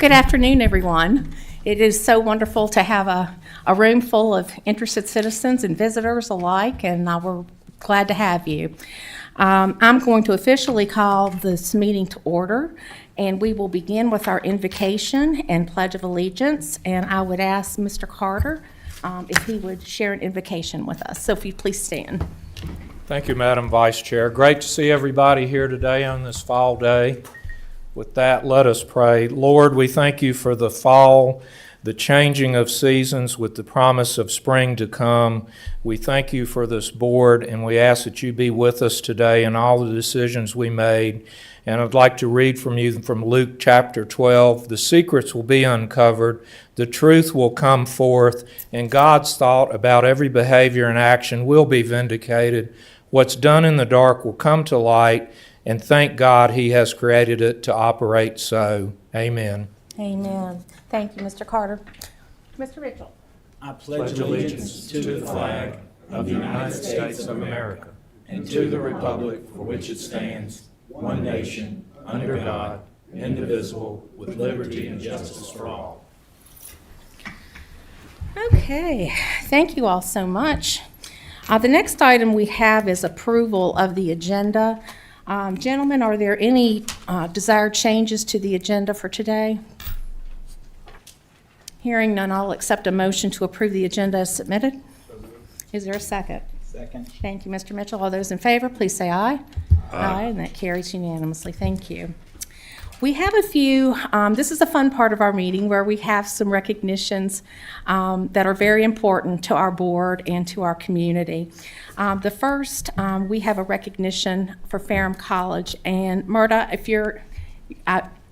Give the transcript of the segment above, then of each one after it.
Good afternoon, everyone. It is so wonderful to have a room full of interested citizens and visitors alike, and we're glad to have you. I'm going to officially call this meeting to order, and we will begin with our invocation and Pledge of Allegiance, and I would ask Mr. Carter if he would share an invocation with us. So if you please stand. Thank you, Madam Vice Chair. Great to see everybody here today on this fall day. With that, let us pray. Lord, we thank you for the fall, the changing of seasons with the promise of spring to come. We thank you for this board, and we ask that you be with us today in all the decisions we made. And I'd like to read from you from Luke chapter 12. The secrets will be uncovered, the truth will come forth, and God's thought about every behavior and action will be vindicated. What's done in the dark will come to light, and thank God he has created it to operate so. Amen. Amen. Thank you, Mr. Carter. Mr. Mitchell. I pledge allegiance to the flag of the United States of America and to the republic for which it stands, one nation, under God, indivisible, with liberty and justice for all. Okay, thank you all so much. The next item we have is approval of the agenda. Gentlemen, are there any desired changes to the agenda for today? Hearing none, I'll accept a motion to approve the agenda as submitted. Is there a second? Second. Thank you, Mr. Mitchell. All those in favor, please say aye. Aye, and that carries unanimously. Thank you. We have a few, this is a fun part of our meeting where we have some recognitions that are very important to our board and to our community. The first, we have a recognition for Ferrum College. And Murda, if you're,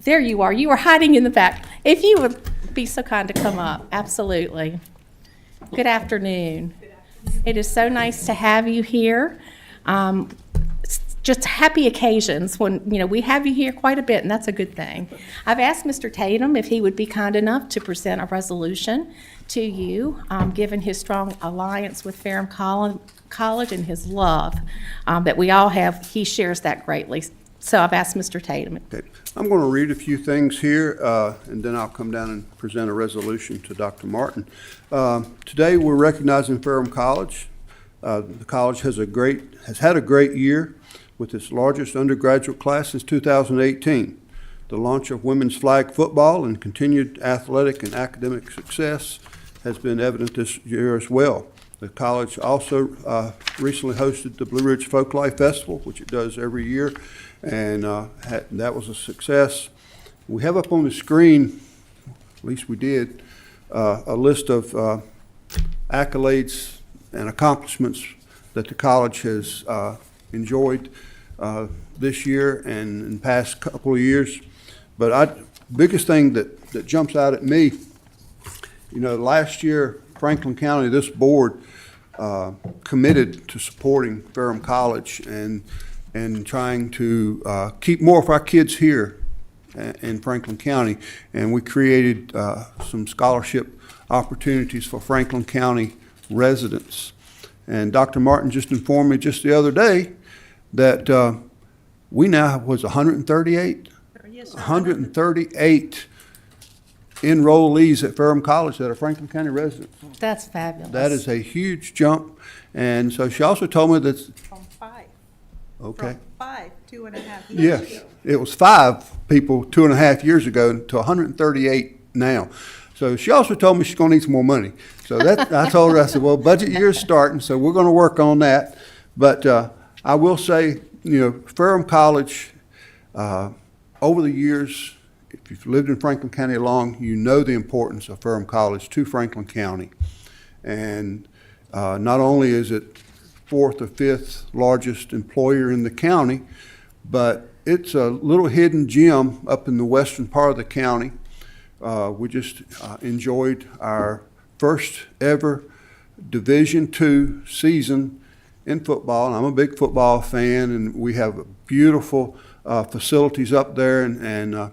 there you are hiding in the back. If you would be so kind to come up, absolutely. Good afternoon. It is so nice to have you here. Just happy occasions when, we have you here quite a bit, and that's a good thing. I've asked Mr. Tatum if he would be kind enough to present a resolution to you, given his strong alliance with Ferrum College and his love that we all have. He shares that greatly. So I've asked Mr. Tatum. Okay. I'm going to read a few things here, and then I'll come down and present a resolution to Dr. Martin. Today we're recognizing Ferrum College. The college has had a great year with its largest undergraduate class since 2018. The launch of women's flag football and continued athletic and academic success has been evident this year as well. The college also recently hosted the Blue Ridge Folklife Festival, which it does every year, and that was a success. We have up on the screen, at least we did, a list of accolades and accomplishments that the college has enjoyed this year and in the past couple of years. But biggest thing that jumps out at me, last year, Franklin County, this board committed to supporting Ferrum College and trying to keep more of our kids here in Franklin County. And we created some scholarship opportunities for Franklin County residents. And Dr. Martin just informed me just the other day that we now was 138? Yes, 138 enrollees at Ferrum College that are Franklin County residents. That's fabulous. That is a huge jump. And so she also told me that... From 5. Okay. From 5, 2.5 years Yes, ago. it was 5 people 2.5 years ago to 138 now. So she also told me she's going to need some more money. So that I told her, I said, well, budget year's starting, so we're going to work on that. But I will say, Ferrum College, over the years, if you've lived in Franklin County long, you know the importance of Ferrum College to Franklin County. And not only is it 4th or 5th largest employer in the county, but it's a little hidden gem up in the western part of the county. We just enjoyed our first ever Division II season in football, and I'm a big football fan, and we have beautiful facilities up there, and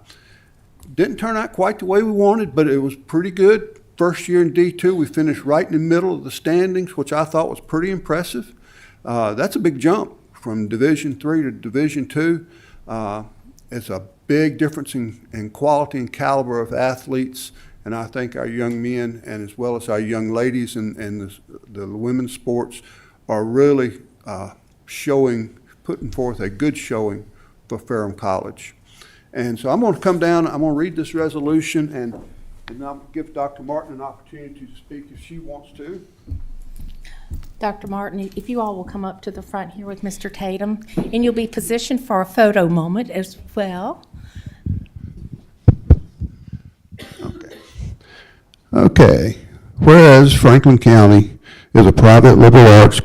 didn't turn out quite the way we wanted, but it was pretty good. First year in D2, we finished right in the middle of the standings, which I thought was pretty impressive. That's a big jump from Division III to Division II. It's a big difference in quality and caliber of athletes. And I think our young men, and as well as our young ladies in the women's sports, are really putting forth a good showing for Ferrum College. And so I'm going to come down, I'm going to read this resolution, and I'll give Dr. Martin an opportunity to speak if she wants to. Dr. Martin, if you all will come up to the front here with Mr. Tatum, and you'll be positioned for a photo moment as well. Okay. Whereas Franklin County is a private liberal arts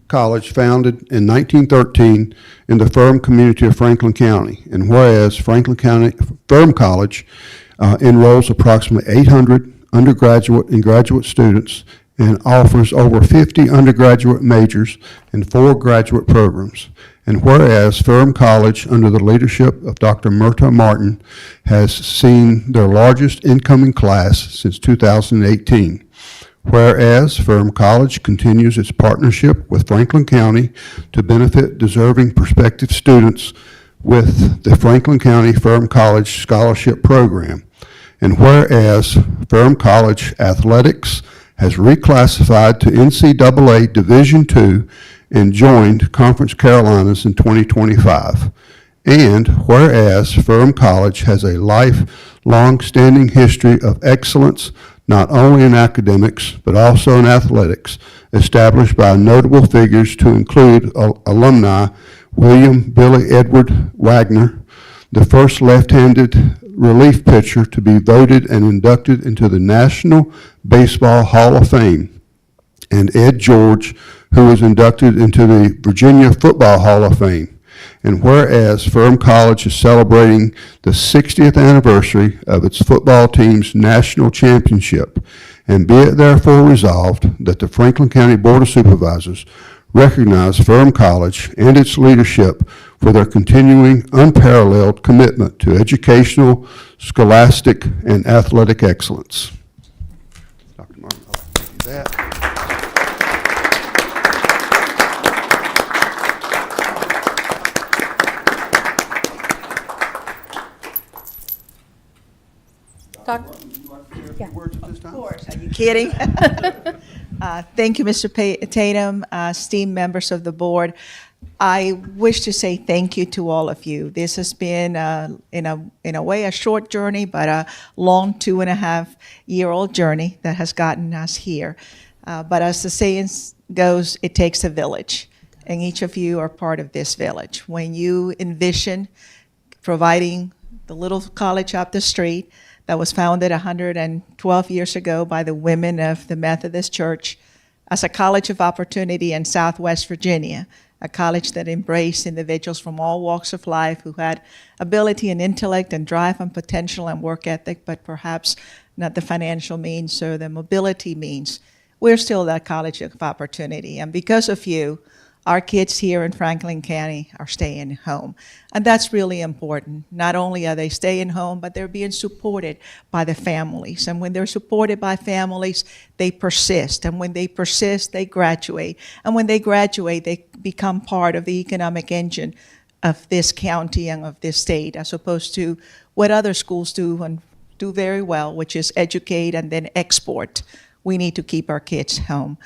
college founded in 1913 in the Ferrum community of Franklin County, and whereas Franklin County Ferrum College enrolls approximately 800 undergraduate and graduate students and offers over 50 undergraduate majors and 4 graduate programs. And whereas Ferrum College, under the leadership of Dr. Myrta Martin, has seen their largest incoming class since 2018. Whereas Ferrum College continues its partnership with Franklin County to benefit deserving prospective students with the Franklin County Ferrum College Scholarship Program. And whereas Ferrum College Athletics has reclassified to NCAA Division II and joined Conference Carolinas in 2025. And whereas Ferrum College has a lifelong standing history of excellence, not only in academics, but also in athletics, established by notable figures to include alumni William Billy Edward Wagner, the first left-handed relief pitcher to be voted and inducted into the National Baseball Hall of Fame, and Ed George, who was inducted into the Virginia Football Hall of Fame. And whereas Ferrum College is celebrating the 60th anniversary of its football team's national championship, and be it therefore resolved that the Franklin County Board of Supervisors recognize Ferrum College and its leadership for their continuing unparalleled commitment to educational, scholastic, and athletic excellence. Dr. Martin, I'll give you that. Yeah. Words at this time? Of course, are you kidding? Thank you, Mr. Tatum, esteemed members of the board. I wish to say thank you to all of you. This has been, in a way, a short journey, but a long 2.5-year-old journey that has gotten us here. But as the saying goes, it takes a village, and each of you are part of this village. When you envision providing the little college up the street that was founded 112 years ago by the women of the Methodist Church as a college of opportunity in Southwest Virginia, a college that embraced individuals from all walks of life who had ability and intellect and drive and potential and work ethic, but perhaps not the financial means or the mobility means. We're still that college of opportunity. And because of you, our kids here in Franklin County are staying home. And that's really important. Not only are they staying home, but they're being supported by the families. And when they're supported by families, they persist. And when they persist, they graduate. And when they graduate, they become part of the economic engine of this county and of this state, as opposed to what other schools do and do very well, which is educate and then export. We need to keep our kids home.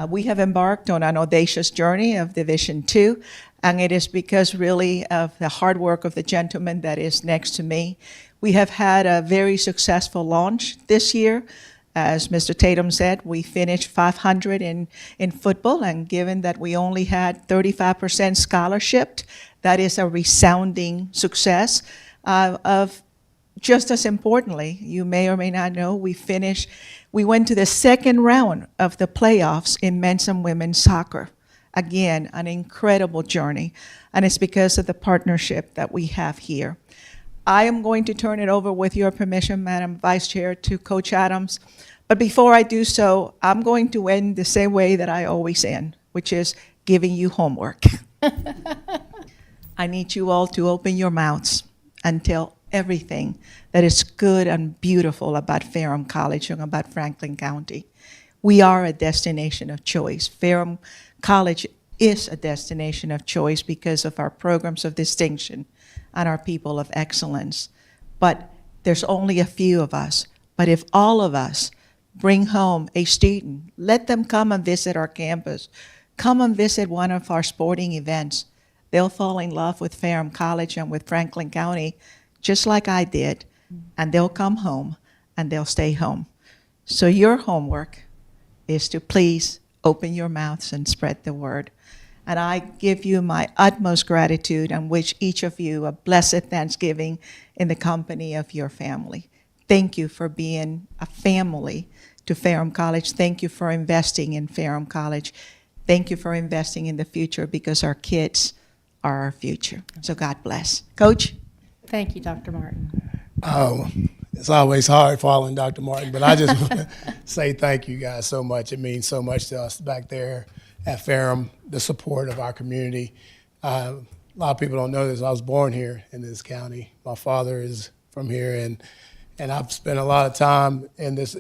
We have embarked on an audacious journey of Division II, and it is because really of the hard work of the gentleman that is next to me. We have had a very successful launch this year. As Mr. Tatum said, we finished 500 in football, and given that we only had 35% scholarship, that is a resounding success. Of just as importantly, you may or may not know, we went to the second round of the playoffs in men's and women's soccer. Again, an incredible journey, and it's because of the partnership that we have here. I am going to turn it over, with your permission, Madam Vice Chair, to Coach Adams. But before I do so, I'm going to end the same way that I always end, which is giving you homework. I need you all to open your mouths and tell everything that is good and beautiful about Ferrum College and about Franklin County. We are a destination of choice. Ferrum College is a destination of choice because of our programs of distinction and our people of excellence. But there's only a few of us. But if all of us bring home a student, let them come and visit our campus, come and visit one of our sporting events, they'll fall in love with Ferrum College and with Franklin County, just like I did, and they'll come home and they'll stay home. So your homework is to please open your mouths and spread the word. And I give you my utmost gratitude and wish each of you a blessed Thanksgiving in the company of your family. Thank you for being a family to Ferrum College. Thank you for investing in Ferrum College. Thank you for investing in the future, because our kids are our future. So God bless. Coach? Thank you, Dr. Martin. Oh, it's always hard following Dr. Martin, but I just want to say thank you guys so much. It means so much to us back there at Ferrum, the support of our community. A lot of people don't know this. I was born here in this county. My father is from here, and I've spent a lot of time in this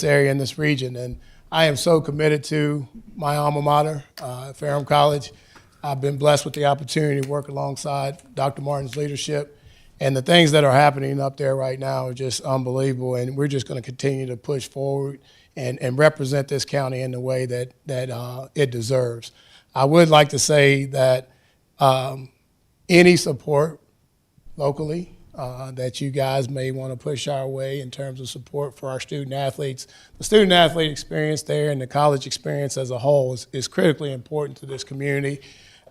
area, in this region, and I am so committed to my alma mater, Ferrum College. I've been blessed with the opportunity to work alongside Dr. Martin's leadership, and the things that are happening up there right now are just unbelievable, and we're just going to continue to push forward and represent this county in the way that it deserves. I would like to say that any support locally that you guys may want to push our way in terms of support for our student athletes. The student athlete experience there and the college experience as a whole is critically important to this community.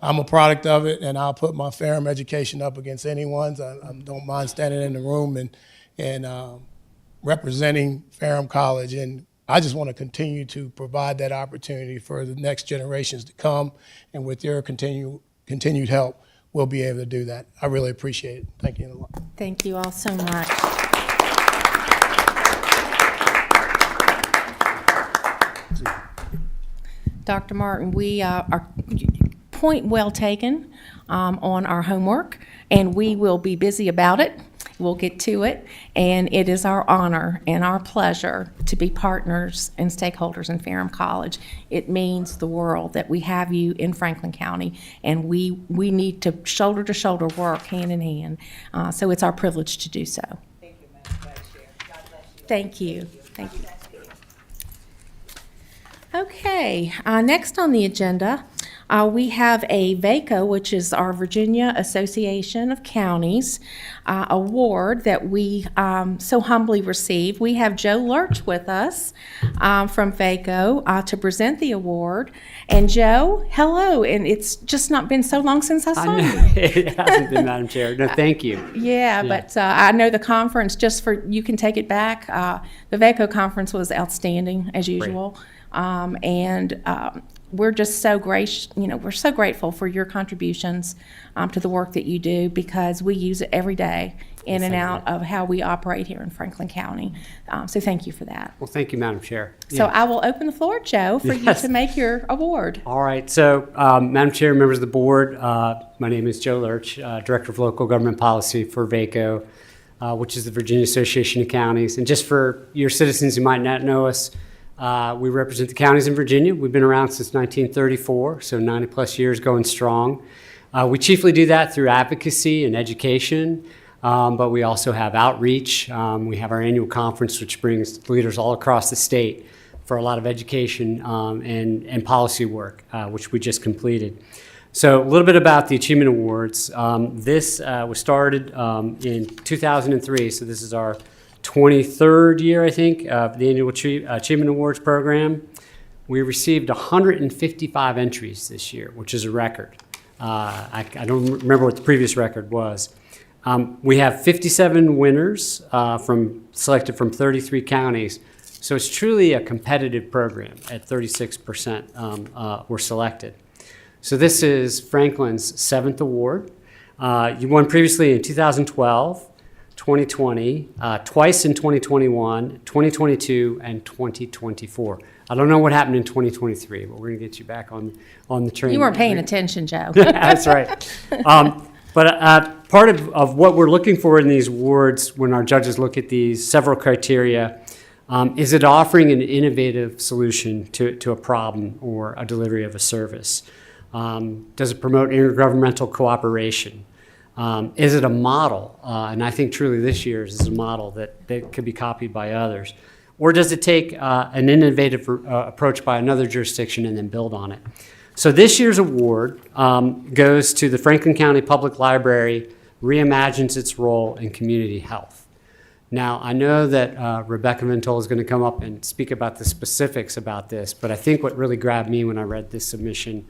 I'm a product of it, and I'll put my Ferrum education up against anyone's. I don't mind standing in the room and representing Ferrum College. And I just want to continue to provide that opportunity for the next generations to come. And with your continued help, we'll be able to do that. I really appreciate it. Thank you a lot. Thank you all so much. Dr. Martin, we are point well taken on our homework, and we will be busy about it. We'll get to it, and it is our honor and our pleasure to be partners and stakeholders in Ferrum College. It means the world that we have you in Franklin County, and we need to shoulder work hand in hand. So it's our privilege to do so. Thank you, Madam Vice Chair. God bless you. Thank you. Thank you. Okay, next on the agenda, we have a VACO, which is our Virginia Association of Counties award that we so humbly receive. We have Joe Lurch with us from VACO to present the award. And Joe, hello, and it's just not been so long since I saw you. It hasn't been, Madam Chair. No, thank you. Yeah, but I know the conference, just for, you can take it back, the VACO conference was outstanding, as usual. We're just so we're so grateful for your contributions to the work that you do, because we use it every day in and out of how we operate here in Franklin County. So thank you for that. Well, thank you, Madam Chair. So I will open the floor, Joe, for you to make your award. All right. So, Madam Chair, members of the board, my name is Joe Lurch, Director of Local Government Policy for VACO, which is the Virginia Association of Counties. And just for your citizens who might not know us, we represent the counties in Virginia. We've been around since 1934, so 90 plus years going strong. We chiefly do that through advocacy and education, but we also have outreach. We have our annual conference, which brings leaders all across the state for a lot of education and policy work, which we just completed. So a little bit about the Achievement Awards. This was started in 2003, so this is our 23rd year, I think, of the annual Achievement Awards program. We received 155 entries this year, which is a record. I don't remember what the previous record was. We have 57 winners selected from 33 counties. So it's truly a competitive program. At 36% were selected. So this is Franklin's 7th award. You won previously in 2012, 2020, twice in 2021, 2022, and 2024. I don't know what happened in 2023, but we're going to get you back on the train. You weren't paying attention, Joe. That's right. But part of what we're looking for in these awards, when our judges look at these several criteria, is it offering an innovative solution to a problem or a delivery of a service? Does it promote intergovernmental cooperation? Is it a model? And I think truly this year's is a model that could be copied by others. Or does it take an innovative approach by another jurisdiction and then build on it? So this year's award goes to the Franklin County Public Library reimagines its role in community health. Now, I know that Rebecca Ventola is going to come up and speak about the specifics about this, but I think what really grabbed me when I read this submission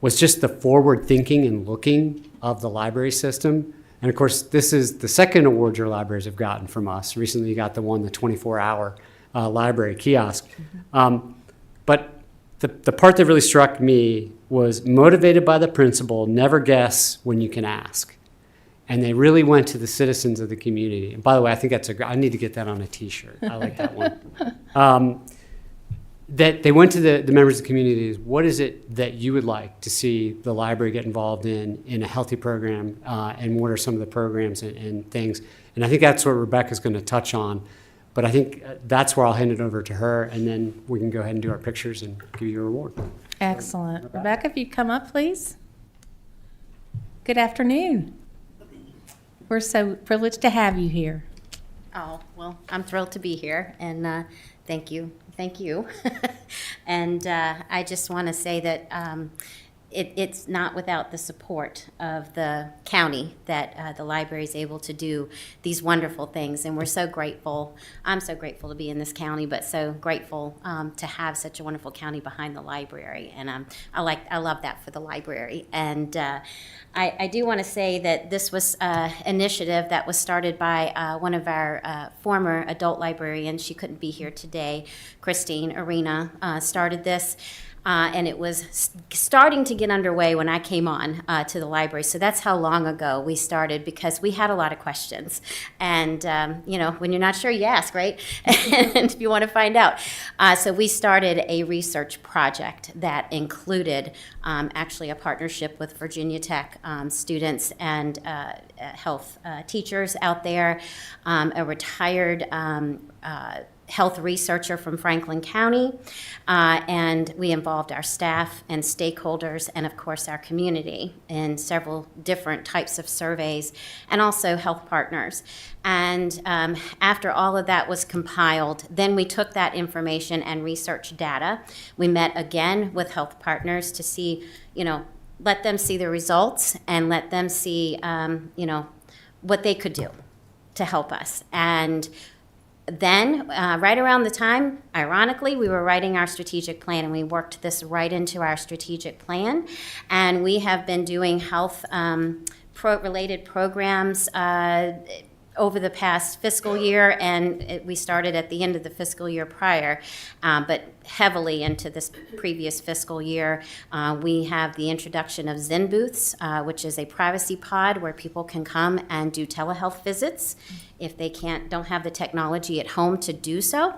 was just the forward thinking and looking of the library system. And of course, this is the second award your libraries have gotten from us. Recently you got the 24-hour library kiosk. But the part that really struck me was motivated by the principle, never guess when you can ask. And they really went to the citizens of the community. And by the way, I think that's I need to get that on a t-shirt. I like that one. That they went to the members of the community. What is it that you would like to see the library get involved in a healthy program, and what are some of the programs and things? And I think that's what Rebecca's going to touch on. But I think that's where I'll hand it over to her, and then we can go ahead and do our pictures and give you your reward. Excellent. Rebecca, if you'd come up, please. Good afternoon. We're so privileged to have you here. Oh, well, I'm thrilled to be here, and thank you. Thank you. And I just want to say that it's not without the support of the county that the library is able to do these wonderful things, and we're so grateful. I'm so grateful to be in this county, but so grateful to have such a wonderful county behind the library, and I love that for the library. And I do want to say that this was an initiative that was started by one of our former adult librarians. She couldn't be here today. Christine Arena started this. And it was starting to get underway when I came on to the library. So that's how long ago we started, because we had a lot of questions. And, when you're not sure, you ask, right? And if you want to find out. So we started a research project that included actually a partnership with Virginia Tech students and health teachers out there, a retired health researcher from Franklin County, and we involved our staff and stakeholders and, of course, our community in several different types of surveys, and also health partners. And after all of that was compiled, then we took that information and research data. We met again with health partners to see, let them see the results and let them see, what they could do to help us. And then, right around the time, ironically, we were writing our strategic plan, and we worked this right into our strategic plan. And we have been doing health related programs over the past fiscal year, and we started at the end of the fiscal year prior, but heavily into this previous fiscal year. We have the introduction of Zen Booths, which is a privacy pod where people can come and do telehealth visits if they don't have the technology at home to do so.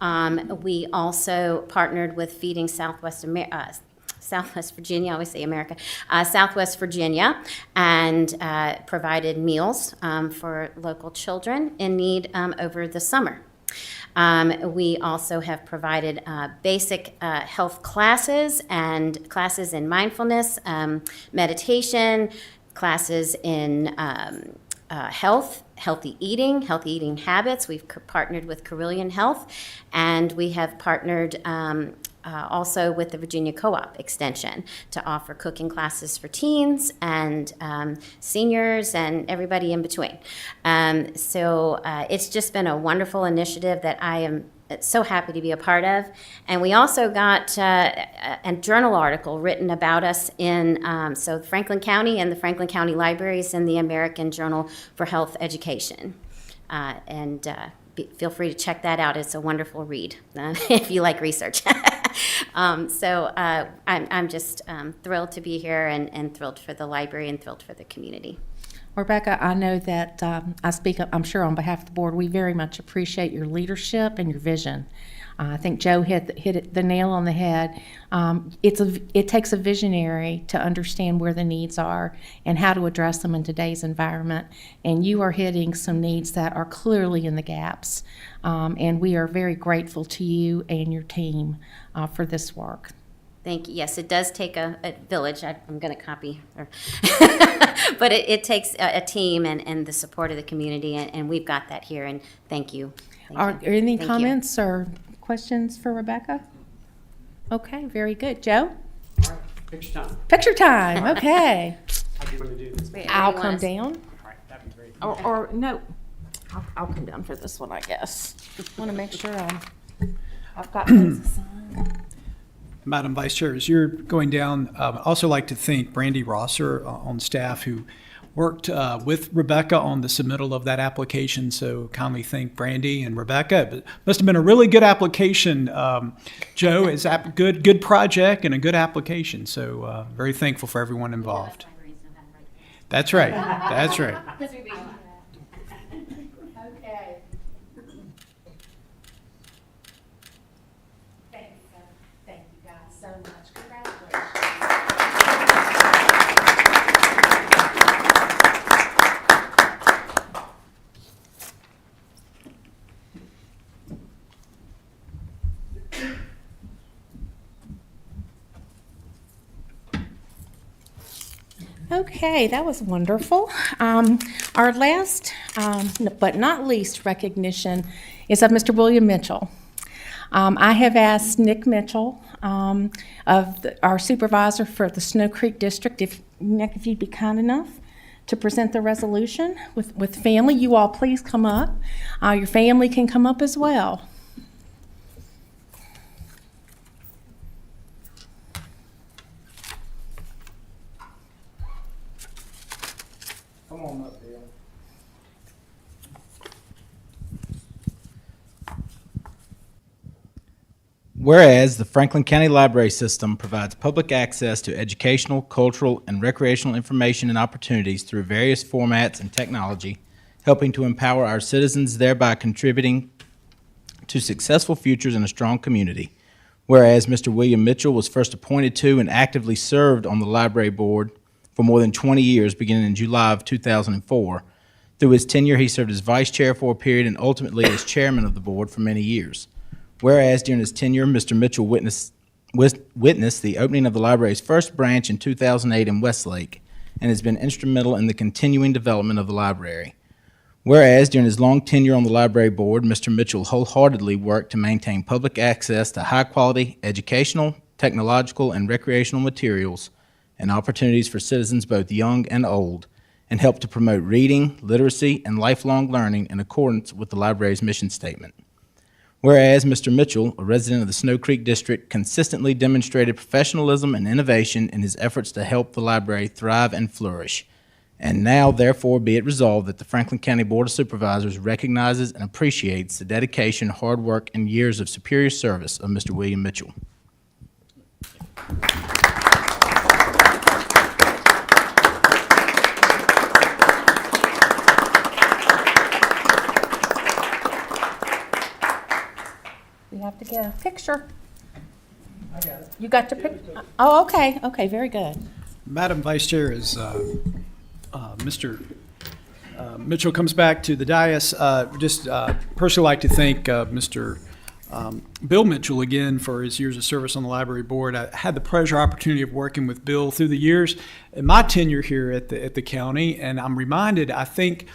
We also partnered with Feeding Southwest Virginia, I always say America, Southwest Virginia, and provided meals for local children in need over the summer. We also have provided basic health classes and classes in mindfulness, meditation, classes in healthy eating habits. We've partnered with Carillion Health, and we have partnered also with the Virginia Co-op Extension to offer cooking classes for teens and seniors and everybody in between. So it's just been a wonderful initiative that I am so happy to be a part of. And we also got a journal article written about us in so Franklin County and the Franklin County Libraries in the American Journal for Health Education. Feel free to check that out. It's a wonderful read if you like research. I'm just thrilled to be here and thrilled for the library and thrilled for the community. Rebecca, I know that I speak, I'm sure, on behalf of the board. We very much appreciate your leadership and your vision. I think Joe hit the nail on the head. It takes a visionary to understand where the needs are and how to address them in today's environment. And you are hitting some needs that are clearly in the gaps. And we are very grateful to you and your team for this work. Thank you. Yes, it does take a village. I'm going to copy her. But it takes a team and the support of the community, and we've got that here, and thank you. Thank Are you. there any Thank you. comments or questions for Rebecca? Okay, very good. Joe? Picture time. Picture time, okay. How do you want to do this? Wait, I'll you want come us- down. All right, that'd be great. Or no, I'll come down for this one, I guess. Want to make sure I've got things to sign. Madam Vice Chair, as you're going down, I'd also like to thank Brandy Rosser on staff who worked with Rebecca on the submittal of that application. So kindly thank Brandy and Rebecca. It must have been a really good application. Joe, it's a good project and a good application. So very thankful for everyone involved. That's right. That's right. Okay. Thank you guys so much. Congratulations. Okay, that was wonderful. Our last, but not least recognition is of Mr. William Mitchell. I have asked Nick Mitchell, our supervisor for the Snow Creek District, Nick, if you'd be kind enough to present the resolution with family. You all please come up. Your family can come up as well. Come on up, Dale. Whereas the Franklin County Library System provides public access to educational, cultural, and recreational information and opportunities through various formats and technology, helping to empower our citizens, thereby contributing to successful futures and a strong community. Whereas Mr. William Mitchell was first appointed to and actively served on the library board for more than 20 years, beginning in July of 2004. Through his tenure, he served as vice chair for a period and ultimately as chairman of the board for many years. Whereas during his tenure, Mr. Mitchell witnessed the opening of the library's first branch in 2008 in Westlake and has been instrumental in the continuing development of the library. Whereas during his long tenure on the library board, Mr. Mitchell wholeheartedly worked to maintain public access to high-quality educational, technological, and recreational materials and opportunities for citizens both young and old, and helped to promote reading, literacy, and lifelong learning in accordance with the library's mission statement. Whereas Mr. Mitchell, a resident of the Snow Creek District, consistently demonstrated professionalism and innovation in his efforts to help the library thrive and flourish. And now, therefore, be it resolved that the Franklin County Board of Supervisors recognizes and appreciates the dedication, hard work, and years of superior service of Mr. William Mitchell. We have to get a picture. I got it. You got your picture? Oh, okay, okay, very good. Madam Vice Chair, as Mr. Mitchell comes back to the dais, just personally like to thank Mr. Bill Mitchell again for his years of service on the library board. I had the pleasure opportunity of working with Bill through the years in my tenure here at the county, and I'm reminded, I think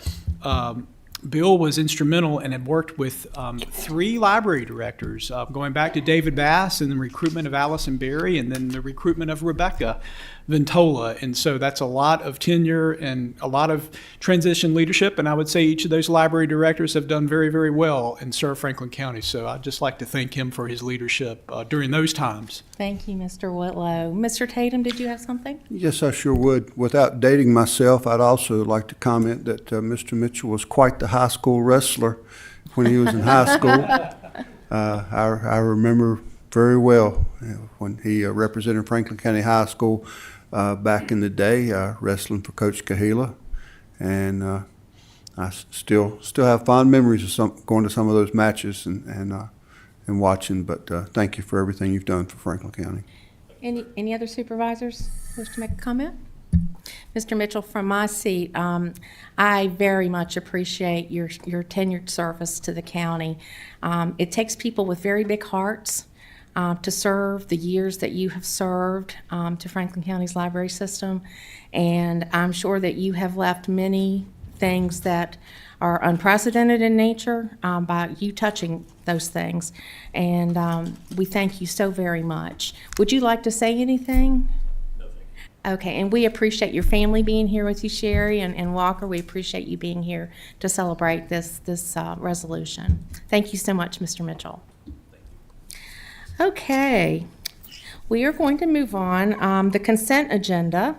Bill was instrumental and had worked with 3 library directors, going back to David Bass and the recruitment of Allison Berry and then the recruitment of Rebecca Ventola. And so that's a lot of tenure and a lot of transition leadership. And I would say each of those library directors have done very, very well and served Franklin County. So I'd just like to thank him for his leadership during those times. Thank you, Mr. Whitlow. Mr. Tatum, did you have something? Yes, I sure would. Without dating myself, I'd also like to comment that Mr. Mitchell was quite the high school wrestler when he was in high school. I remember very well when he represented Franklin County High School back in the day, wrestling for Coach Kahila. And I still have fond memories of going to some of those matches and watching. But thank you for everything you've done for Franklin County. Any other supervisors wish to make a comment? Mr. Mitchell, from my seat, I very much appreciate your tenured service to the county. It takes people with very big hearts to serve the years that you have served to Franklin County's library system. And I'm sure that you have left many things that are unprecedented in nature by you touching those things. And we thank you so very much. Would you like to say anything? Okay, and we appreciate your family being here with you, Sherry and Walker. We appreciate you being here to celebrate this resolution. Thank you so much, Mr. Mitchell. Okay, we are going to move on. The consent agenda.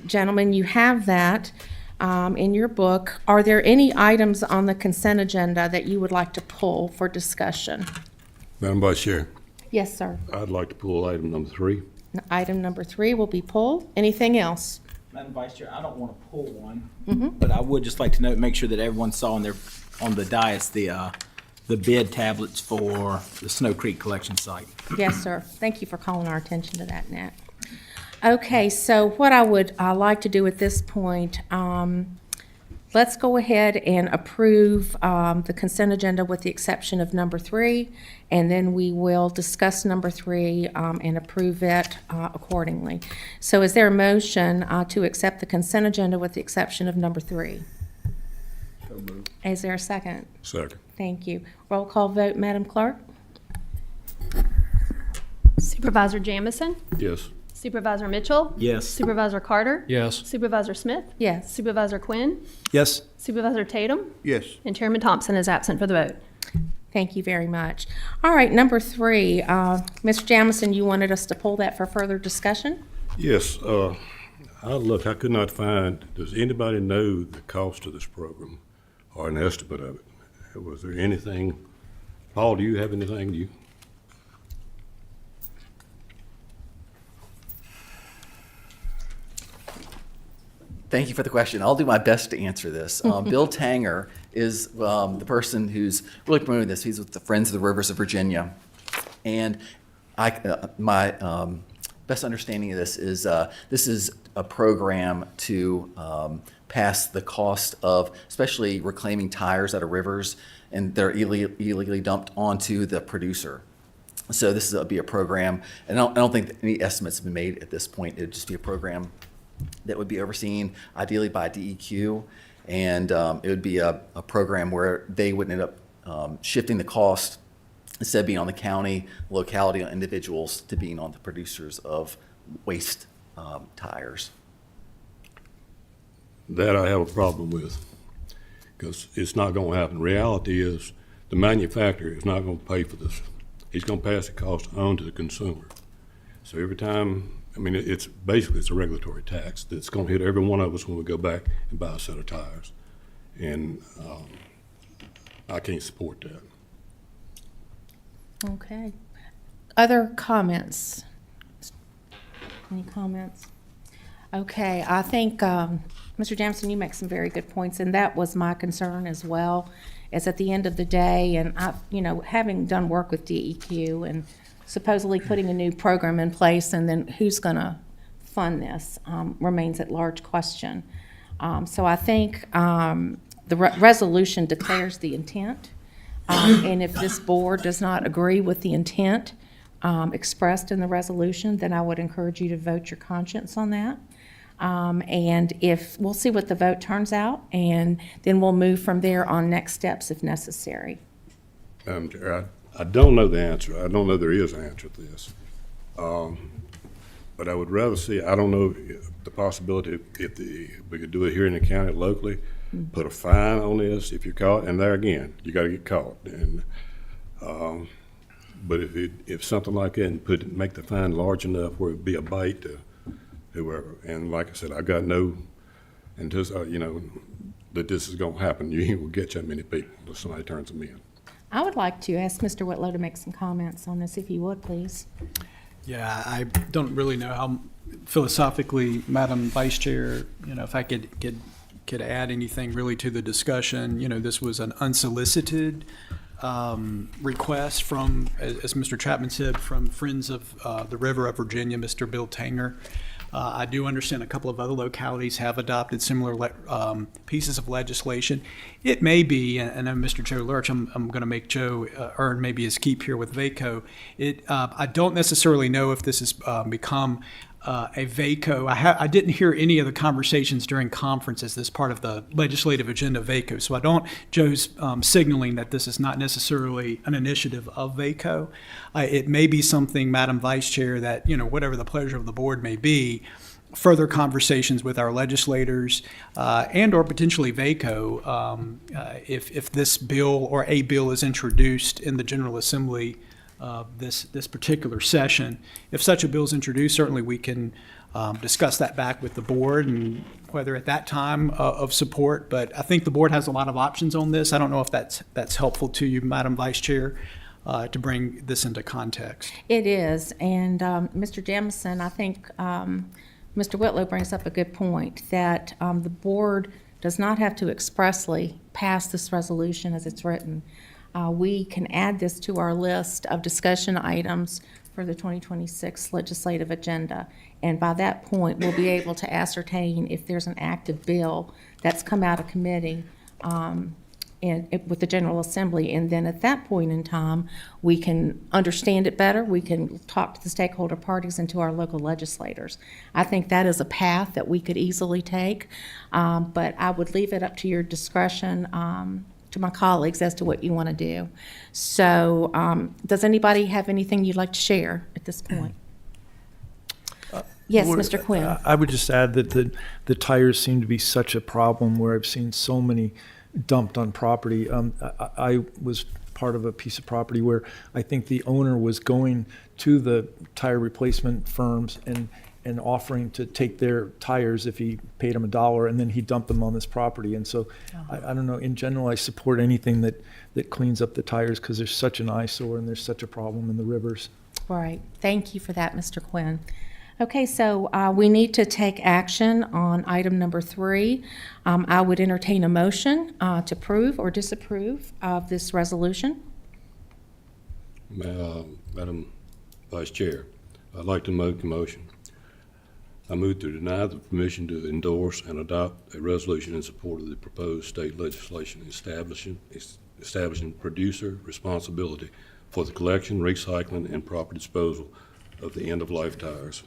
Gentlemen, you have that in your book. Are there any items on the consent agenda that you would like to pull for discussion? Madam Vice Chair, Yes, sir. I'd like to pull item number 3. Item number 3 will be pulled. Anything else? Madam Vice Chair, I don't want to pull one, but I would just like to make sure that everyone saw on the dais the bid tablets for the Snow Creek collection site. Yes, sir. Thank you for calling our attention to that, Nat. Okay, so what I would like to do at this point, let's go ahead and approve the consent agenda with the exception of number 3, and then we will discuss number 3 and approve it accordingly. So is there a motion to accept the consent agenda with the exception of number 3? So moved. Is there a second? Second. Thank you. Roll call vote, Madam Clerk? Supervisor Jamison? Yes. Supervisor Mitchell? Yes. Supervisor Carter? Yes. Supervisor Smith? Yes. Supervisor Quinn? Yes. Supervisor Tatum? Yes. And Chairman Thompson is absent for the vote. Thank you very much. All right, number 3, Mr. Jamison, you wanted us to pull that for further discussion? Yes. I could not find, does anybody know the cost of this program or an estimate of it? Was there anything, Paul, do you have anything? Thank you for the question. I'll do my best to answer this. Bill Tanger is the person who's really promoting this. He's with the Friends of the Rivers of Virginia. And my best understanding of this is a program to pass the cost of especially reclaiming tires out of rivers and they're illegally dumped onto the producer. So this will be a program, and I don't think that any estimates have been made at this point. It would just be a program that would be overseen ideally by DEQ, and it would be a program where they would end up shifting the cost instead of being on the county, locality, on individuals to being on the producers of waste tires. That I have a problem with, because it's not going to happen. Reality is the manufacturer is not going to pay for this. He's going to pass the cost on to the consumer. So every time, it's a regulatory tax that's going to hit every one of us when we go back and buy a set of tires. And I can't support that. Okay. Other comments? Any comments? Okay, I think, Mr. Jamison, you make some very good points, and that was my concern as well, is at the end of the day, and having done work with DEQ and supposedly putting a new program in place, and then who's going to fund this remains at large question. So I think the resolution declares the intent, and if this board does not agree with the intent expressed in the resolution, then I would encourage you to vote your conscience on that. And if we'll see what the vote turns out, and then we'll move from there on next steps if necessary. I don't know the answer. I don't know there is an answer to this. But I would rather see, I don't know the possibility if we could do it here in the county locally, put a fine on this if you're caught, and there again, you got to get caught. And but if something like that, and make the fine large enough where it'd be a bite to whoever. And like I said, I got no, and just that this is going to happen. You ain't gonna get that many people if somebody turns them in. I would like to ask Mr. Whitlow to make some comments on this, if you would, please. Yeah, I don't really know how philosophically, Madam Vice Chair, if I could add anything really to the discussion. This was an unsolicited request from, as Mr. Chapman said, from Friends of the River of Virginia, Mr. Bill Tanger. I do understand a couple of other localities have adopted similar pieces of legislation. It may be, and I'm Mr. Joe Lurch, I'm going to make Joe earn maybe his keep here with VACO. I don't necessarily know if this has become a VACO. I didn't hear any of the conversations during conference as this part of the legislative agenda of VACO. So Joe's signaling that this is not necessarily an initiative of VACO. It may be something, Madam Vice Chair, that, whatever the pleasure of the board may be, further conversations with our legislators and or potentially VACO if this bill or a bill is introduced in the General Assembly this particular session. If such a bill is introduced, certainly we can discuss that back with the board and whether at that time of support. But I think the board has a lot of options on this. I don't know if that's helpful to you, Madam Vice Chair, to bring this into context. It is, and Mr. Jamison, I think Mr. Whitlow brings up a good point, that the board does not have to expressly pass this resolution as it's written. We can add this to our list of discussion items for the 2026 legislative agenda. And by that point, we'll be able to ascertain if there's an active bill that's come out of committee with the General Assembly. And then at that point in time, we can understand it better. We can talk to the stakeholder parties and to our local legislators. I think that is a path that we could easily take, but I would leave it up to your discretion to my colleagues as to what you want to do. So does anybody have anything you'd like to share at this point? Yes, Mr. Quinn. I would just add that the tires seem to be such a problem where I've seen so many dumped on property. I was part of a piece of property where I think the owner was going to the tire replacement firms and offering to take their tires if he paid them $1, and then he dumped them on this property. And so I don't know, in general, I support anything that cleans up the tires because there's such an eyesore and there's such a problem in the rivers. Right. Thank you for that, Mr. Quinn. Okay, so we need to take action on item number 3. I would entertain a motion to approve or disapprove of this resolution. Madam Vice Chair, I'd like to make a motion. I move to deny the permission to endorse and adopt a resolution in support of the proposed state legislation establishing producer responsibility for the collection, recycling, and proper disposal of the end-of-life tires.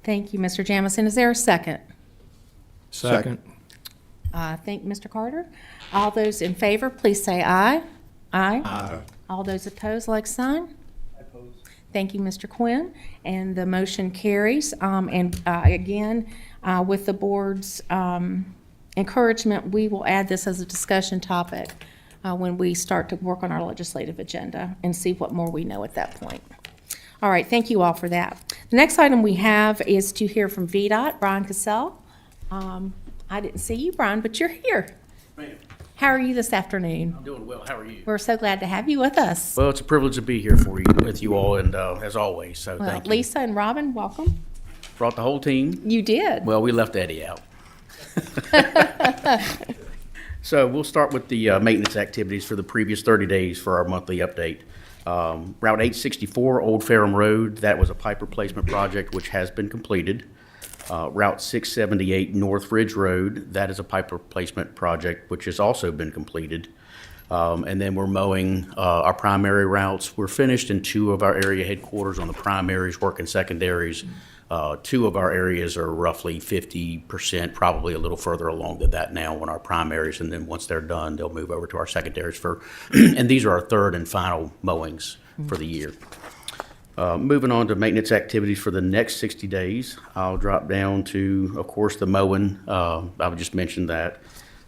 Thank you, Mr. Jamison. Is there a second? Second. Thank Mr. Carter. All those in favor, please say aye. Aye. Aye. All those opposed, like sign. Oppose. Thank you, Mr. Quinn. And the motion carries. Again, with the board's encouragement, we will add this as a discussion topic when we start to work on our legislative agenda and see what more we know at that point. All right, thank you all for that. The next item we have is to hear from VDOT, Brian Cassell. I didn't see you, Brian, but you're here. Ma'am. How are you this afternoon? I'm doing well. How are you? We're so glad to have you with us. Well, it's a privilege to be here with you all, and as always, so Well, thank you. Lisa and Robin, welcome. Brought the whole team. You did. Well, we left Eddie out. So we'll start with the maintenance activities for the previous 30 days for our monthly update. Route 864, Old Ferrum Road, that was a pipe replacement project which has been completed. Route 678, North Ridge Road, that is a pipe replacement project which has also been completed. And then we're mowing our primary routes. We're finished in 2 of our area headquarters on the primaries, working secondaries. 2 of our areas are roughly 50%, probably a little further along than that now on our primaries. And then once they're done, they'll move over to our secondaries and these are our 3rd and final mowings for the year. Moving on to maintenance activities for the next 60 days, I'll drop down to, of course, the mowing. I would just mention that.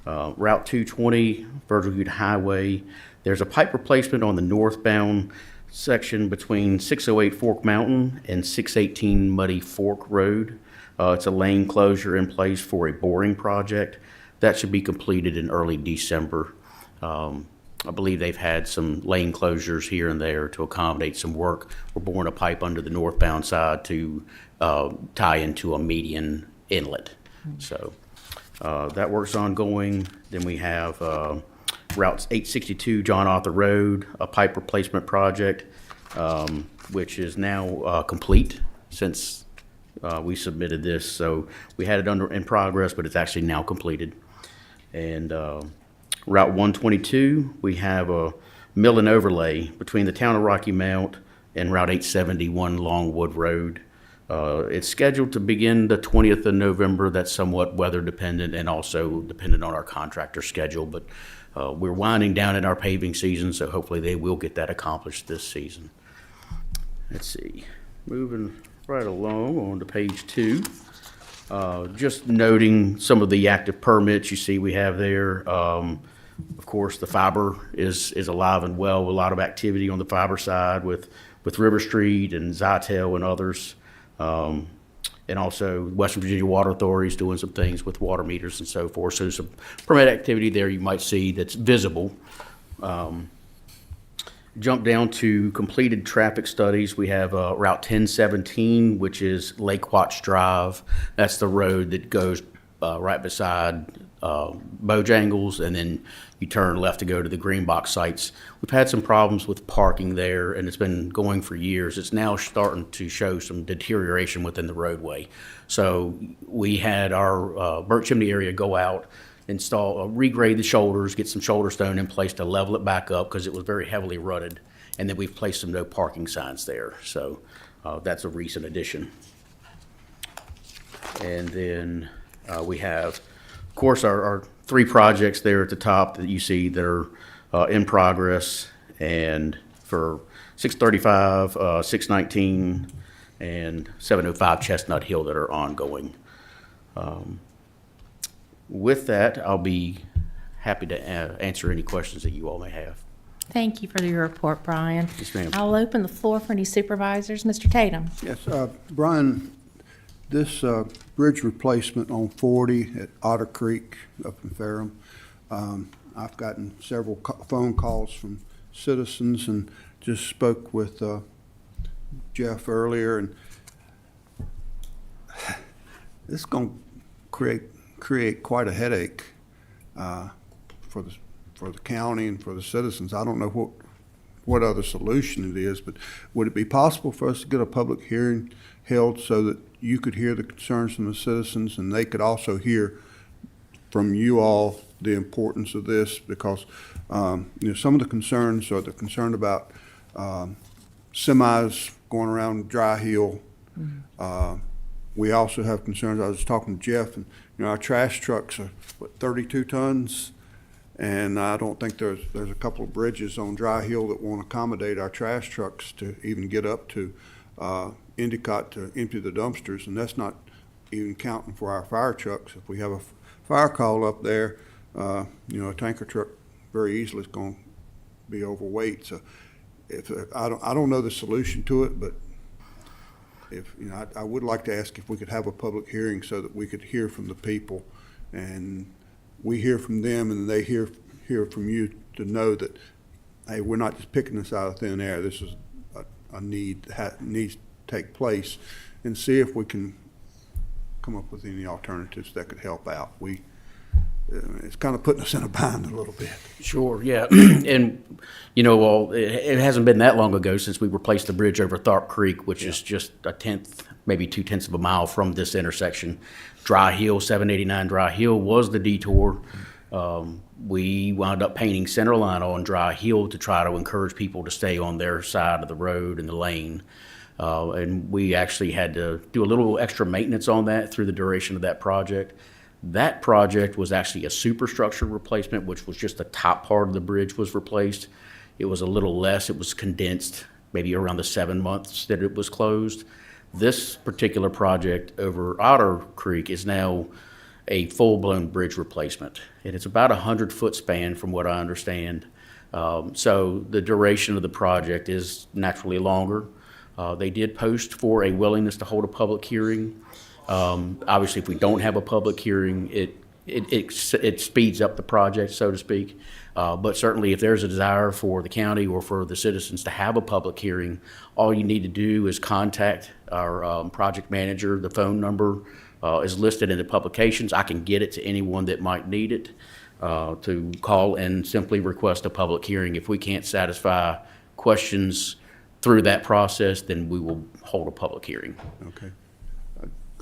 Route 220, Virgil Ute Highway, there's a pipe replacement on the northbound section between 608 Fork Mountain and 618 Muddy Fork Road. It's a lane closure in place for a boring project. That should be completed in early December. I believe they've had some lane closures here and there to accommodate some work. We're boring a pipe under the northbound side to tie into a median inlet. So that work's ongoing. Then we have Route 862 John Arthur Road, a pipe replacement project, which is now complete since we submitted this, so we had it in progress, but it's actually now completed. And Route 122, we have a mill and overlay between the town of Rocky Mount and Route 871 Longwood Road. It's scheduled to begin the 20th of November. That's somewhat weather dependent and also dependent on our contractor schedule, but we're winding down in our paving season, so hopefully they will get that accomplished this season. Let's see, moving right along on to page 2. Just noting some of the active permits you see we have there. Of course, the fiber is alive and well, a lot of activity on the fiber side with River Street and Zytel and others. And also Western Virginia Water Authority is doing some things with water meters and so forth. So there's some permit activity there you might see that's visible. Jump down to completed traffic studies. We have Route 1017, which is Lake Watch Drive. That's the road that goes right beside Bojangles, and then you turn left to go to the green box sites. We've had some problems with parking there, and it's been going for years. It's now starting to show some deterioration within the roadway. So we had our burnt chimney area go out, install, regrade the shoulders, get some shoulder stone in place to level it back up because it was very heavily rutted, and then we've placed some no parking signs there. So that's a recent addition. And then we have, of course, our 3 projects there at the top that you see that are in progress, and for 635, 619, and 705 Chestnut Hill that are ongoing. With that, I'll be happy to answer any questions that you all may have. Thank you for your report, Brian. Yes, ma'am. I'll open the floor for any supervisors. Mr. Tatum? Yes, Brian, this bridge replacement on 40 at Otter Creek up in Ferrum, I've gotten several phone calls from citizens and just spoke with Jeff earlier, and this is going to create quite a headache for the county and for the citizens. I don't know what other solution it is, but would it be possible for us to get a public hearing held so that you could hear the concerns from the citizens and they could also hear from you all the importance of this? Because some of the concerns are the concern about semis going around Dry Hill. We also have concerns. I was talking to Jeff, and our trash trucks are 32 tons, and I don't think there's a couple of bridges on Dry Hill that won't accommodate our trash trucks to even get up to Endicott to empty the dumpsters, and that's not even counting for our fire trucks. If we have a fire call up there, a tanker truck very easily is going to be overweight. So I don't know the solution to it, but I would like to ask if we could have a public hearing so that we could hear from the people, and we hear from them, and they hear from you to know that, hey, we're not just picking this out of thin air. This is a need that needs to take place, and see if we can come up with any alternatives that could help out. It's kind of putting us in a bind a little bit. Sure, yeah. And, it hasn't been that long ago since we replaced the bridge over Tharp Creek, which is just a tenth, maybe 2/10 of a mile from this intersection. Dry Hill, 789 Dry Hill was the detour. We wound up painting center line on Dry Hill to try to encourage people to stay on their side of the road and the lane. And we actually had to do a little extra maintenance on that through the duration of that project. That project was actually a superstructure replacement, which was just the top part of the bridge was replaced. It was a little less. It was condensed, maybe around the 7 months that it was closed. This particular project over Otter Creek is now a full-blown bridge replacement, and it's about a 100-foot span from what I understand. So the duration of the project is naturally longer. They did post for a willingness to hold a public hearing. Obviously, if we don't have a public hearing, it speeds up the project, so to speak. But certainly, if there's a desire for the county or for the citizens to have a public hearing, all you need to do is contact our project manager. The phone number is listed in the publications. I can get it to anyone that might need it to call and simply request a public hearing. If we can't satisfy questions through that process, then we will hold a public hearing. Okay.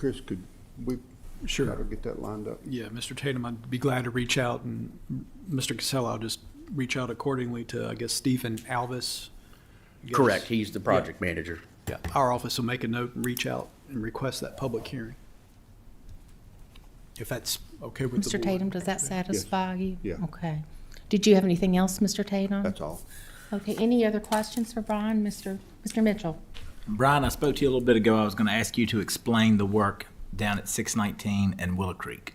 Chris, could we Sure. try to get that lined up? Yeah, Mr. Tatum, I'd be glad to reach out, and Mr. Casella, I'll just reach out accordingly to, I guess, Stephen Alvis. I guess. Correct, he's the project manager. Yeah, our office will make a note and reach out and request that public hearing. If that's okay with the Mr. board. Tatum, does that satisfy you? Yeah. Okay. Did you have anything else, Mr. Tatum? That's all. Okay, any other questions for Brian? Mr. Mitchell? Brian, I spoke to you a little bit ago. I was going to ask you to explain the work down at 619 and Willow Creek.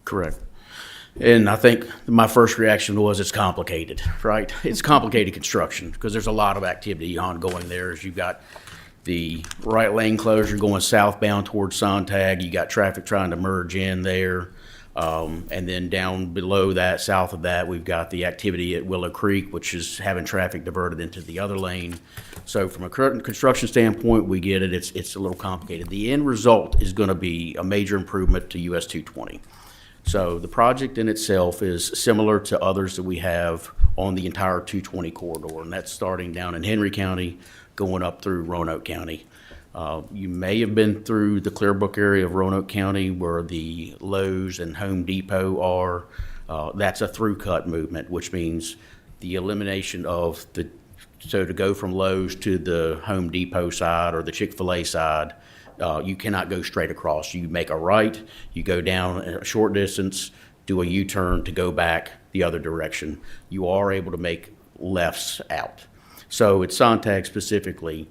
Correct. And I think my first reaction was it's complicated, right? It's complicated construction because there's a lot of activity ongoing there. As you've got the right lane closure going southbound towards Sontag, you got traffic trying to merge in there. And then down below that, south of that, we've got the activity at Willow Creek, which is having traffic diverted into the other lane. So from a current construction standpoint, we get it. It's a little complicated. The end result is going to be a major improvement to US 220. So the project in itself is similar to others that we have on the entire 220 corridor, and that's starting down in Henry County, going up through Roanoke County. You may have been through the Clearbrook area of Roanoke County where the Lowe's and Home Depot are. That's a through cut movement, which means the elimination of so to go from Lowe's to the Home Depot side or the Chick-fil-A side, you cannot go straight across. You make a right, you go down a short distance, do a U-turn to go back the other direction. You are able to make lefts out. So at Sontag specifically,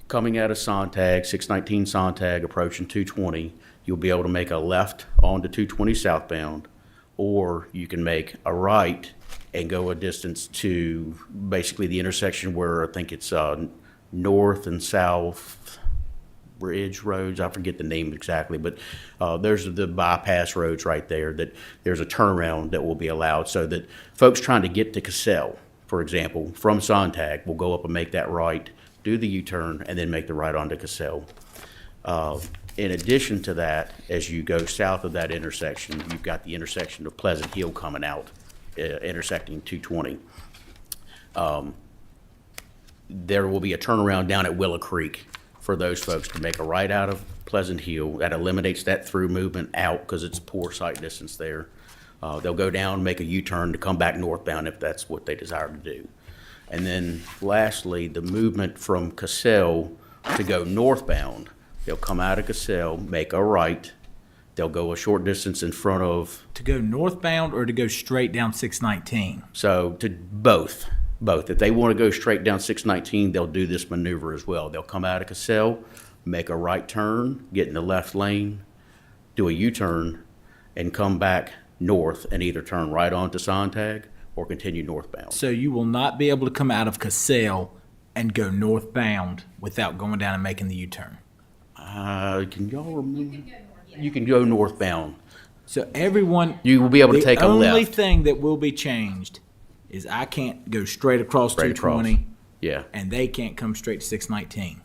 coming out of Sontag, 619 Sontag, approaching 220, you'll be able to make a left onto 220 southbound, or you can make a right and go a distance to basically the intersection where I think it's North and South Bridge roads. I forget the name exactly, but there's the bypass roads right there that there's a turnaround that will be allowed so that folks trying to get to Cassell, for example, from Sontag will go up and make that right, do the U-turn, and then make the right onto Cassell. In addition to that, as you go south of that intersection, you've got the intersection of Pleasant Hill coming out, intersecting 220. There will be a turnaround down at Willow Creek for those folks to make a right out of Pleasant Hill. That eliminates that through movement out because it's poor sight distance there. They'll go down, make a U-turn to come back northbound if that's what they desire to do. And then lastly, the movement from Cassell to go northbound, they'll come out of Cassell, make a right, they'll go a short distance in front of. To go northbound or to go straight down 619? So to both. If they want to go straight down 619, they'll do this maneuver as well. They'll come out of Cassell, make a right turn, get in the left lane, do a U-turn, and come back north and either turn right onto Sontag or continue northbound. So you will not be able to come out of Cassell and go northbound without going down and making the U-turn? Can y'all remember? You can go northbound. So everyone. You will be able to take a left. The only thing that will be changed is I can't go straight across Straight 220. across. Yeah. And they can't come straight to 619.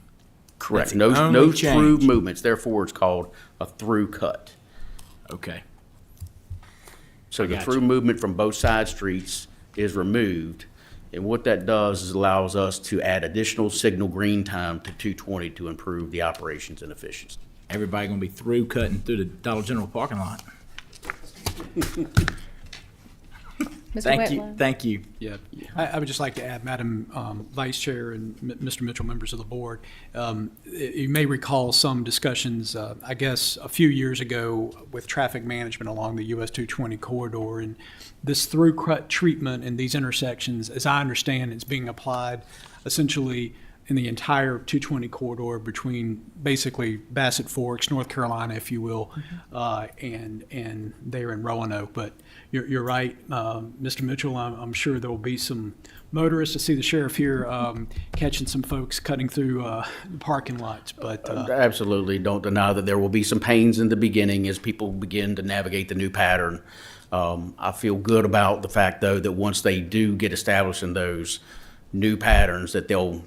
Correct. That's the No only through change. movements. Therefore, it's called a through cut. Okay. So the gotcha. through movement from both side streets is removed. And what that does is allows us to add additional signal green time to 220 to improve the operations and efficiency. Everybody gonna be through cutting through the Dollar General parking lot. Mr. Thank you, Whitlow? thank you. Yeah, I would just like to add, Madam Vice Chair and Mr. Mitchell, members of the board, you may recall some discussions, I guess, a few years ago with traffic management along the US 220 corridor, and this through-cut treatment in these intersections, as I understand, is being applied essentially in the entire 220 corridor between basically Bassett Forks, North Carolina, if you will, and there in Roanoke. But you're right, Mr. Mitchell, I'm sure there will be some motorists to see the sheriff here catching some folks cutting through the parking lots. But Absolutely. Don't deny that there will be some pains in the beginning as people begin to navigate the new pattern. I feel good about the fact, though, that once they do get established in those new patterns, that they'll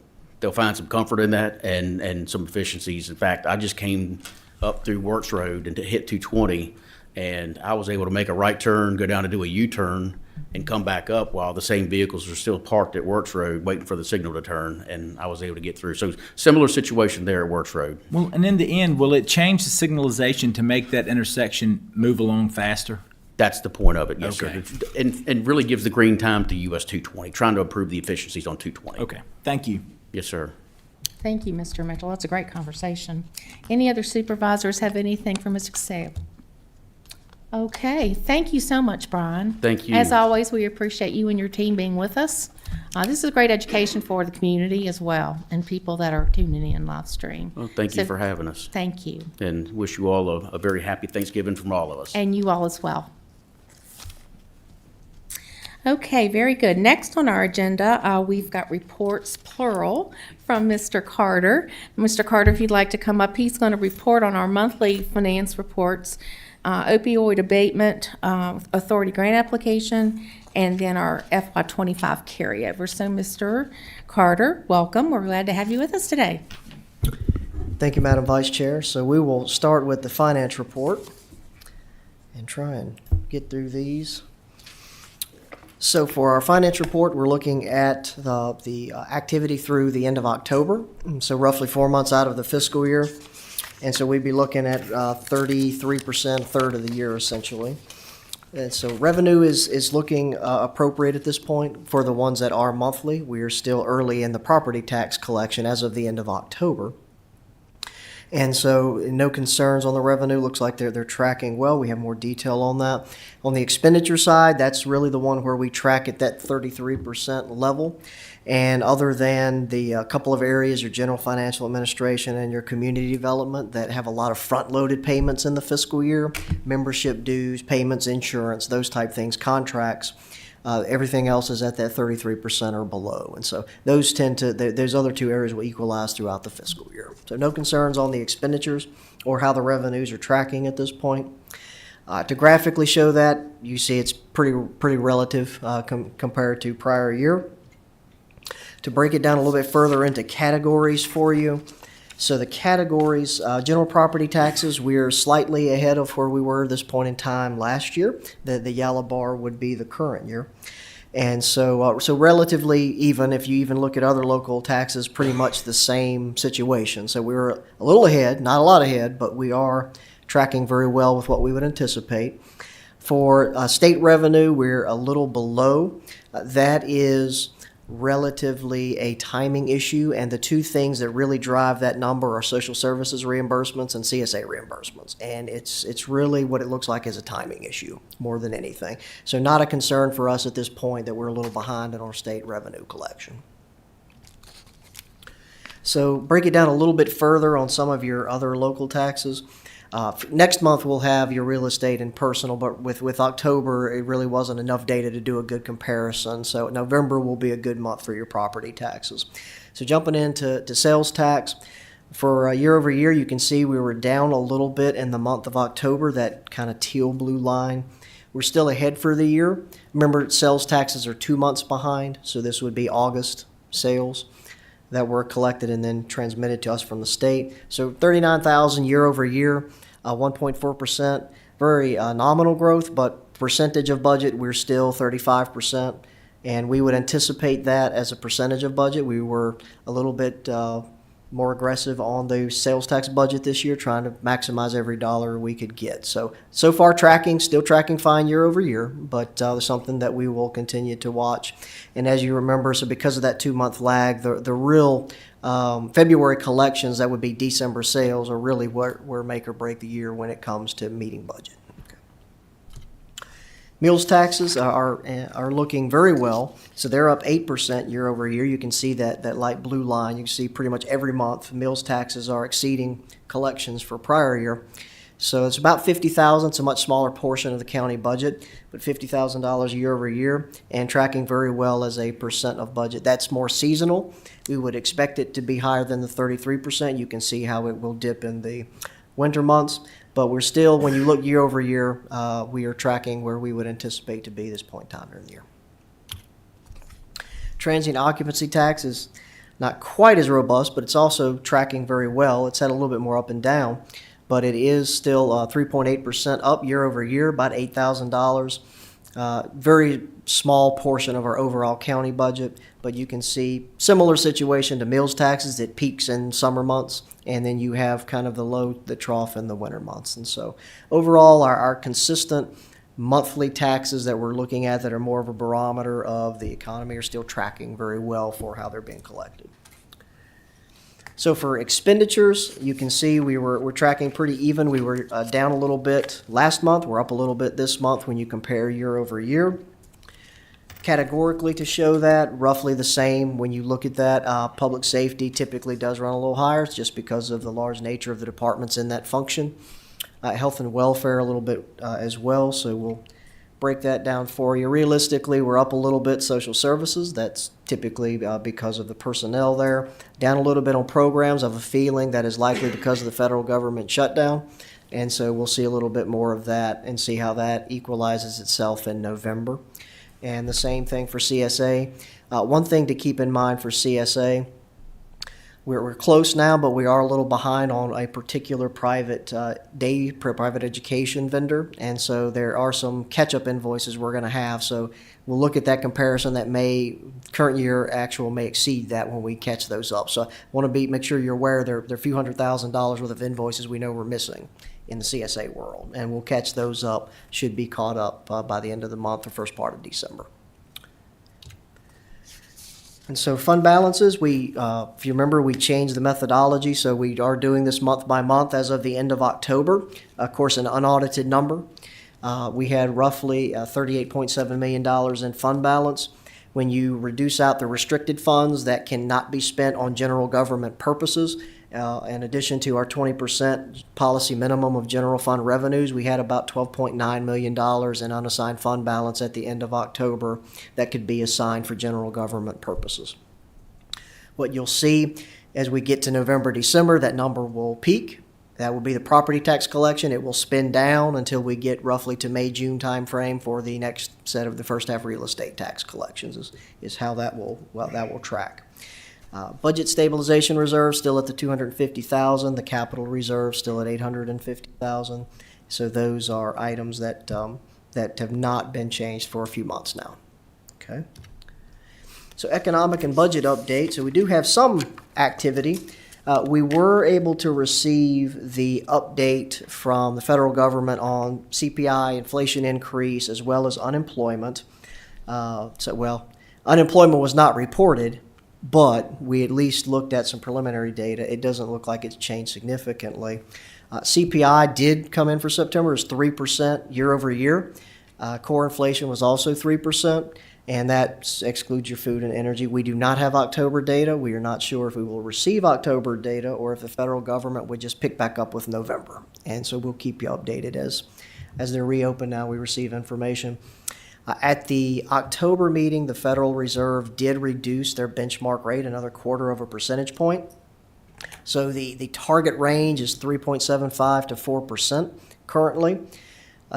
find some comfort in that and some efficiencies. In fact, I just came up through Works Road and to hit 220, and I was able to make a right turn, go down and do a U-turn, and come back up while the same vehicles are still parked at Works Road waiting for the signal to turn, and I was able to get through. So similar situation there at Works Road. Well, and in the end, will it change the signalization to make that intersection move along faster? That's the point of it, yes, Okay. sir. And really gives the green time to US 220, trying to improve the efficiencies on 220. Okay, thank you. Yes, sir. Thank you, Mr. Mitchell. That's a great conversation. Any other supervisors have anything for Mr. Casale? Okay, thank you so much, Brian. Thank you. As always, we appreciate you and your team being with us. This is a great education for the community as well, and people that are tuning in live stream. Well, thank you So, for having us, Thank you, and wish you all a very happy Thanksgiving from all of us. and you all as well. Okay, very good. Next on our agenda, we've got reports, plural, from Mr. Carter. Mr. Carter, if you'd like to come up, he's going to report on our monthly finance reports, opioid abatement authority grant application, and then our FY25 carryover. So, Mr. Carter, welcome. We're glad to have you with us today. Thank you, Madam Vice Chair. So we will start with the finance report and try and get through these. So for our finance report, we're looking at the activity through the end of October, so roughly 4 months out of the fiscal year. And so we'd be looking at 33%, a third of the year essentially. And so revenue is looking appropriate at this point for the ones that are monthly. We are still early in the property tax collection as of the end of October. And so no concerns on the revenue. Looks like they're tracking well. We have more detail on that. On the expenditure side, that's really the one where we track at that 33% level. And other than the couple of areas, your general financial administration and your community development that have a lot of front-loaded payments in the fiscal year, membership dues, payments, insurance, those type things, contracts, everything else is at that 33% or below. And so those those other two areas will equalize throughout the fiscal year. So no concerns on the expenditures or how the revenues are tracking at this point. To graphically show that, you see it's pretty relative compared to prior year. To break it down a little bit further into categories for you. So the categories, general property taxes, we're slightly ahead of where we were at this point in time last year. The yellow bar would be the current year. And so relatively even, if you even look at other local taxes, pretty much the same situation. So we were a little ahead, not a lot ahead, but we are tracking very well with what we would anticipate. For state revenue, we're a little below. That is relatively a timing issue, and the two things that really drive that number are social services reimbursements and CSA reimbursements, and it's really what it looks like as a timing issue more than anything. So not a concern for us at this point that we're a little behind in our state revenue collection. So break it down a little bit further on some of your other local taxes. Next month, we'll have your real estate and personal, but with October, it really wasn't enough data to do a good comparison. So November will be a good month for your property taxes. So jumping into sales tax, for year over year, you can see we were down a little bit in the month of October, that kind of teal blue line. We're still ahead for the year. Remember, sales taxes are 2 months behind, so this would be August sales that were collected and then transmitted to us from the state. So 39,000 year over year, 1.4%, very nominal growth, but percentage of budget, we're still 35%. And we would anticipate that as a percentage of budget. We were a little bit more aggressive on the sales tax budget this year, trying to maximize every dollar we could get. So far still tracking fine year over year, but there's something that we will continue to watch. And as you remember, so because of that 2 month lag, the real February collections, that would be December sales, are really where make or break the year when it comes to meeting budget. Meals taxes are looking very well. So they're up 8% year over year. You can see that light blue line. You can see pretty much every month meals taxes are exceeding collections for prior year. So it's about $50,000. It's a much smaller portion of the county budget, but $50,000 year over year, and tracking very well as a percent of budget. That's more seasonal. We would expect it to be higher than the 33%. You can see how it will dip in the winter months. But we're still, when you look year over year, we are tracking where we would anticipate to be this point in time during the year. Transient occupancy tax is not quite as robust, but it's also tracking very well. It's had a little bit more up and down, but it is still 3.8% up year over year, about $8,000. Very small portion of our overall county budget, but you can see similar situation to meals taxes. It peaks in summer months, and then you have kind of the trough in the winter months. And so overall, our consistent monthly taxes that we're looking at that are more of a barometer of the economy are still tracking very well for how they're being collected. So for expenditures, you can see we're tracking pretty even. We were down a little bit last month. We're up a little bit this month when you compare year over year. Categorically to show that, roughly the same when you look at that. Public safety typically does run a little higher just because of the large nature of the departments in that function. Health and welfare a little bit as well, so we'll break that down for you. Realistically, we're up a little bit social services. That's typically because of the personnel there. Down a little bit on programs. I have a feeling that is likely because of the federal government shutdown. And so we'll see a little bit more of that and see how that equalizes itself in November. And the same thing for CSA. One thing to keep in mind for CSA, we're close now, but we are a little behind on a particular private private education vendor, and so there are some catch-up invoices we're going to have. So we'll look at that comparison. That current year actual may exceed that when we catch those up. So I want to make sure you're aware there are a few $100,000 worth of invoices we know we're missing in the CSA world, and we'll catch those up. Should be caught up by the end of the month or first part of December. And so fund balances, if you remember, we changed the methodology, so we are doing this month by month as of the end of October. Of course, an unaudited number. We had roughly $38.7 million in fund balance. When you reduce out the restricted funds that cannot be spent on general government purposes, in addition to our 20% policy minimum of general fund revenues, we had about $12.9 million in unassigned fund balance at the end of October that could be assigned for general government purposes. What you'll see as we get to November, December, that number will peak. That will be the property tax collection. It will spin down until we get roughly to May, June timeframe for the next set of the first half real estate tax collections is how that will track. Budget stabilization reserve still at the $250,000. The capital reserve still at $850,000. So those are items that have not been changed for a few months now. Okay. So economic and budget update. So we do have some activity. We were able to receive the update from the federal government on CPI, inflation increase, as well as unemployment. Unemployment was not reported, but we at least looked at some preliminary data. It doesn't look like it's changed significantly. CPI did come in for September as 3% year over year. Core inflation was also 3%, and that excludes your food and energy. We do not have October data. We are not sure if we will receive October data or if the federal government would just pick back up with November. And so we'll keep you updated as they're reopened now, we receive information. At the October meeting, the Federal Reserve did reduce their benchmark rate another 1/4 percentage point. So the target range is 3.75 to 4% currently.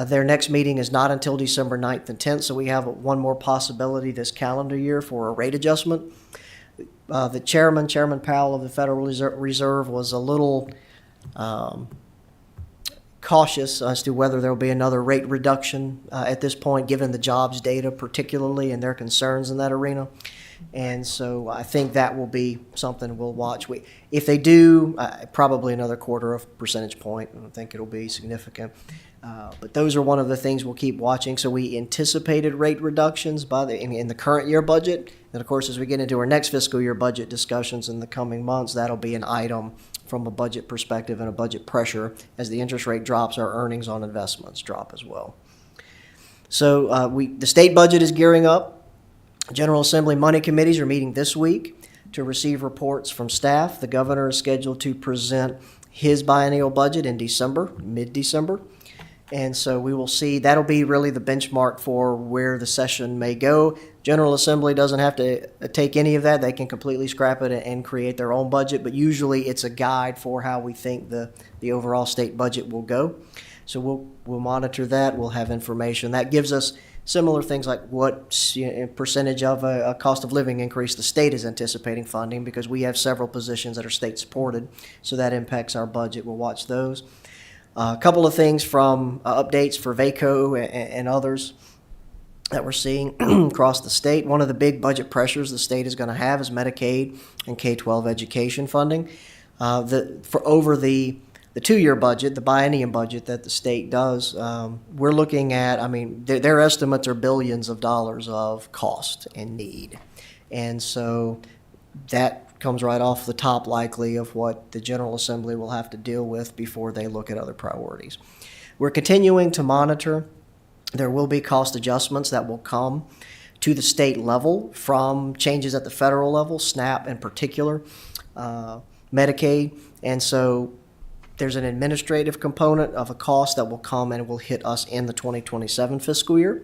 Their next meeting is not until December 9th and 10th, so we have one more possibility this calendar year for a rate adjustment. The Chairman Powell of the Federal Reserve, was a little cautious as to whether there will be another rate reduction at this point, given the jobs data particularly and their concerns in that arena. And so I think that will be something we'll watch. If they do, probably another 1/4 percentage point. I don't think it'll be significant. But those are one of the things we'll keep watching. So we anticipated rate reductions in the current year budget. And of course, as we get into our next fiscal year budget discussions in the coming months, that'll be an item from a budget perspective and a budget pressure. As the interest rate drops, our earnings on investments drop as well. So the state budget is gearing up. General Assembly money committees are meeting this week to receive reports from staff. The governor is scheduled to present his biennial budget in December, mid-December. And so we will see, that'll be really the benchmark for where the session may go. General Assembly doesn't have to take any of that. They can completely scrap it and create their own budget, but usually it's a guide for how we think the overall state budget will go. So we'll monitor that. We'll have information. That gives us similar things like what percentage of a cost of living increase the state is anticipating funding, because we have several positions that are state supported, so that impacts our budget. We'll watch those. A couple of things from updates for VACO and others. that we're seeing across the state. One of the big budget pressures the state is going to have is Medicaid and K-12 education funding. For over the two-year budget, the biennium budget that the state does, we're looking at, I mean, their estimates are billions of dollars of cost and need. And so that comes right off the top likely of what the General Assembly will have to deal with before they look at other priorities. We're continuing to monitor. There will be cost adjustments that will come to the state level from changes at the federal level, SNAP in particular, Medicaid. And so there's an administrative component of a cost that will come and will hit us in the 2027 fiscal year.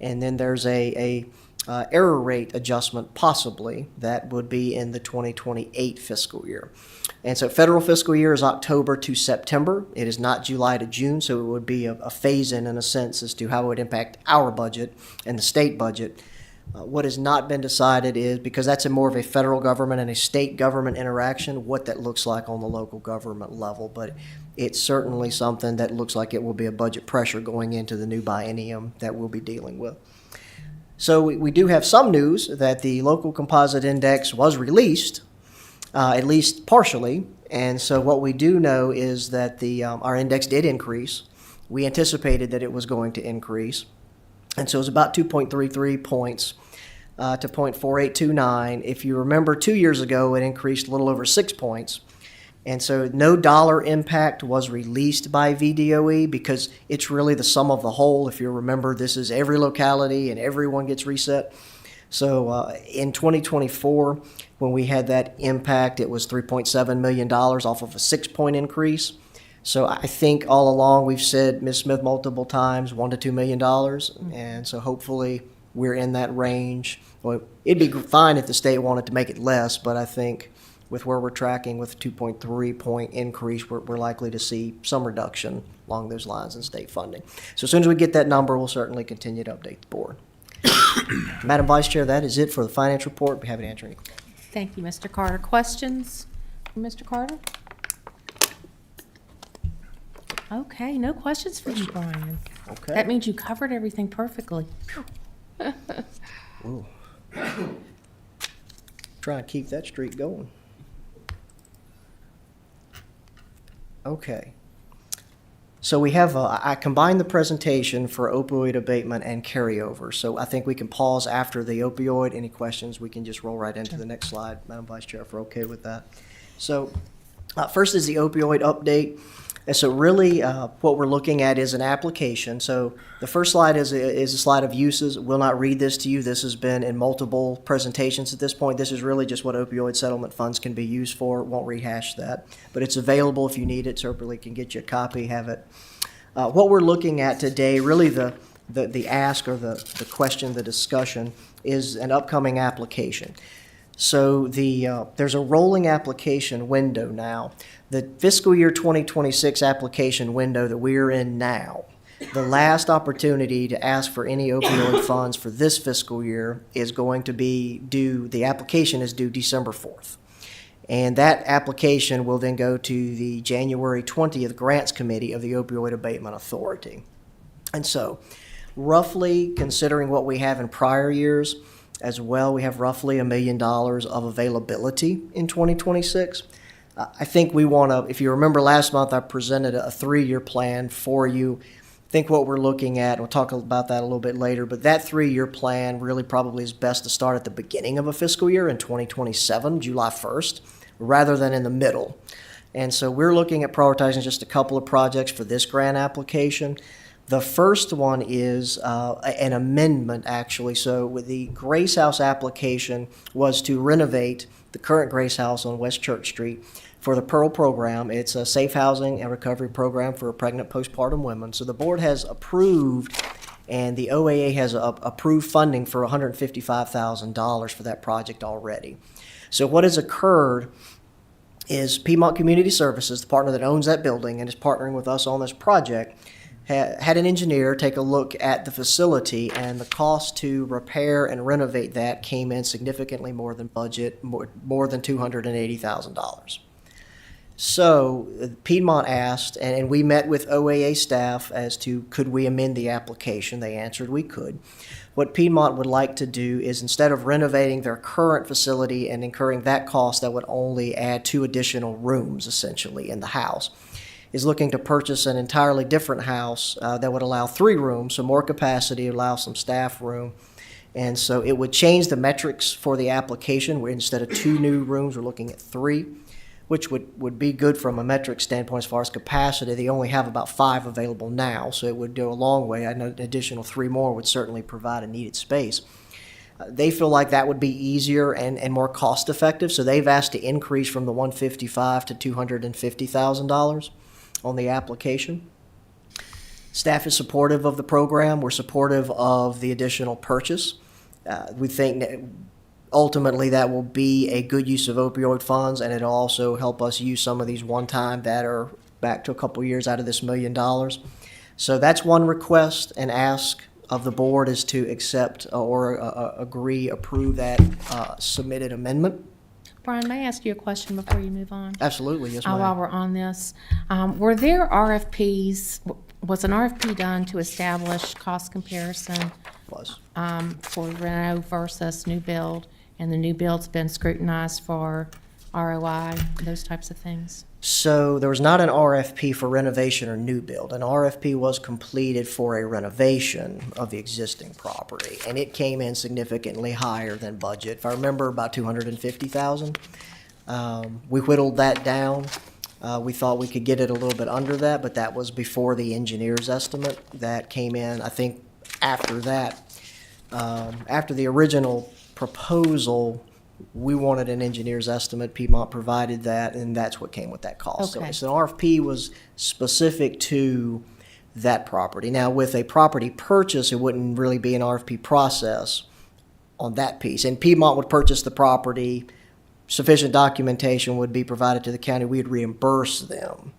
And then there's a error rate adjustment possibly that would be in the 2028 fiscal year. And so federal fiscal year is October to September. It is not July to June, so it would be a phase-in a sense as to how it would impact our budget and the state budget. What has not been decided is, because that's more of a federal government and a state government interaction, what that looks like on the local government level. But it's certainly something that looks like it will be a budget pressure going into the new biennium that we'll be dealing with. So we do have some news that the local composite index was released, at least partially. And so what we do know is that our index did increase. We anticipated that it was going to increase. And so it was about 2.33 points to 0.4829. If you remember, 2 years ago, it increased a little over 6 points. And so no dollar impact was released by VDOE because it's really the sum of the whole. If you remember, this is every locality and everyone gets reset. So in 2024, when we had that impact, it was $3.7 million off of a 6-point increase. So I think all along we've said, Ms. Smith, multiple times, $1 to $2 million. And so hopefully we're in that range. Well, it'd be fine if the state wanted to make it less, but I think with where we're tracking with a 2.3-point increase, we're likely to see some reduction along those lines in state funding. So as soon as we get that number, we'll certainly continue to update the board. Madam Vice Chair, that is it for the finance report. Be happy to answer any questions. Thank you, Mr. Carter. Questions from Mr. Carter? Okay, no questions for you, Brian. Okay. That means you covered everything perfectly. Ooh. Try and keep that streak going. Okay. So we have, I combined the presentation for opioid abatement and carryover. So I think we can pause after the opioid. Any questions, we can just roll right into the next slide, Madam Vice Chair, if we're okay with that. So first is the opioid update. And so really what we're looking at is an application. So the first slide is a slide of uses. We'll not read this to you. This has been in multiple presentations at this point. This is really just what opioid settlement funds can be used for. Won't rehash that. But it's available if you need it. Certainly can get you a copy, have it. What we're looking at today, really the ask or the question, the discussion, is an upcoming application. So there's a rolling application window now. The fiscal year 2026 application window that we're in now, the last opportunity to ask for any opioid funds for this fiscal year is going to be due, the application is due December 4th. And that application will then go to the January 20th Grants Committee of the Opioid Abatement Authority. And so roughly, considering what we have in prior years, as well, we have roughly $1 million of availability in 2026. I think we want to, if you remember last month, I presented a 3-year plan for you. I think what we're looking at, we'll talk about that a little bit later, but that 3-year plan really probably is best to start at the beginning of a fiscal year in 2027, July 1st, rather than in the middle. And so we're looking at prioritizing just a couple of projects for this grant application. The first one is an amendment, actually. So with the Grace House application was to renovate the current Grace House on West Church Street for the Pearl program. It's a safe housing and recovery program for pregnant postpartum women. So the board has approved, and the OAA has approved funding for $155,000 for that project already. So what has occurred is Piedmont Community Services, the partner that owns that building and is partnering with us on this project, had an engineer take a look at the facility, and the cost to repair and renovate that came in significantly more than budget, more than $280,000. So Piedmont asked, and we met with OAA staff as to could we amend the application. They answered we could. What Piedmont would like to do is instead of renovating their current facility and incurring that cost that would only add 2 additional rooms essentially in the house, is looking to purchase an entirely different house that would allow 3 rooms, so more capacity, allow some staff room. And so it would change the metrics for the application, where instead of 2 new rooms, we're looking at 3, which would be good from a metric standpoint as far as capacity. They only have about 5 available now, so it would go a long way. I know an additional 3 more would certainly provide a needed space. They feel like that would be easier and more cost-effective, so they've asked to increase from the $155,000 to $250,000 on the application. Staff is supportive of the program. We're supportive of the additional purchase. We think that ultimately that will be a good use of opioid funds, and it'll also help us use some of these one-time that are back to a couple years out of this $1 million. So that's one request and ask of the board is to accept or approve that submitted amendment. Brian, may I ask you a question before you move on? Absolutely, yes, ma'am. While we're on this, were there RFPs, was an RFP done to establish cost comparison? Was. For reno versus new build, and the new build's been scrutinized for ROI, those types of things? So there was not an RFP for renovation or new build. An RFP was completed for a renovation of the existing property, and it came in significantly higher than budget. If I remember, about $250,000. We whittled that down. We thought we could get it a little bit under that, but that was before the engineer's estimate that came in. I think after that, after the original proposal, we wanted an engineer's estimate. Piedmont provided that, and that's what came with that cost. Okay. So an RFP was specific to that property. Now, with a property purchase, it wouldn't really be an RFP process on that piece. And Piedmont would purchase the property, sufficient documentation would be provided to the county, we'd reimburse them.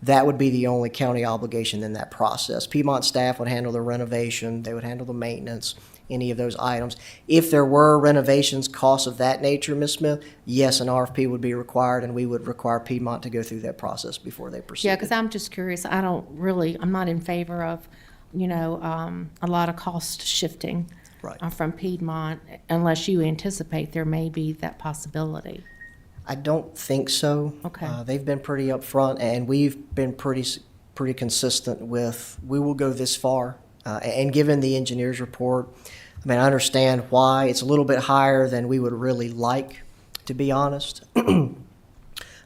That would be the only county obligation in that process. Piedmont staff would handle the renovation, they would handle the maintenance, any of those items. If there were renovations, costs of that nature, Ms. Smith, yes, an RFP would be required, and we would require Piedmont to go through that process before they proceed. Yeah, because I'm just curious, I'm not in favor of, a lot of cost shifting Right. from Piedmont, unless you anticipate there may be that possibility. I don't think so. Okay. They've been pretty upfront, and we've been pretty consistent with, we will go this far. And given the engineer's report, I understand why it's a little bit higher than we would really like, to be honest.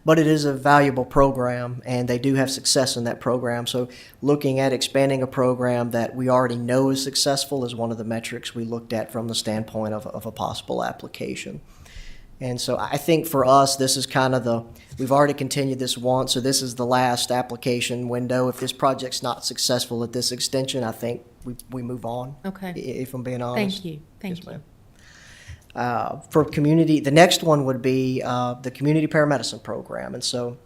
But it is a valuable program, and they do have success in that program. So looking at expanding a program that we already know is successful is one of the metrics we looked at from the standpoint of a possible application. And so I think for us, this is kind of we've already continued this once, so this is the last application window. If this project's not successful at this extension, I think we move on. Okay. If I'm being honest. Thank you, thank you. For community, the next one would be the community paramedicine program. And so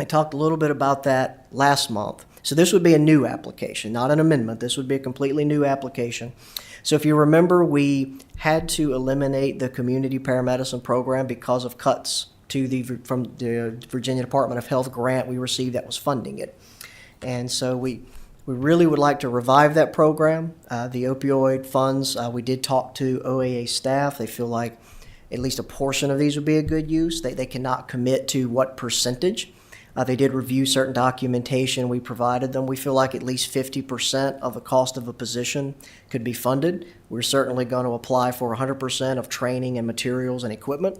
I talked a little bit about that last month. So this would be a new application, not an amendment. This would be a completely new application. So if you remember, we had to eliminate the community paramedicine program because of cuts from the Virginia Department of Health grant we received that was funding it. And so we really would like to revive that program. The opioid funds, we did talk to OAA staff. They feel like at least a portion of these would be a good use. They cannot commit to what percentage. They did review certain documentation we provided them. We feel like at least 50% of the cost of a position could be funded. We're certainly going to apply for 100% of training and materials and equipment.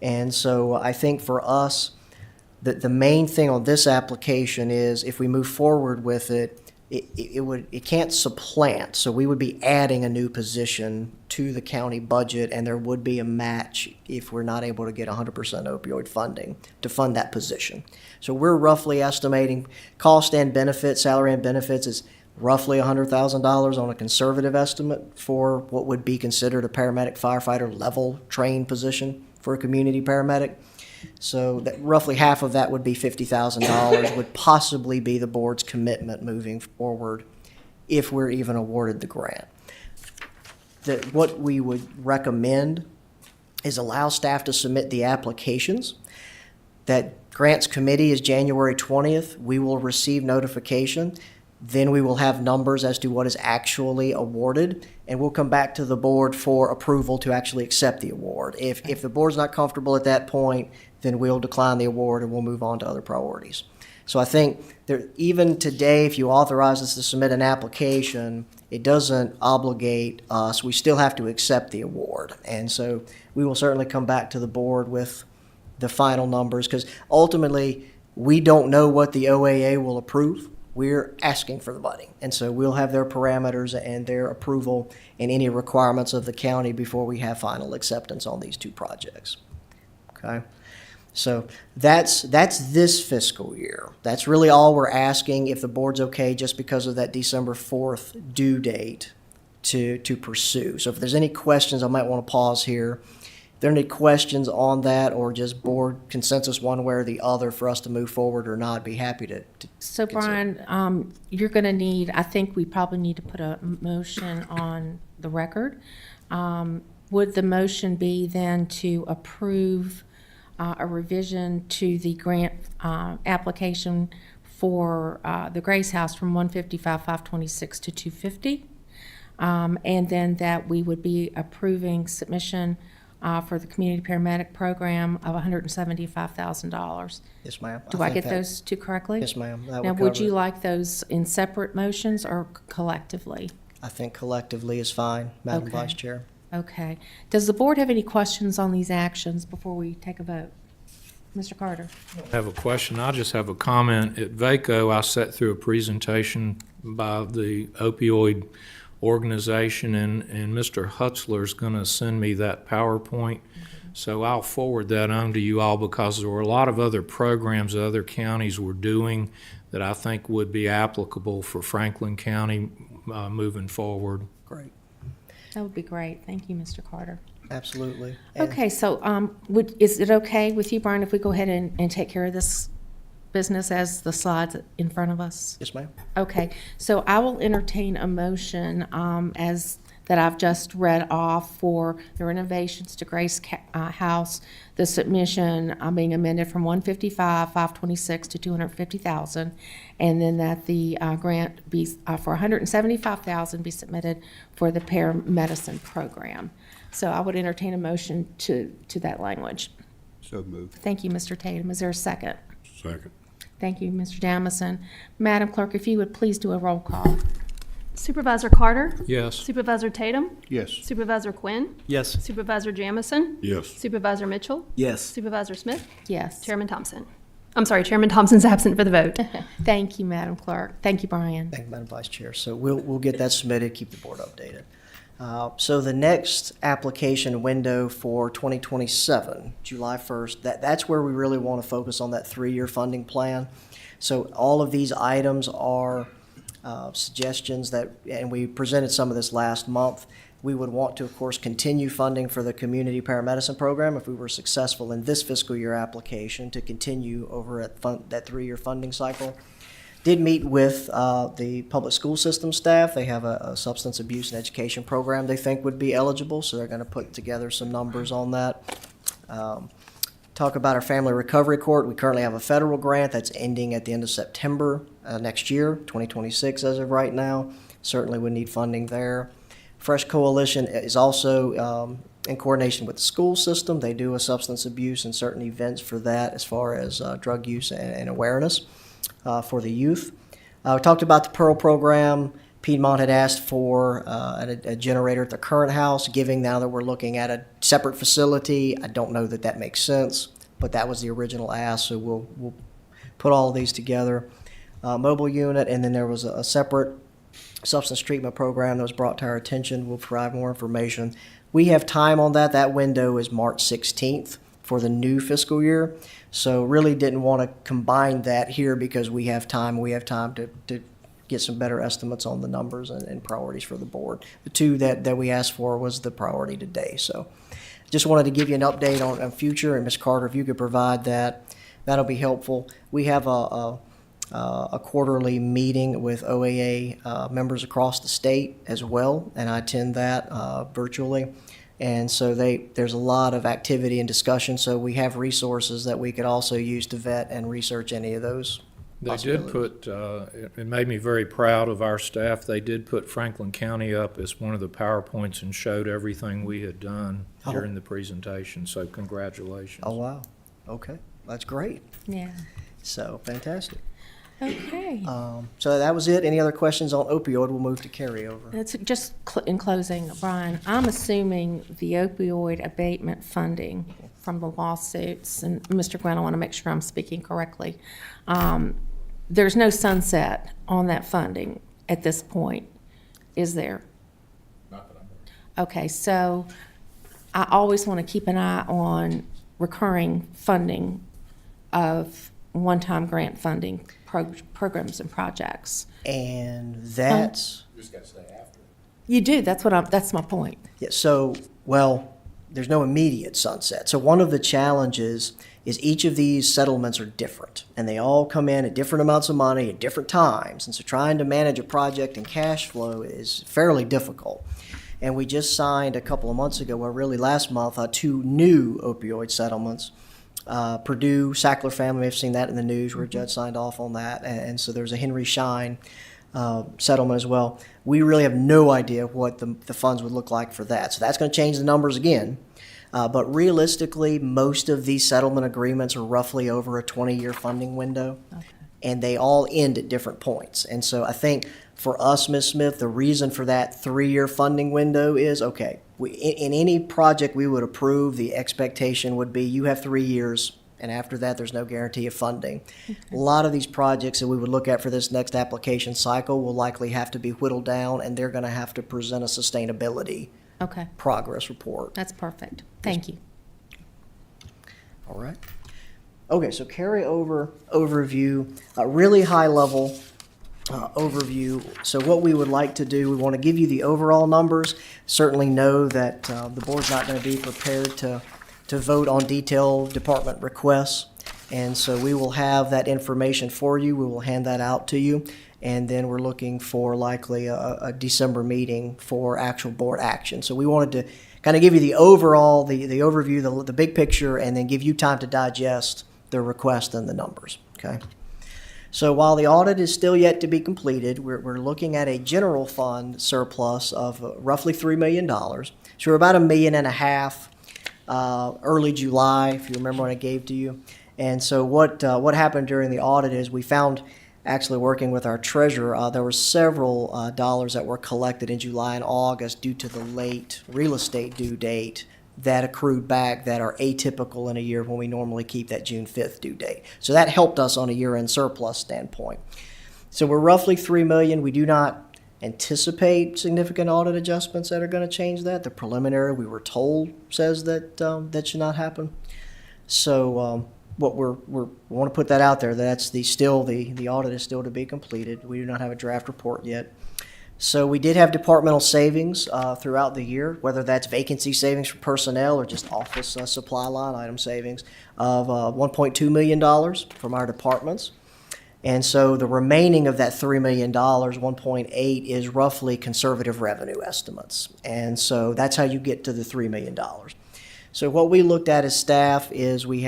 And so I think for us, the main thing on this application is if we move forward with it, it can't supplant. So we would be adding a new position to the county budget, and there would be a match if we're not able to get 100% opioid funding to fund that position. So we're roughly estimating cost and benefits, salary and benefits is roughly $100,000 on a conservative estimate for what would be considered a paramedic firefighter level trained position for a community paramedic. So that roughly half of that would be $50,000 would possibly be the board's commitment moving forward if we're even awarded the grant. What we would recommend is allow staff to submit the applications. That grants committee is January 20th. We will receive notification. Then we will have numbers as to what is actually awarded, and we'll come back to the board for approval to actually accept the award. If the board's not comfortable at that point, then we'll decline the award and we'll move on to other priorities. So I think there, even today, if you authorize us to submit an application, it doesn't obligate us. We still have to accept the award. And so we will certainly come back to the board with the final numbers, because ultimately, we don't know what the OAA will approve. We're asking for the money. And so we'll have their parameters and their approval and any requirements of the county before we have final acceptance on these two projects. Okay? So that's this fiscal year. That's really all we're asking, if the board's okay, just because of that December 4th due date to pursue. So if there's any questions, I might want to pause here. If there are any questions on that, or just board consensus one way or the other for us to move forward or not, I'd be happy to So consider. Brian, you're going to need, I think we probably need to put a motion on the record. Would the motion be then to approve a revision to the grant application for the Grace House from 155,526 to 250? And then that we would be approving submission for the community paramedic program of $175,000. Yes, ma'am. Do I think get that- those two correctly? Yes, ma'am. That Now, would would cover you it. like those in separate motions or collectively? I think collectively is fine, Madam Okay. Vice Chair. Okay. Does the board have any questions on these actions before we take a vote? Mr. Carter? I have a question. I just have a comment. At VACO, I sat through a presentation by the opioid organization, and Mr. Hutzler's going to send me that PowerPoint. So I'll forward that on to you all, because there were a lot of other programs that other counties were doing that I think would be applicable for Franklin County moving forward. Great. That would be great. Thank you, Mr. Carter. Absolutely. And- Okay, so is it okay with you, Brian, if we go ahead and take care of this business as the slides in front of us? Yes, ma'am. Okay, so I will entertain a motion as that I've just read off for the renovations to Grace House, the submission being amended from 155,526 to 250,000, and then that the grant be for 175,000 be submitted for the paramedicine program. So I would entertain a motion to that language. So moved. Thank you, Mr. Tatum. Is there a second? Second. Thank you, Mr. Jamison. Madam Clerk, if you would please do a roll call. Supervisor Carter? Yes. Supervisor Tatum? Yes. Supervisor Quinn? Yes. Supervisor Jamison? Yes. Supervisor Mitchell? Yes. Supervisor Smith? Yes. Chairman Thompson? I'm sorry, Chairman Thompson's absent for the vote. Thank you, Madam Clerk. Thank you, Brian. Thank you, Madam Vice Chair. So we'll get that submitted, keep the board updated. So the next application window for 2027, July 1st, that's where we really want to focus on that three-year funding plan. So all of these items are suggestions that, and we presented some of this last month. We would want to, of course, continue funding for the community paramedicine program if we were successful in this fiscal year application to continue over at that three-year funding cycle. Did meet with the public school system staff. They have a substance abuse and education program they think would be eligible, so they're going to put together some numbers on that. Talk about our family recovery court. We currently have a federal grant that's ending at the end of September next year, 2026 as of right now. Certainly would need funding there. Fresh Coalition is also in coordination with the school system. They do a substance abuse and certain events for that as far as drug use and awareness for the youth. We talked about the Pearl program. Piedmont had asked for a generator at the current house, given now that we're looking at a separate facility. I don't know that that makes sense, but that was the original ask, so we'll put all of these together. Mobile unit, and then there was a separate substance treatment program that was brought to our attention. We'll provide more information. We have time on that. That window is March 16th for the new fiscal year. So really didn't want to combine that here because we have time. We have time to get some better estimates on the numbers and priorities for the board. The two that we asked for was the priority today. So just wanted to give you an update on future, and Ms. Carter, if you could provide that, that'll be helpful. We have a quarterly meeting with OAA members across the state as well, and I attend that virtually. And so there's a lot of activity and discussion, so we have resources that we could also use to vet and research any of those They did put, it made me very proud of our staff. They did put Franklin County up as one of the PowerPoints and showed everything we had done during the presentation, so congratulations. Oh, wow. Okay, that's great. Yeah. So, fantastic. Okay. So that was it. Any other questions on opioid? We'll move to carryover. It's just in closing, Brian, I'm assuming the opioid abatement funding from the lawsuits, and Mr. Gwen, I want to make sure I'm speaking correctly. There's no sunset on that funding at this point, is there? Not that I'm aware. Okay, so I always want to keep an eye on recurring funding of one-time grant funding programs and projects. And that's, You just got to stay after. You do, that's my point. yeah, so, well, there's no immediate sunset. So one of the challenges is each of these settlements are different, and they all come in at different amounts of money at different times. And so trying to manage a project and cash flow is fairly difficult. And we just signed a couple of months ago, or really last month, 2 new opioid settlements. Purdue, Sackler family, may have seen that in the news where a judge signed off on that. And so there's a Henry Schein settlement as well. We really have no idea what the funds would look like for that. So that's going to change the numbers again. But realistically, most of these settlement agreements are roughly over a 20-year funding window. Okay. And they all end at different points. And so I think for us, Ms. Smith, the reason for that 3-year funding window is, okay, in any project we would approve, the expectation would be you have 3 years, and after that, there's no guarantee of funding. Okay. A lot of these projects that we would look at for this next application cycle will likely have to be whittled down, and they're going to have to present a sustainability progress report. That's perfect. Thank you. All right. Okay, so carryover overview, a really high level overview. So what we would like to do, we want to give you the overall numbers. Certainly know that the board's not going to be prepared to vote on detailed department requests. And so we will have that information for you. We will hand that out to you. And then we're looking for likely a December meeting for actual board action. So we wanted to kind of give you the overall, the overview, the big picture, and then give you time to digest the request and the numbers, okay? So while the audit is still yet to be completed, we're looking at a general fund surplus of roughly $3 million. So we're about $1.5 million early July, if you remember what I gave to you. And so what happened during the audit is we found, actually working with our treasurer, there were several dollars that were collected in July and August due to the late real estate due date that accrued back that are atypical in a year when we normally keep that June 5th due date. So that helped us on a year-end surplus standpoint. So we're roughly $3 million. We do not anticipate significant audit adjustments that are going to change that. The preliminary, we were told, says that that should not happen. So what we want to put that out there, that's the audit is still to be completed. We do not have a draft report yet. So we did have departmental savings throughout the year, whether that's vacancy savings for personnel or just office supply line item savings of $1.2 million from our departments. And so the remaining of that $3 million, 1.8, is roughly conservative revenue estimates. And so that's how you get to the $3 million. So what we looked at as staff is we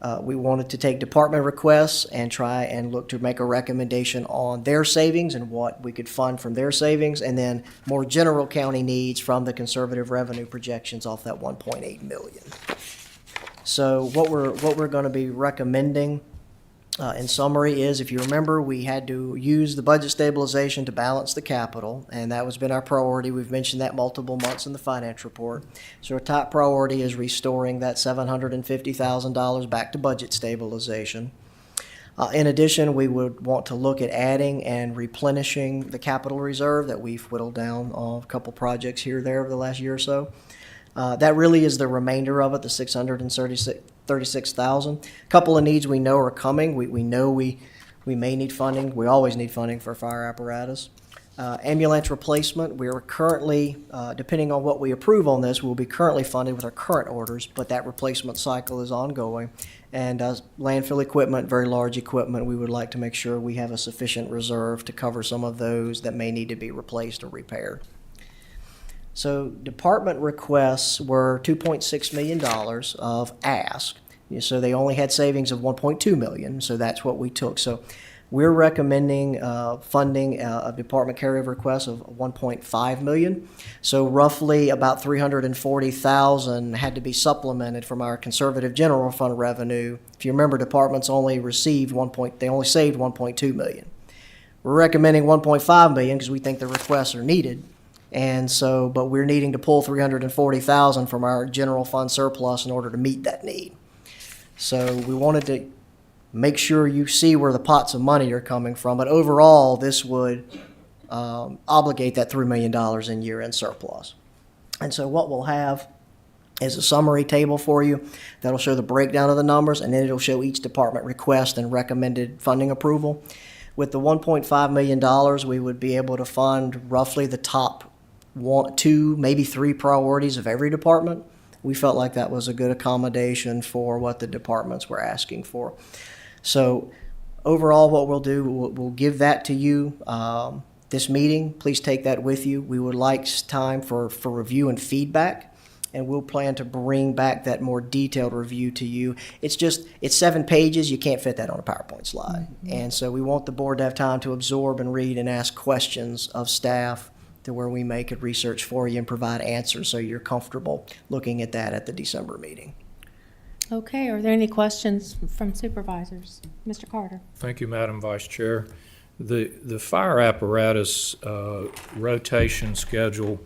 wanted to take department requests and try and look to make a recommendation on their savings and what we could fund from their savings, and then more general county needs from the conservative revenue projections off that 1.8 million. So what we're going to be recommending in summary is, if you remember, we had to use the budget stabilization to balance the capital, and that has been our priority. We've mentioned that multiple months in the finance report. So our top priority is restoring that $750,000 back to budget stabilization. In addition, we would want to look at adding and replenishing the capital reserve that we've whittled down on a couple projects here or there over the last year or so. That really is the remainder of it, the $636,000. A couple of needs we know are coming. We know we may need funding. We always need funding for fire apparatus. Ambulance replacement, we are currently, depending on what we approve on this, we'll be currently funded with our current orders, but that replacement cycle is ongoing. And landfill equipment, very large equipment, we would like to make sure we have a sufficient reserve to cover some of those that may need to be replaced or repaired. So department requests were $2.6 million of ask. So they only had savings of $1.2 million, so that's what we took. So we're recommending funding a department carryover request of $1.5 million. So roughly about $340,000 had to be supplemented from our conservative general fund revenue. If you remember, departments only received they only saved $1.2 million. We're recommending $1.5 million because we think the requests are needed. And so, but we're needing to pull $340,000 from our general fund surplus in order to meet that need. So we wanted to make sure you see where the pots of money are coming from. But overall, this would obligate that $3 million in year-end surplus. And so what we'll have is a summary table for you that'll show the breakdown of the numbers, and then it'll show each department request and recommended funding approval. With the $1.5 million, we would be able to fund roughly the top 1, 2, maybe 3 priorities of every department. We felt like that was a good accommodation for what the departments were asking for. So overall, what we'll do, we'll give that to you this meeting. Please take that with you. We would like time for review and feedback, and we'll plan to bring back that more detailed review to you. It's 7 pages. You can't fit that on a PowerPoint slide. Mm-hmm. And so we want the board to have time to absorb and read and ask questions of staff to where we may could research for you and provide answers so you're comfortable looking at that at the December meeting. Okay, are there any questions from supervisors? Mr. Carter? Thank you, Madam Vice Chair. The fire apparatus rotation schedule,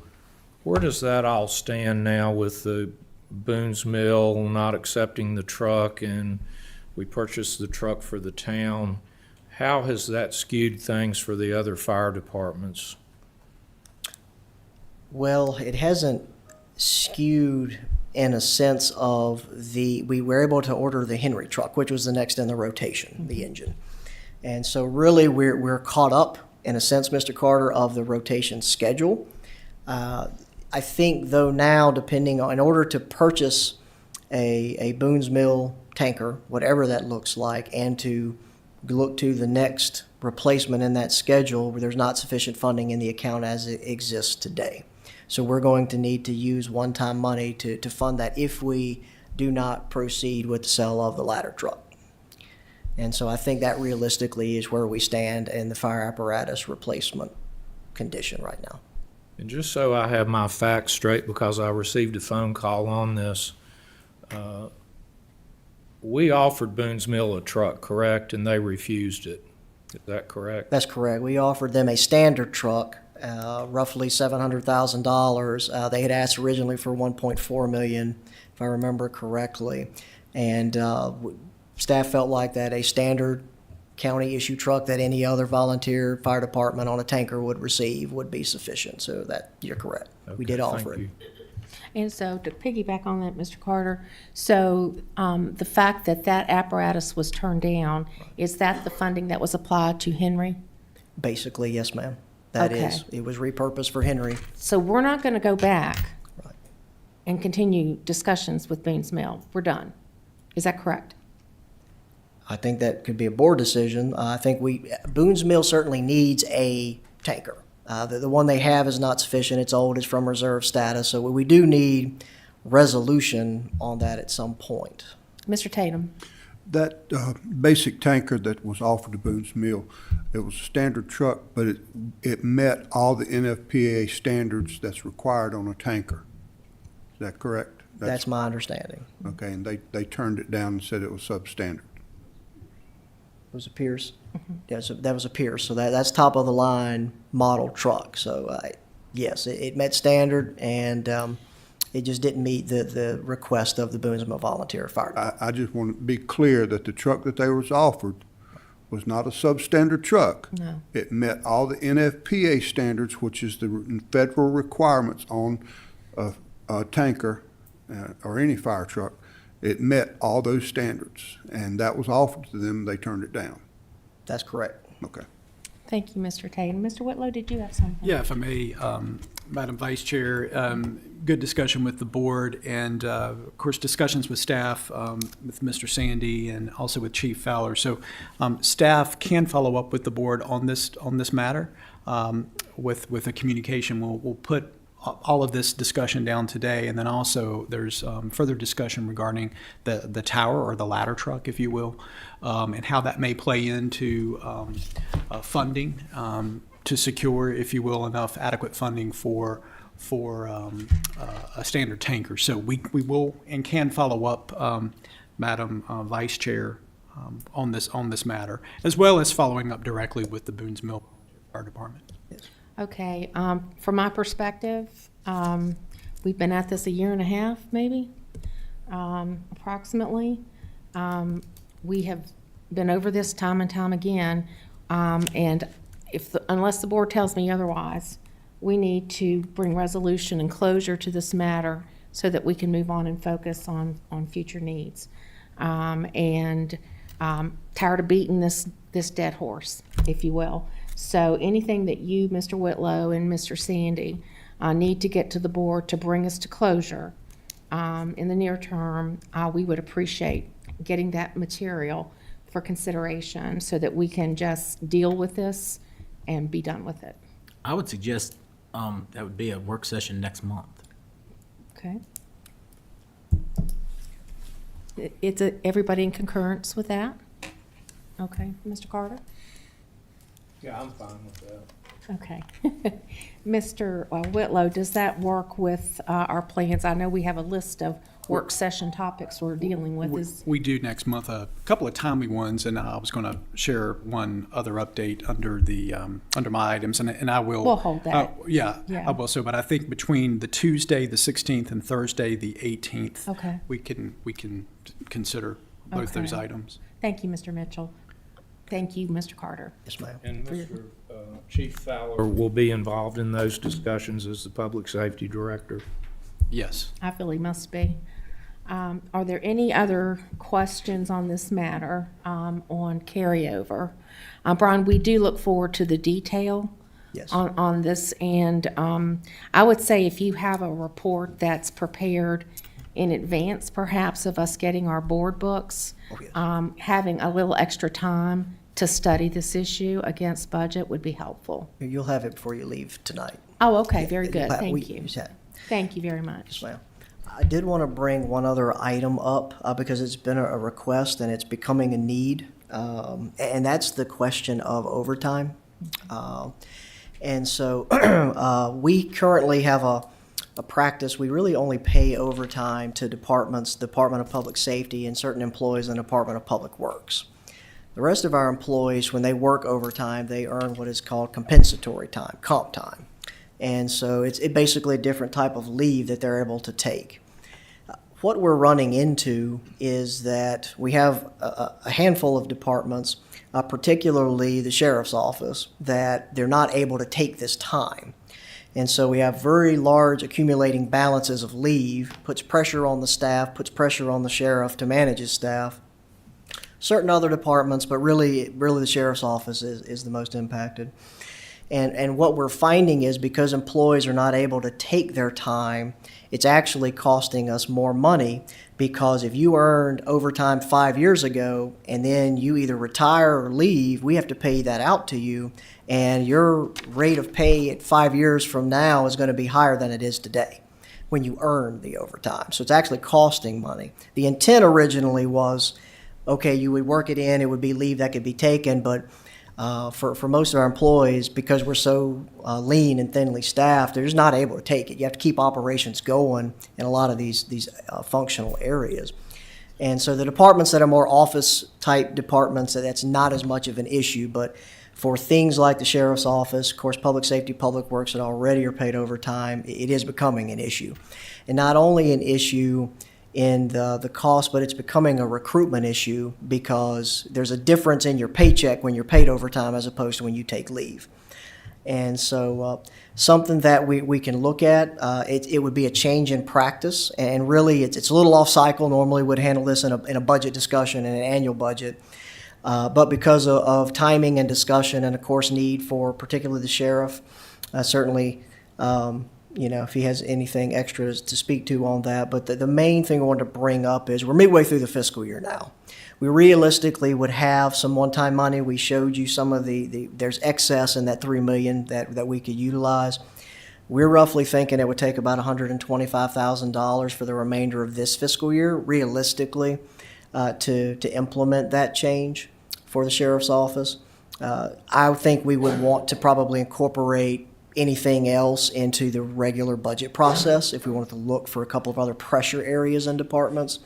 where does that all stand now with the Boone's Mill not accepting the truck, and we purchased the truck for the town? How has that skewed things for the other fire departments? Well, it hasn't skewed in a sense of we were able to order the Henry truck, which was the next in the rotation, the engine. And so really we're caught up in a sense, Mr. Carter, of the rotation schedule. I think though now, depending on, in order to purchase a Boone's Mill tanker, whatever that looks like, and to look to the next replacement in that schedule, where there's not sufficient funding in the account as it exists today. So we're going to need to use one-time money to fund that if we do not proceed with the sale of the ladder truck. And so I think that realistically is where we stand in the fire apparatus replacement condition right now. And just so I have my facts straight, because I received a phone call on this, we offered Boone's Mill a truck, correct? And they refused it. Is that correct? That's correct. We offered them a standard truck, roughly $700,000. They had asked originally for $1.4 million, if I remember correctly. And staff felt like that a standard county issue truck that any other volunteer fire department on a tanker would receive would be sufficient. So that you're correct. Okay, we did offer it. And so to piggyback on that, Mr. Carter, so the fact that that apparatus was turned down, is that the funding that was applied to Henry? Basically, yes, ma'am. That Okay. is. It was repurposed for Henry. So we're not going to go back and continue discussions with Boone's Mill. We're done. Is that correct? I think that could be a board decision. I think Boone's Mill certainly needs a tanker. The one they have is not sufficient. It's old. It's from reserve status. So we do need resolution on that at some point. Mr. Tatum? That basic tanker that was offered to Boone's Mill, it was a standard truck, but it met all the NFPA standards that's required on a tanker. Is that correct? That's my understanding. Okay, and they turned it down and said it was substandard. It was a Pierce. Yeah, so that was a Pierce. So that's top of the line model truck. So yes, it met standard, and it just didn't meet the request of the Boone's Mill Volunteer Fire Department. I just want to be clear that the truck that they was offered was not a substandard truck. No. It met all the NFPA standards, which is the federal requirements on a tanker or any fire truck. It met all those standards, and that was offered to them. They turned it down. That's correct. Okay. Thank you, Mr. Tatum. Mr. Whitlow, did you have something? Yeah, if I may, Madam Vice Chair, good discussion with the board and, of course, discussions with staff, with Mr. Sandy and also with Chief Fowler. So staff can follow up with the board on this matter with a communication. We'll put all of this discussion down today, and then also there's further discussion regarding the tower or the ladder truck, if you will, and how that may play into funding to secure, if you will, enough adequate funding for a standard tanker. So we will and can follow up, Madam Vice Chair, on this matter, as well as following up directly with the Boones Mill Fire Department. Okay, from my perspective, we've been at this a year and a half, maybe, approximately. We have been over this time and time again, and unless the board tells me otherwise, we need to bring resolution and closure to this matter so that we can move on and focus on future needs. Tired of beating this dead horse, if you will. So anything that you, Mr. Whitlow, and Mr. Sandy need to get to the board to bring us to closure in the near term, we would appreciate getting that material for consideration so that we can just deal with this and be done with it. I would suggest that would be a work session next month. Okay. It's everybody in concurrence with that? Okay, Mr. Carter? Yeah, I'm fine with that. Okay. Mr. Whitlow, does that work with our plans? I know we have a list of work session topics we're dealing with. We do next month, a couple of timely ones, and I was going to share one other update under the under my items, and I will. We'll hold that. Yeah, Yeah. I will. So, but I think between the Tuesday, the 16th, and Thursday, the 18th, Okay. we can consider both those Okay. items. Thank you, Mr. Mitchell. Thank you, Mr. Carter. Yes, ma'am. And Mr. Chief Fowler will be involved in those discussions as the Public Safety Director. Yes. I feel he must be. Are there any other questions on this matter on carryover? Brian, we do look forward to the detail Yes. on this, and I would say if you have a report that's prepared in advance, perhaps, of us getting our board books, having a little extra time to study this issue against budget would be helpful. You'll have it before you leave tonight. Oh, okay, very good. We- Thank you. yeah. Thank you very much. Yes, ma'am. I did want to bring one other item up because it's been a request and it's becoming a need, and that's the question of overtime. And so we currently have a practice. We really only pay overtime to departments, Department of Public Safety, and certain employees in the Department of Public Works. The rest of our employees, when they work overtime, they earn what is called compensatory time, comp time. And so it's basically a different type of leave that they're able to take. What we're running into is that we have a handful of departments, particularly the sheriff's office, that they're not able to take this time. And so we have very large accumulating balances of leave, puts pressure on the staff, puts pressure on the sheriff to manage his staff. Certain other departments, but really the sheriff's office is the most impacted. And what we're finding is because employees are not able to take their time, it's actually costing us more money, because if you earned overtime 5 years ago and then you either retire or leave, we have to pay that out to you, and your rate of pay at 5 years from now is going to be higher than it is today when you earn the overtime. So it's actually costing money. The intent originally was, okay, you would work it in, it would be leave that could be taken, but for most of our employees, because we're so lean and thinly staffed, they're just not able to take it. You have to keep operations going in a lot of these functional areas. And so the departments that are more office-type departments, that's not as much of an issue, but for things like the sheriff's office, of course, public safety, public works that already are paid overtime, it is becoming an issue. And not only an issue in the cost, but it's becoming a recruitment issue, because there's a difference in your paycheck when you're paid overtime as opposed to when you take leave. And so something that we can look at, it would be a change in practice, and really it's a little off cycle. Normally we'd handle this in a budget discussion and an annual budget. But because of timing and discussion and of course need for particularly the sheriff, certainly if he has anything extra to speak to on that. But the main thing I wanted to bring up is we're midway through the fiscal year now. We realistically would have some one-time money. We showed you some of there's excess in that $3 million that we could utilize. We're roughly thinking it would take about $125,000 for the remainder of this fiscal year, realistically, to implement that change for the sheriff's office. I think we would want to probably incorporate anything else into the regular budget process if we wanted to look for a couple of other pressure areas in departments.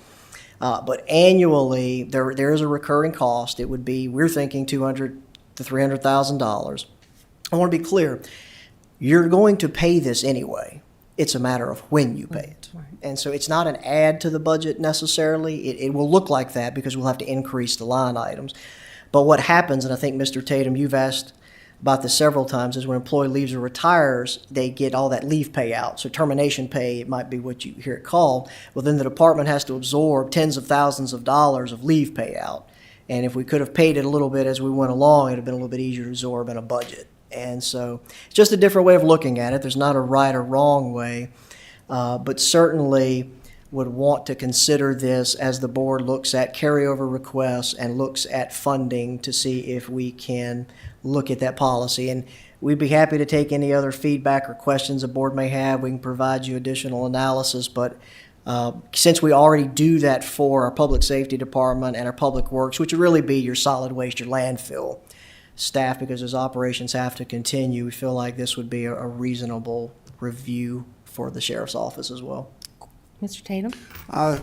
But annually, there is a recurring cost. It would be, we're thinking $200,000 to $300,000. I want to be clear. You're going to pay this anyway. It's a matter of when you pay it. And so it's not an add to the budget necessarily. It will look like that because we'll have to increase the line items. But what happens, and I think Mr. Tatum, you've asked about this several times, is when an employee leaves or retires, they get all that leave payout. So termination pay, it might be what you hear it called. Well, then the department has to absorb tens of thousands of dollars of leave payout. And if we could have paid it a little bit as we went along, it'd have been a little bit easier to absorb in a budget. And so it's just a different way of looking at it. There's not a right or wrong way, but certainly would want to consider this as the board looks at carryover requests and looks at funding to see if we can look at that policy. And we'd be happy to take any other feedback or questions the board may have. We can provide you additional analysis, but since we already do that for our public safety department and our public works, which would really be your solid waste, your landfill staff, because those operations have to continue, we feel like this would be a reasonable review for the sheriff's office as well. Mr. Tatum? I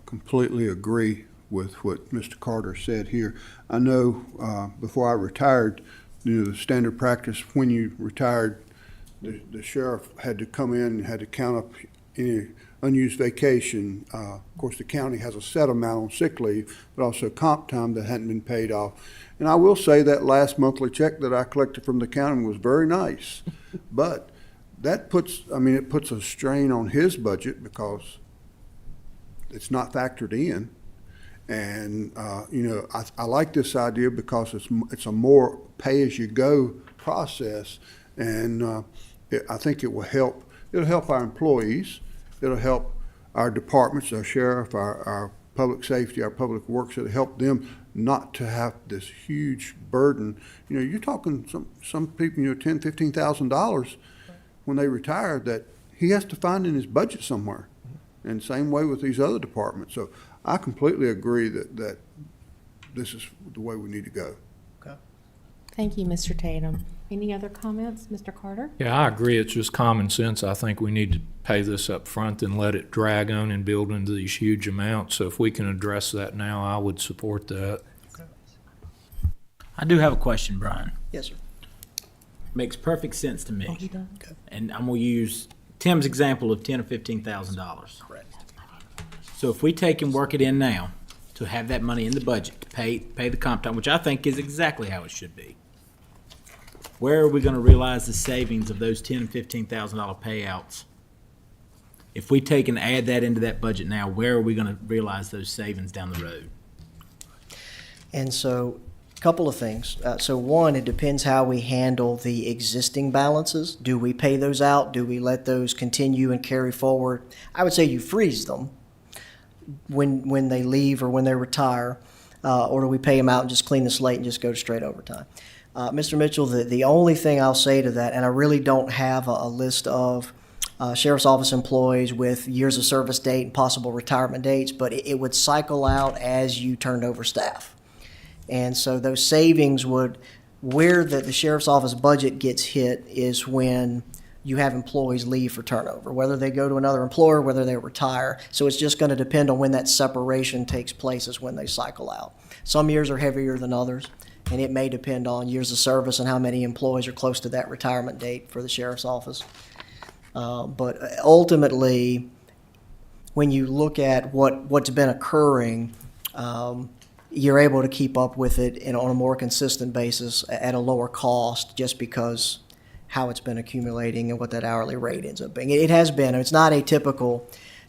completely agree with what Mr. Carter said here. I know before I retired, the standard practice when you retired, the sheriff had to come in and had to count up any unused vacation. Of course, the county has a set amount on sick leave, but also comp time that hadn't been paid off. And I will say that last monthly check that I collected from the county was very nice. But that puts a strain on his budget because it's not factored in. And, I like this idea because it's a more pay-as-you-go process. And I think it will help. It'll help our employees. It'll help our departments, our sheriff, our public safety, our public works. It'll help them not to have this huge burden. You're talking some people, $10,000, $15,000 when they retire that he has to find in his budget somewhere. And same way with these other departments. So I completely agree that this is the way we need to go. Okay. Thank you, Mr. Tatum. Any other comments, Mr. Carter? Yeah, I agree. It's just common sense. I think we need to pay this up front and let it drag on and build into these huge amounts. So if we can address that now, I would support that. Okay. I do have a question, Brian. Yes, sir. Makes perfect sense to me. Oh, he does? Okay. And I'm gonna use Tim's example of $10,000 or $15,000. Correct. So if we take and work it in now to have that money in the budget to pay the comp time, which I think is exactly how it should be, where are we going to realize the savings of those $10,000 and $15,000 payouts? If we take and add that into that budget now, where are we going to realize those savings down the road? And so, a couple of things. So one, it depends how we handle the existing balances. Do we pay those out? Do we let those continue and carry forward? I would say you freeze them when they leave or when they retire, or do we pay them out and just clean the slate and just go straight overtime? Mr. Mitchell, the only thing I'll say to that, and I really don't have a list of sheriff's office employees with years of service date and possible retirement dates, but it would cycle out as you turned over staff. And so those savings would, where the sheriff's office budget gets hit is when you have employees leave for turnover, whether they go to another employer, whether they retire. So it's just going to depend on when that separation takes place is when they cycle out. Some years are heavier than others, and it may depend on years of service and how many employees are close to that retirement date for the sheriff's office. But ultimately, when you look at what's been occurring, you're able to keep up with it on a more consistent basis at a lower cost just because how it's been accumulating and what that hourly rate ends up being. It has been. It's not atypical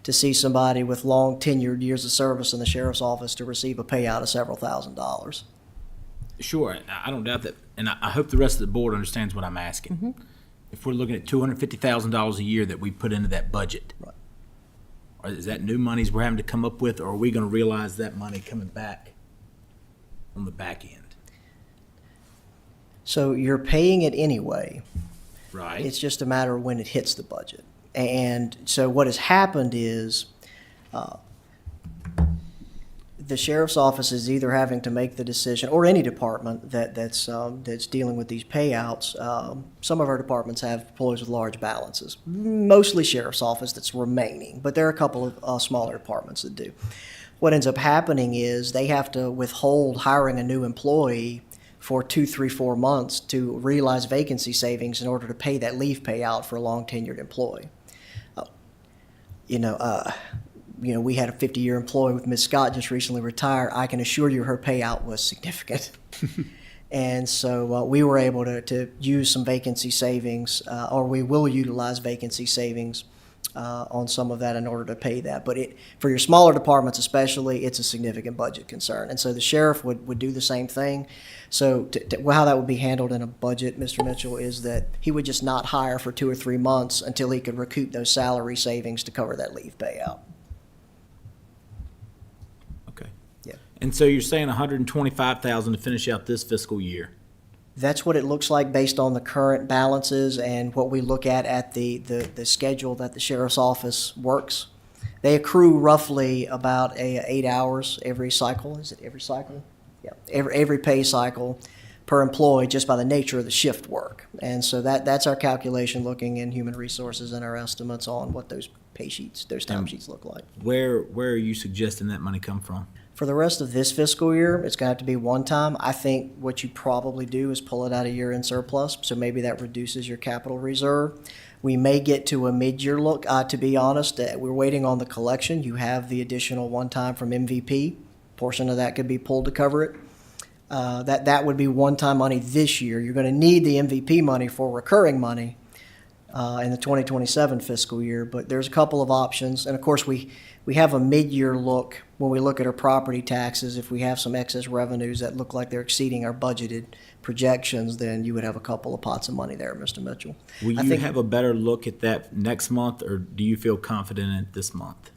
to see somebody with long tenured years of service in the sheriff's office to receive a payout of several $1,000s. Sure, I don't doubt that, and I hope the rest of the board understands what I'm asking. Mm-hmm. If we're looking at $250,000 a year that we put into that budget, Right. or is that new monies we're having to come up with, or are we going to realize that money coming back on the back end? So you're paying it anyway. Right. It's just a matter of when it hits the budget. And so what has happened is the sheriff's office is either having to make the decision, or any department that's dealing with these payouts. Some of our departments have employees with large balances, mostly sheriff's office that's remaining, but there are a couple of smaller departments that do. What ends up happening is they have to withhold hiring a new employee for 2, 3, 4 months to realize vacancy savings in order to pay that leave payout for a long tenured employee. We had a 50-year employee with Ms. Scott just recently retired. I can assure you her payout was significant. And so we were able to use some vacancy savings, or we will utilize vacancy savings on some of that in order to pay that. But for your smaller departments especially, it's a significant budget concern. And so the sheriff would do the same thing. So how that would be handled in a budget, Mr. Mitchell, is that he would just not hire for 2 or 3 months until he could recoup those salary savings to cover that leave payout. Okay. Yeah. And so you're saying $125,000 to finish out this fiscal year? That's what it looks like based on the current balances and what we look at the schedule that the sheriff's office works. They accrue roughly about 8 hours every cycle. Is it every cycle? Yeah, every pay cycle per employee, just by the nature of the shift work. And so that's our calculation, looking in human resources and our estimates on what those pay sheets, those time sheets look like. Where are you suggesting that money come from? For the rest of this fiscal year, it's going to have to be one time. I think what you probably do is pull it out of year-end surplus, so maybe that reduces your capital reserve. We may get to a mid-year look. To be honest, we're waiting on the collection. You have the additional one-time from MVP. Portion of that could be pulled to cover it. That would be one-time money this year. You're going to need the MVP money for recurring money in the 2027 fiscal year, but there's a couple of options. And of course, we have a mid-year look when we look at our property taxes. If we have some excess revenues that look like they're exceeding our budgeted projections, then you would have a couple of pots of money there, Mr. Mitchell. Will you have a better look at that next month, or do you feel confident in it this month?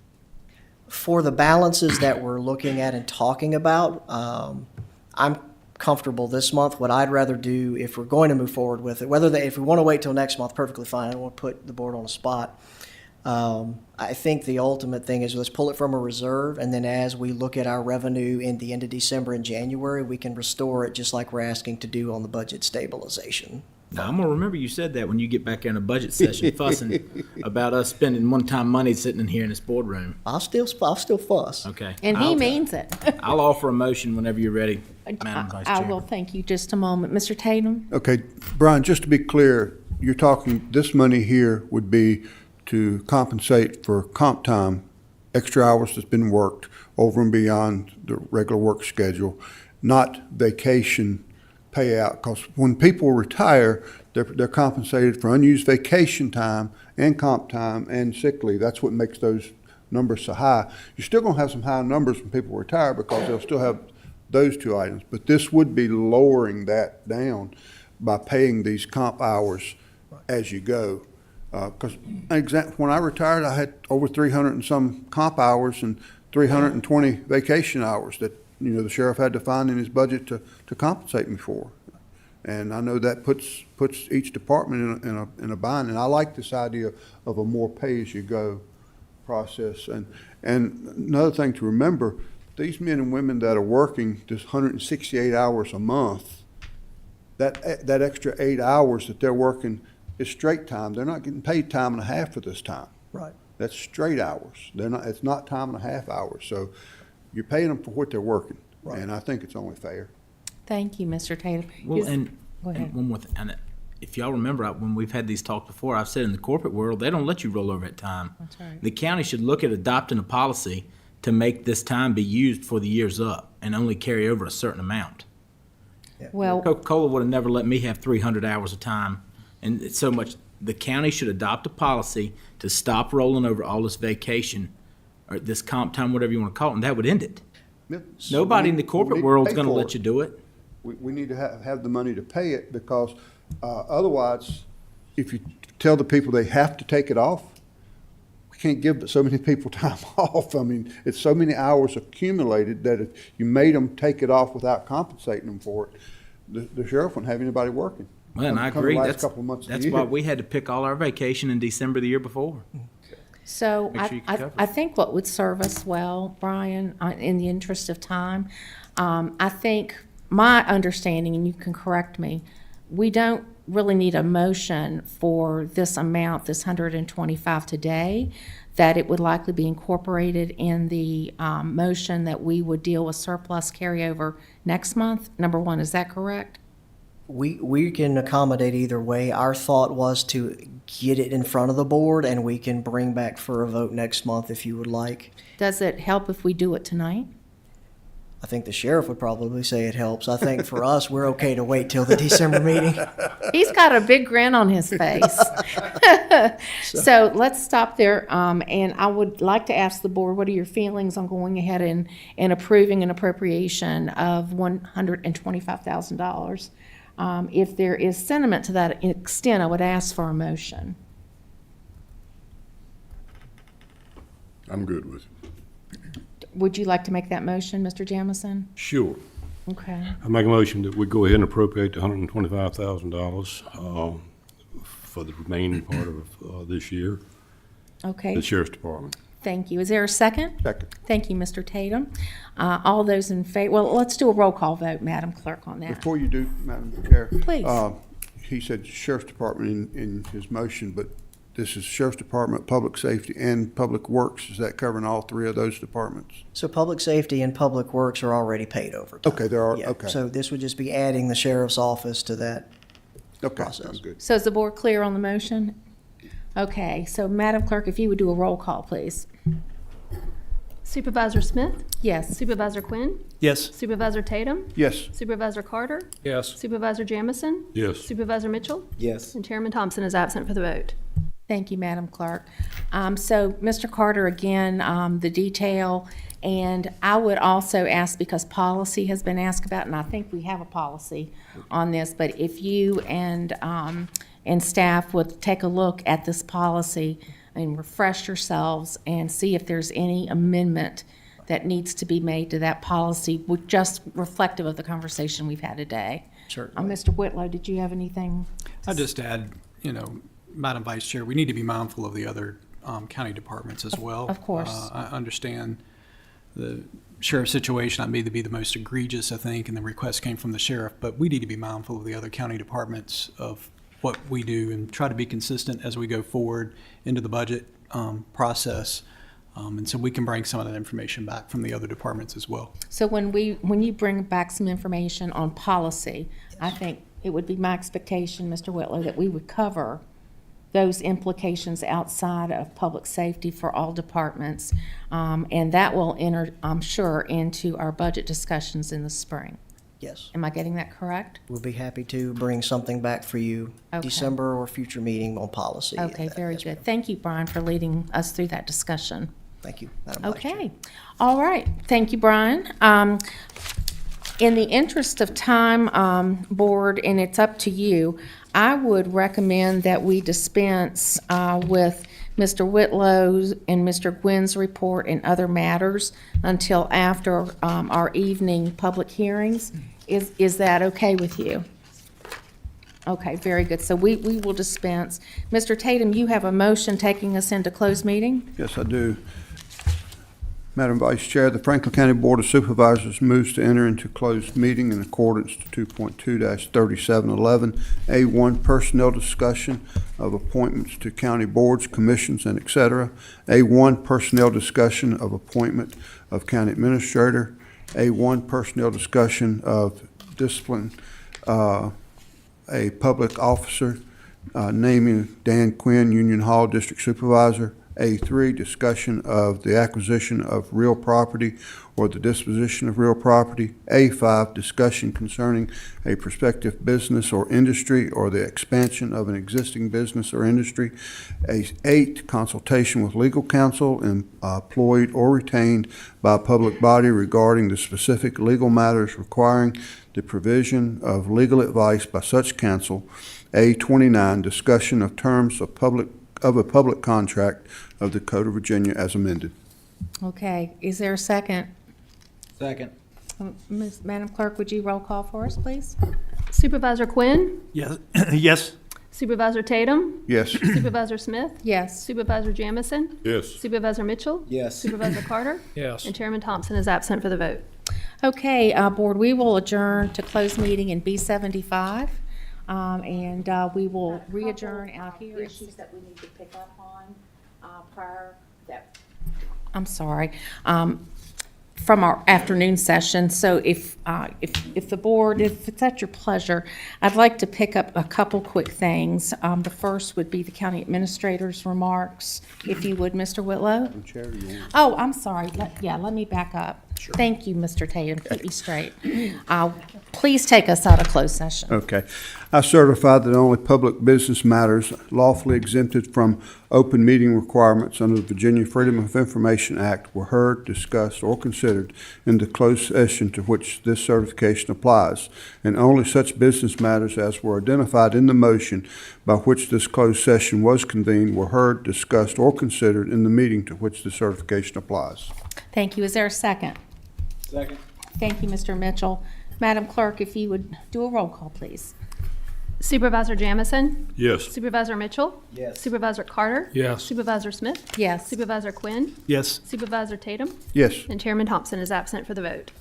For the balances that we're looking at and talking about, I'm comfortable this month. What I'd rather do, if we're going to move forward with it, if we want to wait till next month, perfectly fine. I don't want to put the board on the spot. I think the ultimate thing is let's pull it from a reserve, and then as we look at our revenue in the end of December and January, we can restore it just like we're asking to do on the budget stabilization. Now, I'm going to remember you said that when you get back in a budget session fussing about us spending one-time money sitting in here in this boardroom. I'll still fuss. Okay. And he means it. I'll offer a motion whenever you're ready, Madam Vice Chair. I will thank you just a moment. Mr. Tatum? Okay, Brian, just to be clear, you're talking, this money here would be to compensate for comp time, extra hours that's been worked over and beyond the regular work schedule, not vacation payout, because when people retire, they're compensated for unused vacation time and comp time and sick leave. That's what makes those numbers so high. You're still going to have some high numbers when people retire because they'll still have those two items, but this would be lowering that down by paying these comp hours as you go. Because when I retired, I had over 300 and some comp hours and 320 vacation hours that the sheriff had to find in his budget to compensate me for. And I know that puts each department in a bind. And I like this idea of a more pay-as-you-go process. And another thing to remember, these men and women that are working just 168 hours a month, that extra 8 hours that they're working is straight time. They're not getting paid time and a half for this time. Right. That's straight hours. It's not time and a half hours. So you're paying them for what they're working. Right. And I think it's only fair. Thank you, Mr. Tatum. Well, Go and one more thing. And if y'all remember, when we've had these talks before, I've said in the corporate world, they don't let you roll over at time. That's right. The county should look at adopting a policy to make this time be used for the years up and only carry over a certain amount. Yeah. Well, Coca-Cola would have never let me have 300 hours of time. And it's so much, the county should adopt a policy to stop rolling over all this vacation or this comp time, whatever you want to call it, and that would end it. Nobody in the corporate world is going to let you do it. We need to have the money to pay it, because otherwise, if you tell the people they have to take it off, we can't give so many people time off. I mean, it's so many hours accumulated that if you made them take it off without compensating them for it, the sheriff wouldn't have anybody working. Well, and I Come the agree. last That's, couple of months of the that's year. why we had to pick all our vacation in December the year before. So Make sure you can cover it. I think what would serve us well, Brian, in the interest of time, I think my understanding, and you can correct me, we don't really need a motion for this amount, this 125 today, that it would likely be incorporated in the motion that we would deal with surplus carryover next month. Number one, is that correct? We can accommodate either way. Our thought was to get it in front of the board, and we can bring back for a vote next month if you would like. Does it help if we do it tonight? I think the sheriff would probably say it helps. I think for us, we're okay to wait till the December meeting. He's got a big grin on his face. So let's stop there, and I would like to ask the board, what are your feelings on going ahead and approving an appropriation of $125,000? If there is sentiment to that extent, I would ask for a motion. I'm good with it. Would you like to make that motion, Mr. Jamison? Sure. Okay. I make a motion that we go ahead and appropriate the $125,000 for the remaining part of this year, Okay. the Sheriff's Department. Thank you. Is there a second? Second. Thank you, Mr. Tatum. All those in favor, well, let's do a roll call vote, Madam Clerk, on that. Before you do, Madam Chair. Please. He said Sheriff's Department in his motion, but this is Sheriff's Department, Public Safety, and Public Works. Is that covering all three of those departments? So public safety and public works are already paid overtime. Okay, there are, Yeah, okay. so this would just be adding the sheriff's office to that. Okay, process. sounds good. So is the board clear on the motion? Okay, so Madam Clerk, if you would do a roll call, please. Supervisor Smith? Yes. Supervisor Quinn? Yes. Supervisor Tatum? Yes. Supervisor Carter? Yes. Supervisor Jamison? Yes. Supervisor Mitchell? Yes. And Chairman Thompson is absent for the vote. Thank you, Madam Clerk. So, Mr. Carter, again, the detail, and I would also ask, because policy has been asked about, and I think we have a policy on this, but if you and staff would take a look at this policy and refresh yourselves and see if there's any amendment that needs to be made to that policy, just reflective of the conversation we've had today. Certainly. Mr. Whitlow, did you have anything? I'd just add, Madam Vice Chair, we need to be mindful of the other county departments as well. Of course. I understand the sheriff's situation. I may be the most egregious, I think, and the request came from the sheriff, but we need to be mindful of the other county departments of what we do and try to be consistent as we go forward into the budget process. And so we can bring some of that information back from the other departments as well. So when you bring back some information on policy, I think it would be my expectation, Mr. Whitlow, that we would cover those implications outside of public safety for all departments. And that will enter, I'm sure, into our budget discussions in the spring. Yes. Am I getting that correct? We'll be happy to bring something back for you, Okay. December or future meeting on policy. Okay, very good. Thank you, Brian, for leading us through that discussion. Thank you, Madam Vice Chair. Okay, all right. Thank you, Brian. In the interest of time, Board, and it's up to you, I would recommend that we dispense with Mr. Whitlow's and Mr. Gwynn's report and other matters until after our evening public hearings. Is that okay with you? Okay, very good. So we will dispense. Mr. Tatum, you have a motion taking us into closed meeting? Yes, I do. Madam Vice Chair, the Franklin County Board of Supervisors moves to enter into closed meeting in accordance to 2.2-3711, A1 personnel discussion of appointments to county boards, commissions, and et cetera. A1 personnel discussion of appointment of county administrator. A1 personnel discussion of discipline, a public officer, naming Dan Quinn, Union Hall District Supervisor. A3, discussion of the acquisition of real property or the disposition of real property. A5, discussion concerning a prospective business or industry or the expansion of an existing business or industry. A8, consultation with legal counsel employed or retained by a public body regarding the specific legal matters requiring the provision of legal advice by such counsel. A29, discussion of terms of a public contract of the Code of Virginia as amended. Okay, is there a second? Second. Madam Clerk, would you roll call for us, please? Supervisor Quinn? Yes. Yes. Supervisor Tatum? Yes. Supervisor Smith? Yes. Supervisor Jamison? Yes. Supervisor Mitchell? Yes. Supervisor Carter? Yes. And Chairman Thompson is absent for the vote. Okay, Board, we will adjourn to close meeting in B75, and we will re-adjourn out here. Issues that we need to pick up on prior, I'm sorry, from our afternoon session. So if the board, if it's at your pleasure, I'd like to pick up a couple quick things. The first would be the county administrator's remarks, if you would, Mr. Whitlow. Oh, I'm sorry. Let me back up. Thank you, Mr. Tatum. Keep me straight. Please take us out of closed session. Okay. I certify that only public business matters lawfully exempted from open meeting requirements under the Virginia Freedom of Information Act were heard, discussed, or considered in the closed session to which this certification applies, and only such business matters as were identified in the motion by which this closed session was convened were heard, discussed, or considered in the meeting to which the certification applies. Thank you. Is there a second? Second. Thank you, Mr. Mitchell. Madam Clerk, if you would do a roll call, please. Supervisor Jamison? Yes. Supervisor Mitchell? Yes. Supervisor Carter? Yes. Supervisor Smith? Yes. Supervisor Quinn? Yes. Supervisor Tatum? Yes. And Chairman Thompson is absent for the vote.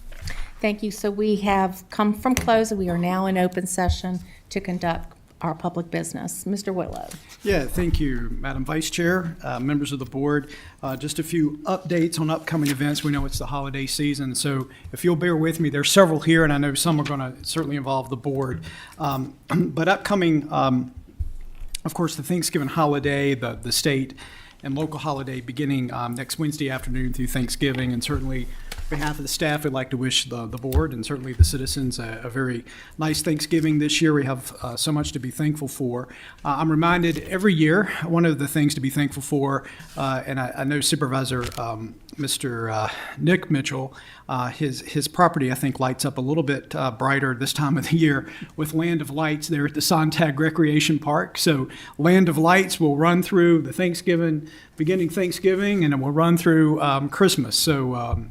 Thank you. So we have come from close, and we are now in open session to conduct our public business. Mr. Whitlow. Yeah, thank you, Madam Vice Chair, members of the board. Just a few updates on upcoming events. We know it's the holiday season, so if you'll bear with me, there's several here, and I know some are going to certainly involve the board. But upcoming, of course, the Thanksgiving holiday, the state and local holiday beginning next Wednesday afternoon through Thanksgiving, and certainly on behalf of the staff, we'd like to wish the board and certainly the citizens a very nice Thanksgiving this year. We have so much to be thankful for. I'm reminded every year, one of the things to be thankful for, and I know Supervisor Mr. Nick Mitchell, his property, I think, lights up a little bit brighter this time of the year with Land of Lights there at the Sontag Recreation Park. So Land of Lights will run through the beginning Thanksgiving, and it will run through Christmas. So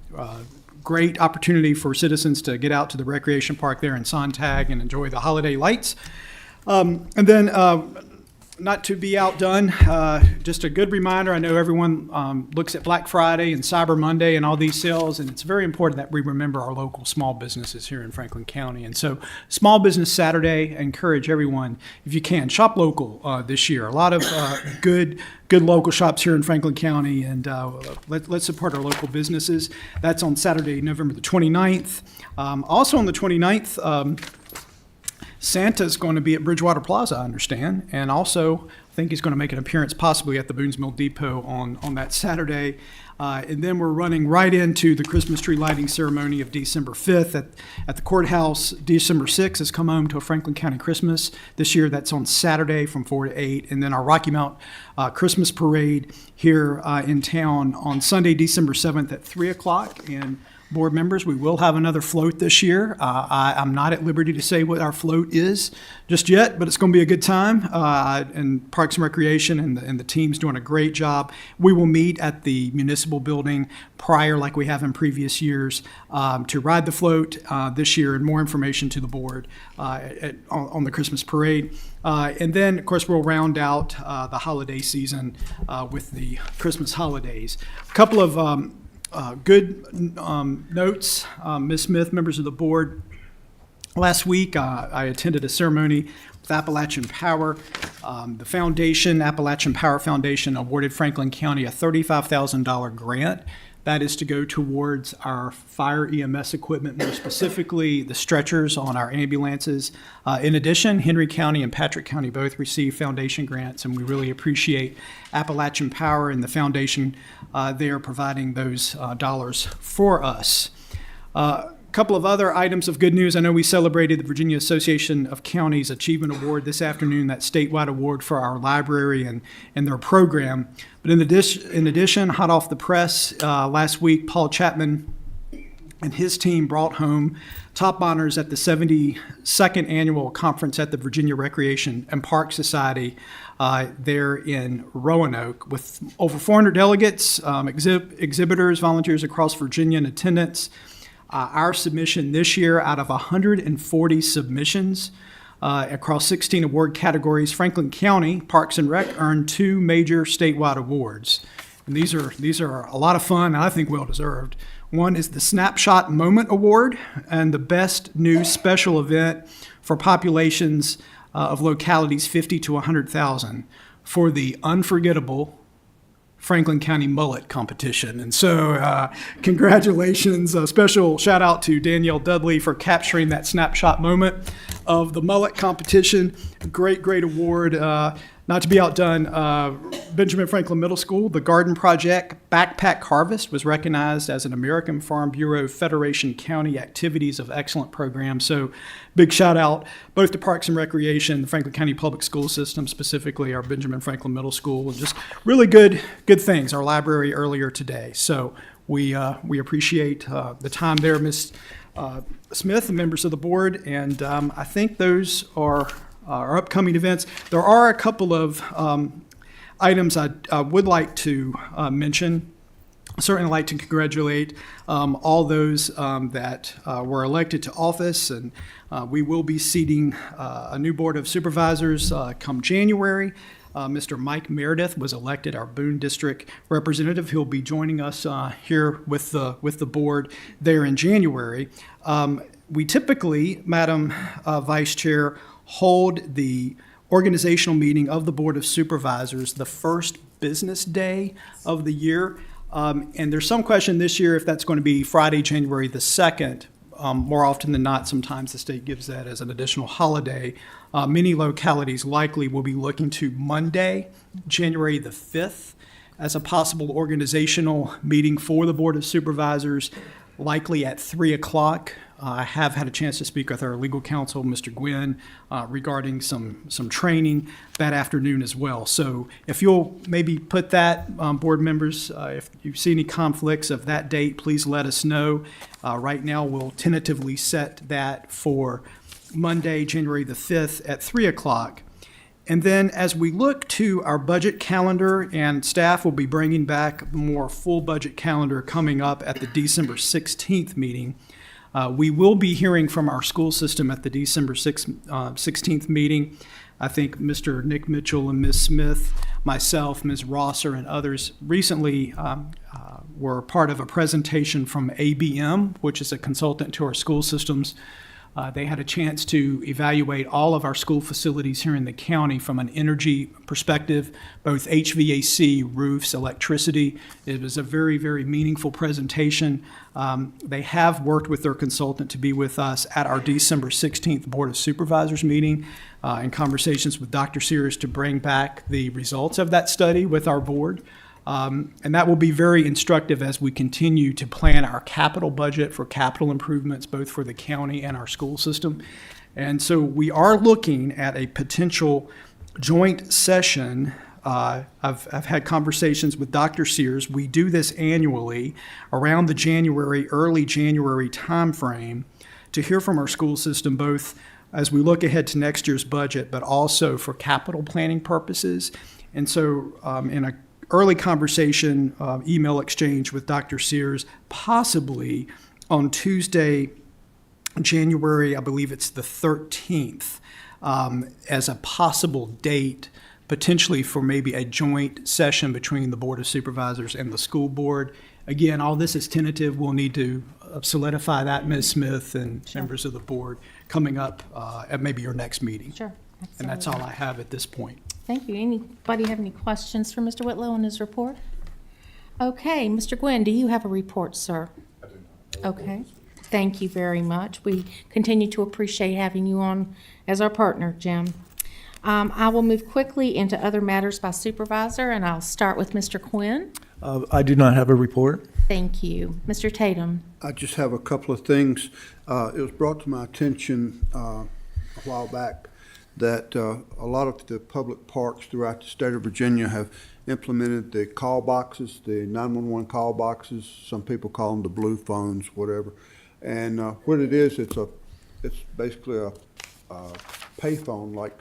great opportunity for citizens to get out to the recreation park there in Sontag and enjoy the holiday lights. And then, not to be outdone, just a good reminder, I know everyone looks at Black Friday and Cyber Monday and all these sales, and it's very important that we remember our local small businesses here in Franklin County. And so Small Business Saturday, I encourage everyone, if you can, shop local this year. A lot of good local shops here in Franklin County, and let's support our local businesses. That's on Saturday, November the 29th. Also on the 29th, Santa's going to be at Bridgewater Plaza, I understand, and also I think he's going to make an appearance possibly at the Boones Mill Depot on that Saturday. And then we're running right into the Christmas tree lighting ceremony of December 5th at the courthouse. December 6th has come home to a Franklin County Christmas. This year that's on Saturday from 4 to 8. And then our Rocky Mount Christmas Parade here in town on Sunday, December 7th at 3 o'clock. And board members, we will have another float this year. I'm not at liberty to say what our float is just yet, but it's going to be a good time. And Parks and Recreation and the team's doing a great job. We will meet at the municipal building prior, like we have in previous years, to ride the float this year, and more information to the board on the Christmas parade. And then, of course, we'll round out the holiday season with the Christmas holidays. A couple of good notes, Ms. Smith, members of the board. Last week, I attended a ceremony with Appalachian Power. The foundation, Appalachian Power Foundation, awarded Franklin County a $35,000 grant. That is to go towards our fire EMS equipment, more specifically the stretchers on our ambulances. In addition, Henry County and Patrick County both received foundation grants, and we really appreciate Appalachian Power and the foundation there providing those dollars for us. Couple of other items of good news. I know we celebrated the Virginia Association of Counties Achievement Award this afternoon, that statewide award for our library and their program. But in addition, hot off the press, last week, Paul Chapman and his team brought home top honors at the 72nd Annual Conference at the Virginia Recreation and Park Society there in Roanoke, with over 400 delegates, exhibitors, volunteers across Virginia in attendance. Our submission this year, out of 140 submissions, across 16 award categories. Franklin County Parks and Rec earned 2 major statewide awards. And these are a lot of fun, and I think well-deserved. One is the Snapshot Moment Award and the Best New Special Event for populations of localities 50 to 100,000 for the unforgettable Franklin County Mullet Competition. And so congratulations, a special shout out to Danielle Dudley for capturing that snapshot moment of the mullet competition. Great award. Not to be outdone, Benjamin Franklin Middle School, the Garden Project Backpack Harvest was recognized as an American Farm Bureau Federation County Activities of Excellent program. So big shout out both to Parks and Recreation, the Franklin County Public School System, specifically our Benjamin Franklin Middle School, and just really good things. Our library earlier today. So we appreciate the time there, Ms. Smith and members of the board, and I think those are our upcoming events. There are a couple of items I would like to mention. I'd certainly like to congratulate all those that were elected to office, and we will be seating a new Board of Supervisors come January. Mr. Mike Meredith was elected our Boone District representative. He'll be joining us here with the board there in January. We typically, Madam Vice Chair, hold the organizational meeting of the Board of Supervisors the first business day of the year. And there's some question this year if that's going to be Friday, January the 2nd. More often than not, sometimes the state gives that as an additional holiday. Many localities likely will be looking to Monday, January the 5th, as a possible organizational meeting for the Board of Supervisors, likely at 3 o'clock. I have had a chance to speak with our legal counsel, Mr. Gwynn, regarding some training that afternoon as well. So if you'll maybe put that, board members, if you see any conflicts of that date, please let us know. Right now, we'll tentatively set that for Monday, January the 5th at 3 o'clock. And then as we look to our budget calendar, and staff will be bringing back a more full budget calendar coming up at the December 16th meeting, we will be hearing from our school system at the December 16th meeting. I think Mr. Nick Mitchell and Ms. Smith, myself, Ms. Rosser, and others recently were part of a presentation from ABM, which is a consultant to our school systems. They had a chance to evaluate all of our school facilities here in the county from an energy perspective, both HVAC, roofs, electricity. It was a very meaningful presentation. They have worked with their consultant to be with us at our December 16th Board of Supervisors meeting in conversations with Dr. Sears to bring back the results of that study with our board. And that will be very instructive as we continue to plan our capital budget for capital improvements, both for the county and our school system. And so we are looking at a potential joint session. I've had conversations with Dr. Sears. We do this annually around the early January timeframe to hear from our school system, both as we look ahead to next year's budget, but also for capital planning purposes. And so in a early conversation, email exchange with Dr. Sears, possibly on Tuesday, January, I believe it's the 13th, as a possible date, potentially for maybe a joint session between the Board of Supervisors and the school board. Again, all this is tentative. We'll need to solidify that, Ms. Smith and members of the board, coming up at maybe your next meeting. Sure. And that's all I have at this point. Thank you. Anybody have any questions for Mr. Whitlow on his report? Okay, Mr. Gwynn, do you have a report, sir? I do not. Okay. Thank you very much. We continue to appreciate having you on as our partner, Jim. I will move quickly into other matters by supervisor, and I'll start with Mr. Quinn. I do not have a report. Thank you. Mr. Tatum. I just have a couple of things. It was brought to my attention a while back that a lot of the public parks throughout the state of Virginia have implemented the call boxes, the 911 call boxes. Some people call them the blue phones, whatever. And what it is, it's basically a payphone like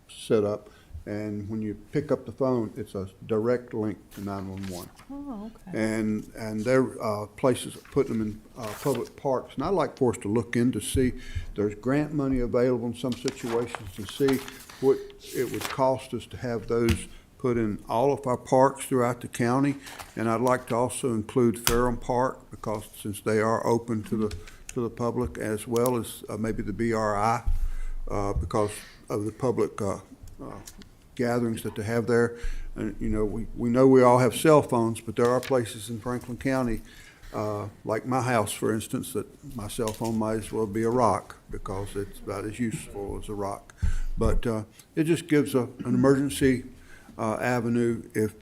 setup, And when you pick up the phone, it's a direct link to 911. Oh, okay. And there are places putting them in public parks. And I'd like for us to look in to see, there's grant money available in some situations, to see what it would cost us to have those put in all of our parks throughout the county. And I'd like to also include Ferrum Park, because since they are open to the public, as well as maybe the BRI, because of the public gatherings that they have there. And, you know, we know we all have cell phones, but there are places in Franklin County, like my house, for instance, that my cell phone might as well be a rock, because it's about as useful as a rock. But it just gives an emergency avenue if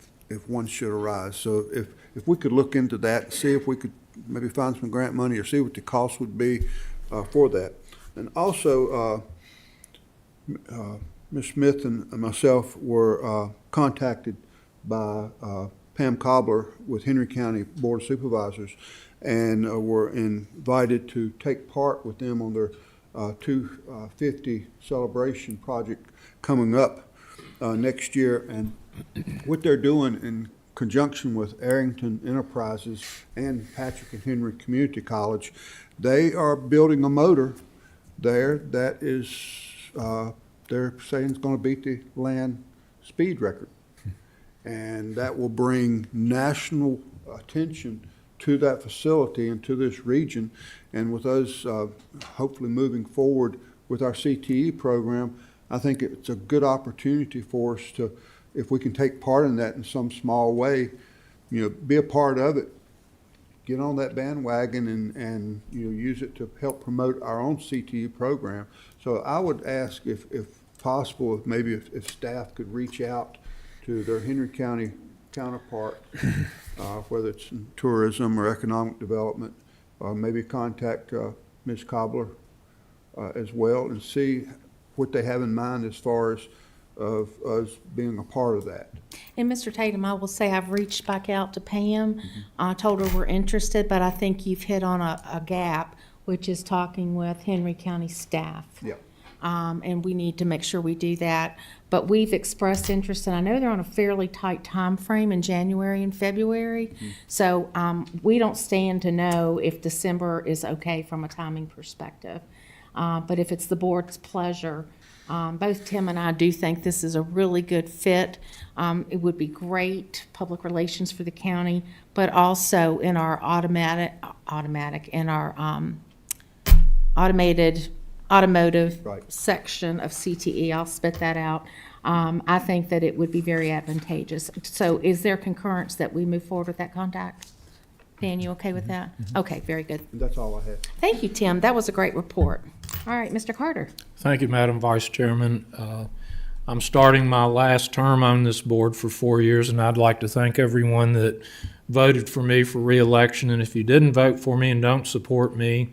one should arise. So if we could look into that and see if we could maybe find some grant money or see what the cost would be for that. And also, Ms. Smith and myself were contacted by Pam Cobbler with Henry County Board of Supervisors, and were invited to take part with them on their 250 celebration project coming up next year. And what they're doing in conjunction with Arrington Enterprises and Patrick and Henry Community College, they are building a motor there that is they're saying it's going to beat the land speed record. And that will bring national attention to that facility and to this region. And with us hopefully moving forward with our CTE program, I think it's a good opportunity for us to, if we can take part in that in some small way, you know, be a part of it, get on that bandwagon and you know, use it to help promote our own CTE program. So I would ask if possible, if staff could reach out to their Henry County counterpart, whether it's in tourism or economic development, maybe contact Ms. Cobbler as well, and see what they have in mind as far as of us being a part of that. And Mr. Tatum, I will say I've reached back out to Pam, told her we're interested, but I think you've hit on a gap, which is talking with Henry County staff. Yeah. And we need to make sure we do that. But we've expressed interest, and I know they're on a fairly tight time frame in January and February. So we don't stand to know if December is okay from a timing perspective. But if it's the board's pleasure, both Tim and I do think this is a really good fit. It would be great public relations for the county, but also in our automotive Right. section of CTE. I'll spit that out. I think that it would be very advantageous. So is there concurrence that we move forward with that contact? Dan, you okay with that? Okay, very good. And that's all I have. Thank you, Tim. That was a great report. All right, Mr. Carter. Thank you, Madam Vice Chairman. I'm starting my last term on this board for 4 years, and I'd like to thank everyone that voted for me for re-election. And if you didn't vote for me and don't support me,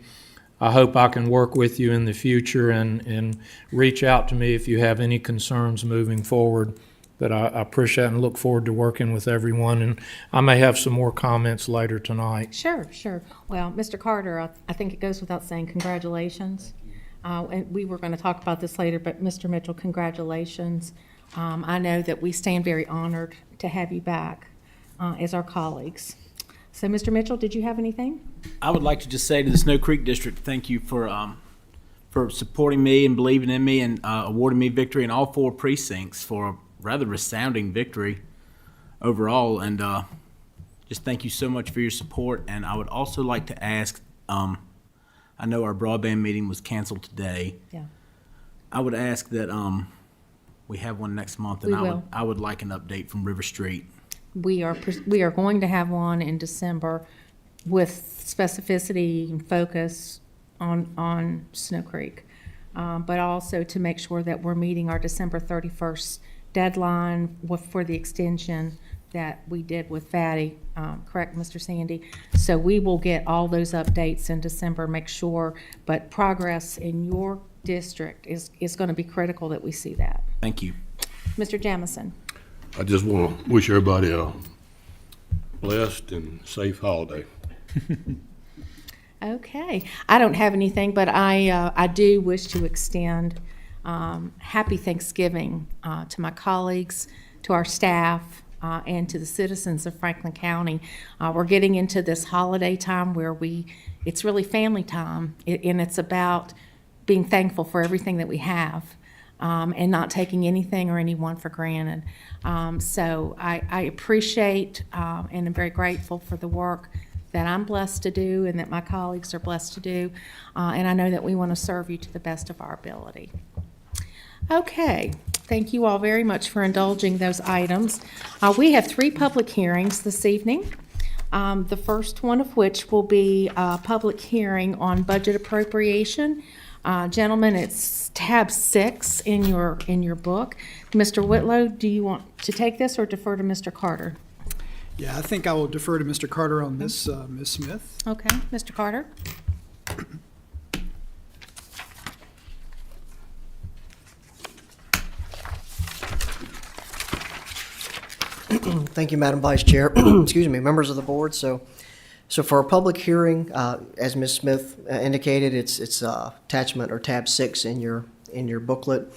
I hope I can work with you in the future and reach out to me if you have any concerns moving forward. But I appreciate and look forward to working with everyone, and I may have some more comments later tonight. Sure, sure. Well, Mr. Carter, I think it goes without saying congratulations. And we were going to talk about this later, but Mr. Mitchell, congratulations. I know that we stand very honored to have you back as our colleagues. So, Mr. Mitchell, did you have anything? I would like to just say to the Snow Creek District, thank you for supporting me and believing in me and awarding me victory in all 4 precincts for a rather resounding victory overall. And just thank you so much for your support. And I would also like to ask, I know our broadband meeting was canceled today. Yeah. I would ask that we have one next month, and I would like an update from River Street. We are going to have one in December with specificity and focus on Snow Creek, but also to make sure that we're meeting our December 31st deadline for the extension that we did with Fatty, correct, Mr. Sandy? So we will get all those updates in December, make sure, but progress in your district is going to be critical that we see that. Thank you. Mr. Jamison. I just want to wish everybody a blessed and safe holiday. Okay. I don't have anything, but I do wish to extend happy Thanksgiving to my colleagues, to our staff, and to the citizens of Franklin County. We're getting into this holiday time where it's really family time, and it's about being thankful for everything that we have, and not taking anything or anyone for granted. So I appreciate and am very grateful for the work that I'm blessed to do and that my colleagues are blessed to do, and I know that we want to serve you to the best of our ability. Okay, thank you all very much for indulging those items. We have 3 public hearings this evening. The first one of which will be a public hearing on budget appropriation. Gentlemen, it's tab 6 in your book. Mr. Whitlow, do you want to take this or defer to Mr. Carter? Yeah, I think I will defer to Mr. Carter on this, Ms. Smith. Okay, Mr. Carter? Thank you, Madam Vice Chair. Excuse me, members of the board. So for a public hearing, as Ms. Smith indicated, it's attachment or tab 6 in your booklet.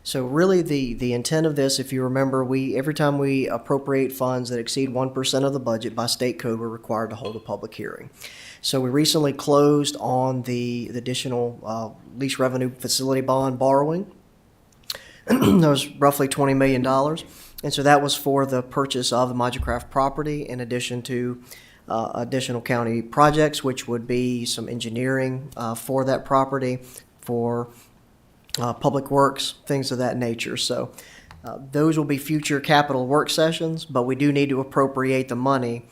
So really, the intent of this, if you remember, every time we appropriate funds that exceed 1% of the budget by state code, we're required to hold a public hearing. So we recently closed on the additional lease revenue facility bond borrowing. That was roughly $20 million. And so that was for the purchase of the Moducraft property in addition to additional county projects, which would be some engineering for that property, for public works, things of that nature. So those will be future capital work sessions, but we do need to appropriate the money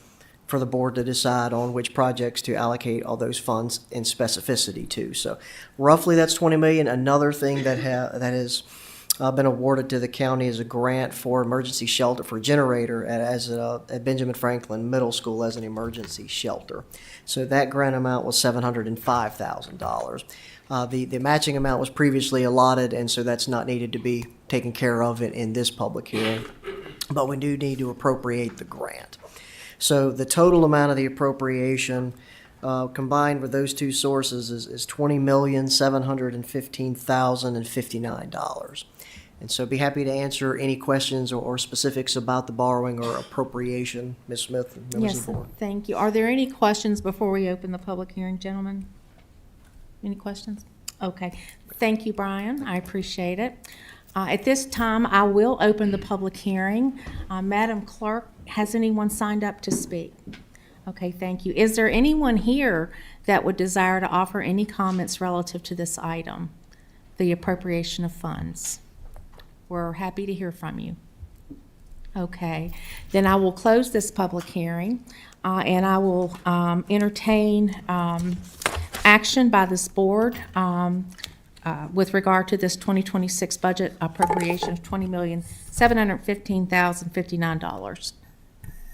for the board to decide on which projects to allocate all those funds in specificity to. So roughly that's $20 million. Another thing that has been awarded to the county is a grant for emergency shelter for generator at Benjamin Franklin Middle School as an emergency shelter. So that grant amount was $705,000. The matching amount was previously allotted, and so that's not needed to be taken care of in this public hearing. But we do need to appropriate the grant. So the total amount of the appropriation combined with those two sources is $20,715,059. And so be happy to answer any questions or specifics about the borrowing or appropriation, Ms. Smith and members of the board. Thank you. Are there any questions before we open the public hearing, gentlemen? Any questions? Okay. Thank you, Brian. I appreciate it. At this time, I will open the public hearing. Madam Clerk, has anyone signed up to speak? Okay, thank you. Is there anyone here that would desire to offer any comments relative to this item, the appropriation of funds? We're happy to hear from you. Okay, then I will close this public hearing, and I will entertain action by this board with regard to this 2026 budget appropriation of $20,715,059.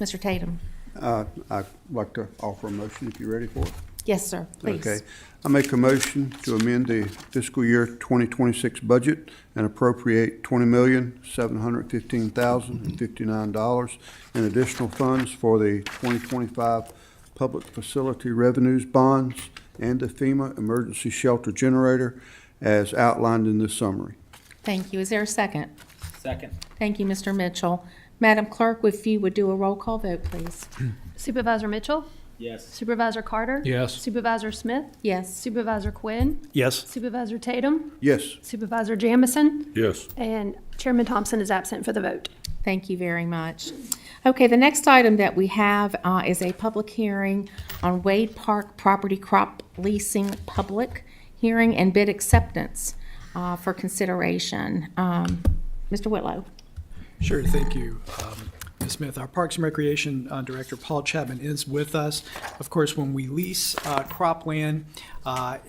Mr. Tatum. I'd like to offer a motion if you're ready for it. Yes, sir, please. Okay. I make a motion to amend the fiscal year 2026 budget and appropriate $20,715,059 in additional funds for the 2025 public facility revenues bonds and the FEMA emergency shelter generator as outlined in this summary. Thank you. Is there a second? Second. Thank you, Mr. Mitchell. Madam Clerk, if you would do a roll call vote, please. Supervisor Mitchell? Yes. Supervisor Carter? Yes. Supervisor Smith? Yes. Supervisor Quinn? Yes. Supervisor Tatum? Yes. Supervisor Jamison? Yes. And Chairman Thompson is absent for the vote. Thank you very much. Okay, the next item that we have is a public hearing on Wade Park property crop leasing public hearing and bid acceptance for consideration. Mr. Whitlow. Sure, thank you, Ms. Smith. Our Parks and Recreation Director, Paul Chapman, is with us. Of course, when we lease cropland or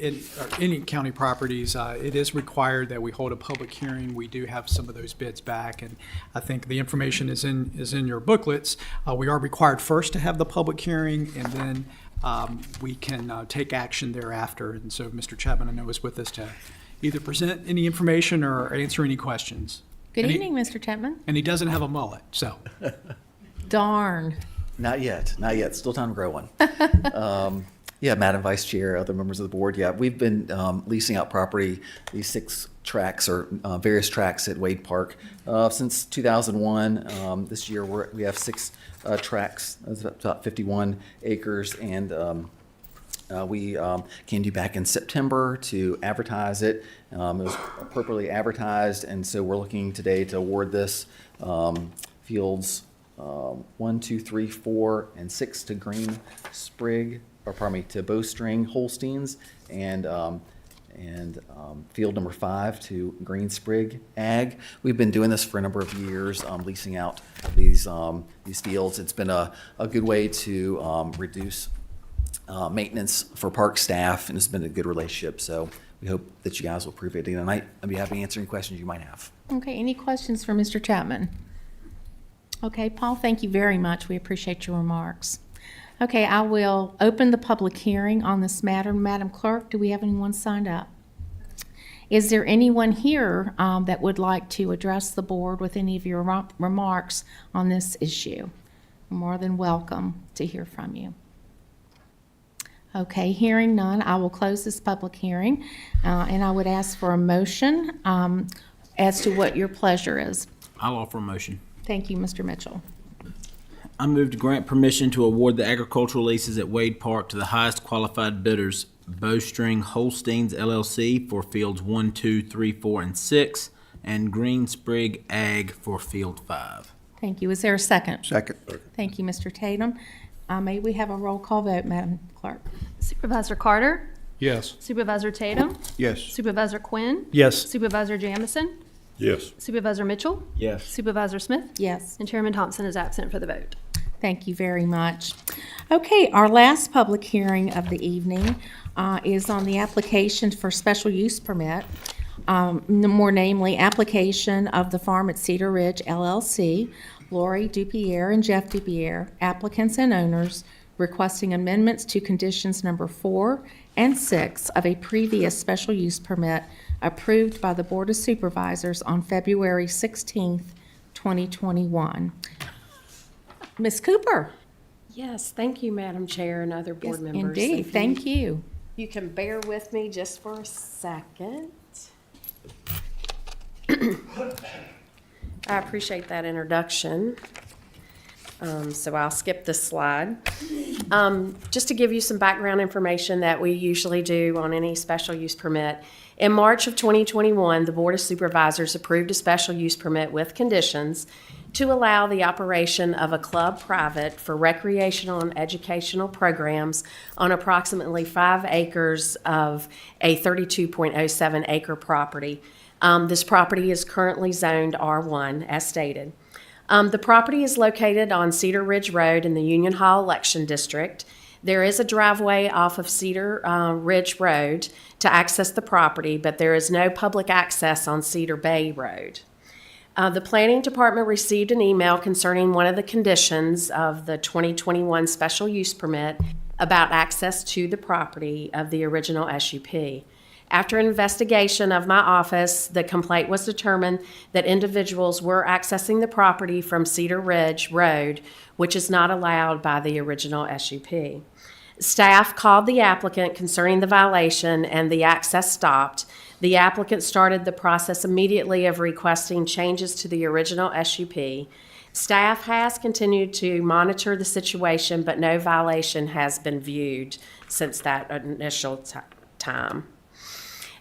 any county properties, it is required that we hold a public hearing. We do have some of those bids back, and I think the information is in your booklets. We are required first to have the public hearing, and then we can take action thereafter. And so Mr. Chapman, I know, is with us to either present any information or answer any questions. Good evening, Mr. Chapman. And he doesn't have a mullet, so. Darn. Not yet. Still time to grow one. Yeah, Madam Vice Chair, other members of the board, yeah, we've been leasing out property, these 6 tracks or various tracks at Wade Park. Since 2001, this year we have 6 tracks. That's about 51 acres, and we came to you back in September to advertise it. It was appropriately advertised, and so we're looking today to award this fields 1, 2, 3, 4, and 6 to Green Sprig, or pardon me, to Bowstring Holsteins, and field number 5 to Green Sprig Ag. We've been doing this for a number of years, leasing out these fields. It's been a good way to reduce maintenance for park staff, and it's been a good relationship. So we hope that you guys will approve it tonight. I'd be happy to answer any questions you might have. Okay, any questions for Mr. Chapman? Okay, Paul, thank you very much. We appreciate your remarks. Okay, I will open the public hearing on this matter. Madam Clerk, do we have anyone signed up? Is there anyone here that would like to address the board with any of your remarks on this issue? You're more than welcome to hear from you. Okay, hearing none, I will close this public hearing, and I would ask for a motion as to what your pleasure is. I'll offer a motion. Thank you, Mr. Mitchell. I move to grant permission to award the agricultural leases at Wade Park to the highest qualified bidders, Bowstring Holsteins LLC for fields 1, 2, 3, 4, and 6, and Green Sprig Ag for field 5. Thank you. Is there a second? Second. Thank you, Mr. Tatum. May we have a roll call vote, Madam Clerk? Supervisor Carter? Yes. Supervisor Tatum? Yes. Supervisor Quinn? Yes. Supervisor Jamison? Yes. Supervisor Mitchell? Yes. Supervisor Smith? Yes. And Chairman Thompson is absent for the vote. Thank you very much. Okay, our last public hearing of the evening is on the application for special use permit, more namely, application of the Farm at Cedar Ridge LLC, Lori Dupierre and Jeff Dupierre, applicants and owners, requesting amendments to conditions number 4 and 6 of a previous special use permit approved by the Board of Supervisors on February 16th, 2021. Ms. Cooper? Yes, thank you, Madam Chair and other board Yes, members. indeed. If Thank you. You can bear with me just for a second. I appreciate that introduction. So I'll skip this slide. Just to give you some background information that we usually do on any special use permit. In March of 2021, the Board of Supervisors approved a special use permit with conditions to allow the operation of a club private for recreational and educational programs on approximately 5 acres of a 32.07 acre property. This property is currently zoned R1, as stated. The property is located on Cedar Ridge Road in the Union Hall Election District. There is a driveway off of Cedar Ridge Road to access the property, but there is no public access on Cedar Bay Road. The Planning Department received an email concerning one of the conditions of the 2021 special use permit about access to the property of the original SUP. After an investigation of my office, the complaint was determined that individuals were accessing the property from Cedar Ridge Road, which is not allowed by the original SUP. Staff called the applicant concerning the violation and the access stopped. The applicant started the process immediately of requesting changes to the original SUP. Staff has continued to monitor the situation, but no violation has been viewed since that initial time.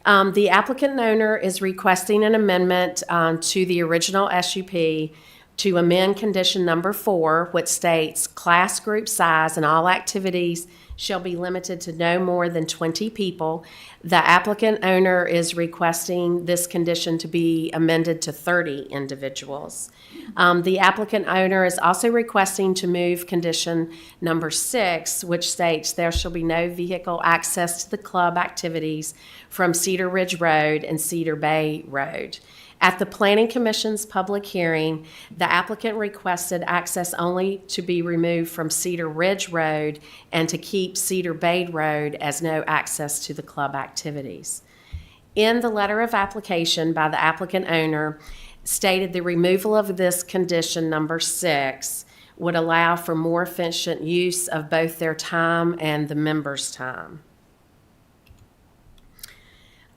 The applicant and owner is requesting an amendment to the original SUP to amend condition number 4, which states class group size and all activities shall be limited to no more than 20 people. The applicant owner is requesting this condition to be amended to 30 individuals. The applicant owner is also requesting to move condition number 6, which states there shall be no vehicle access to the club activities from Cedar Ridge Road and Cedar Bay Road. At the Planning Commission's public hearing, the applicant requested access only to be removed from Cedar Ridge Road and to keep Cedar Bay Road as no access to the club activities. In the letter of application by the applicant owner stated the removal of this condition number 6 would allow for more efficient use of both their time and the members' time.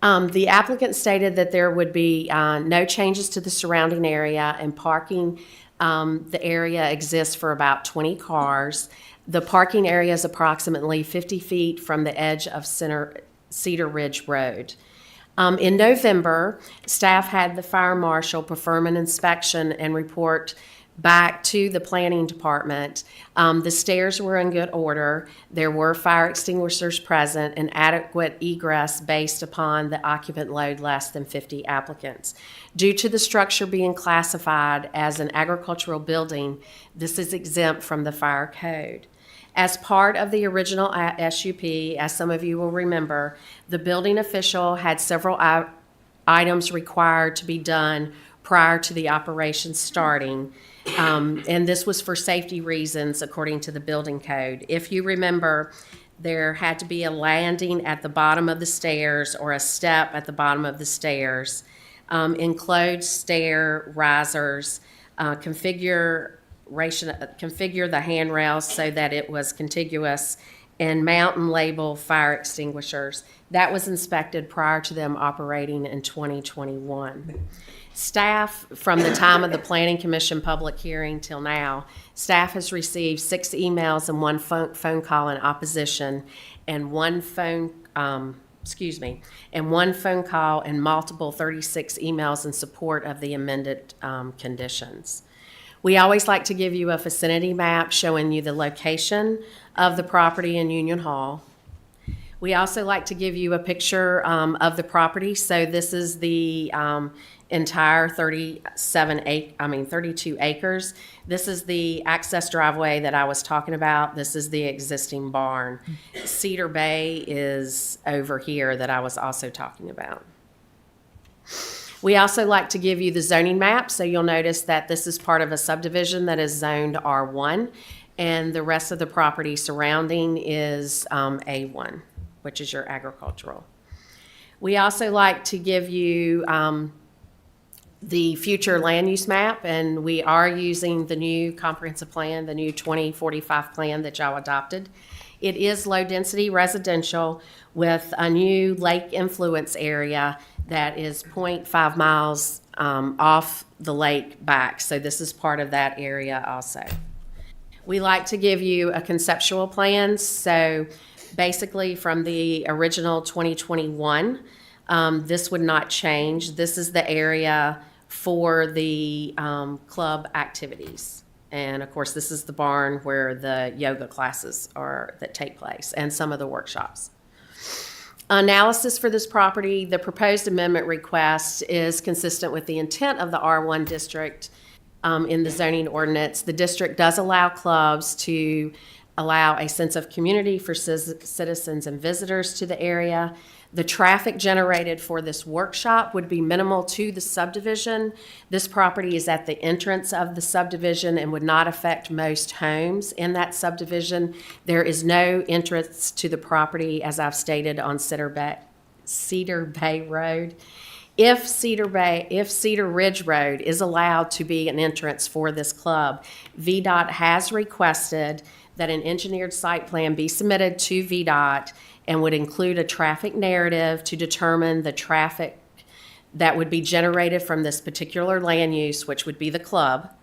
The applicant stated that there would be no changes to the surrounding area, and parking, the area exists for about 20 cars. The parking area is approximately 50 feet from the edge of Cedar Ridge Road. In November, staff had the fire marshal perform an inspection and report back to the planning department. The stairs were in good order. There were fire extinguishers present and adequate egress based upon the occupant load less than 50 applicants. Due to the structure being classified as an agricultural building, this is exempt from the fire code. As part of the original SUP, as some of you will remember, the building official had several items required to be done prior to the operation starting. And this was for safety reasons, according to the building code. If you remember, there had to be a landing at the bottom of the stairs or a step at the bottom of the stairs, enclosed stair risers, configure the handrails so that it was contiguous, and mount and label fire extinguishers. That was inspected prior to them operating in 2021. Staff, from the time of the Planning Commission public hearing till now, staff has received 6 emails and 1 phone call in opposition, and one phone call and multiple 36 emails in support of the amended conditions. We always like to give you a vicinity map showing you the location of the property in Union Hall. We also like to give you a picture of the property. So this is the entire 32 acres. This is the access driveway that I was talking about. This is the existing barn. Cedar Bay is over here that I was also talking about. We also like to give you the zoning map, so you'll notice that this is part of a subdivision that is zoned R1, and the rest of the property surrounding is A1, which is your agricultural. We also like to give you the future land use map, and we are using the new comprehensive plan, the new 2045 plan that y'all adopted. It is low-density residential with a new lake influence area that is 0.5 miles off the lake back. So this is part of that area also. We like to give you a conceptual plan. So basically from the original 2021, this would not change. This is the area for the club activities. And of course, this is the barn where the yoga classes are that take place and some of the workshops. Analysis for this property, the proposed amendment request is consistent with the intent of the R1 district in the zoning ordinance. The district does allow clubs to allow a sense of community for citizens and visitors to the area. The traffic generated for this workshop would be minimal to the subdivision. This property is at the entrance of the subdivision and would not affect most homes in that subdivision. There is no entrance to the property, as I've stated, on Cedar Bay Road. If Cedar Ridge Road is allowed to be an entrance for this club, VDOT has requested that an engineered site plan be submitted to VDOT and would include a traffic narrative to determine the traffic that would be generated from this particular land use, which would be the club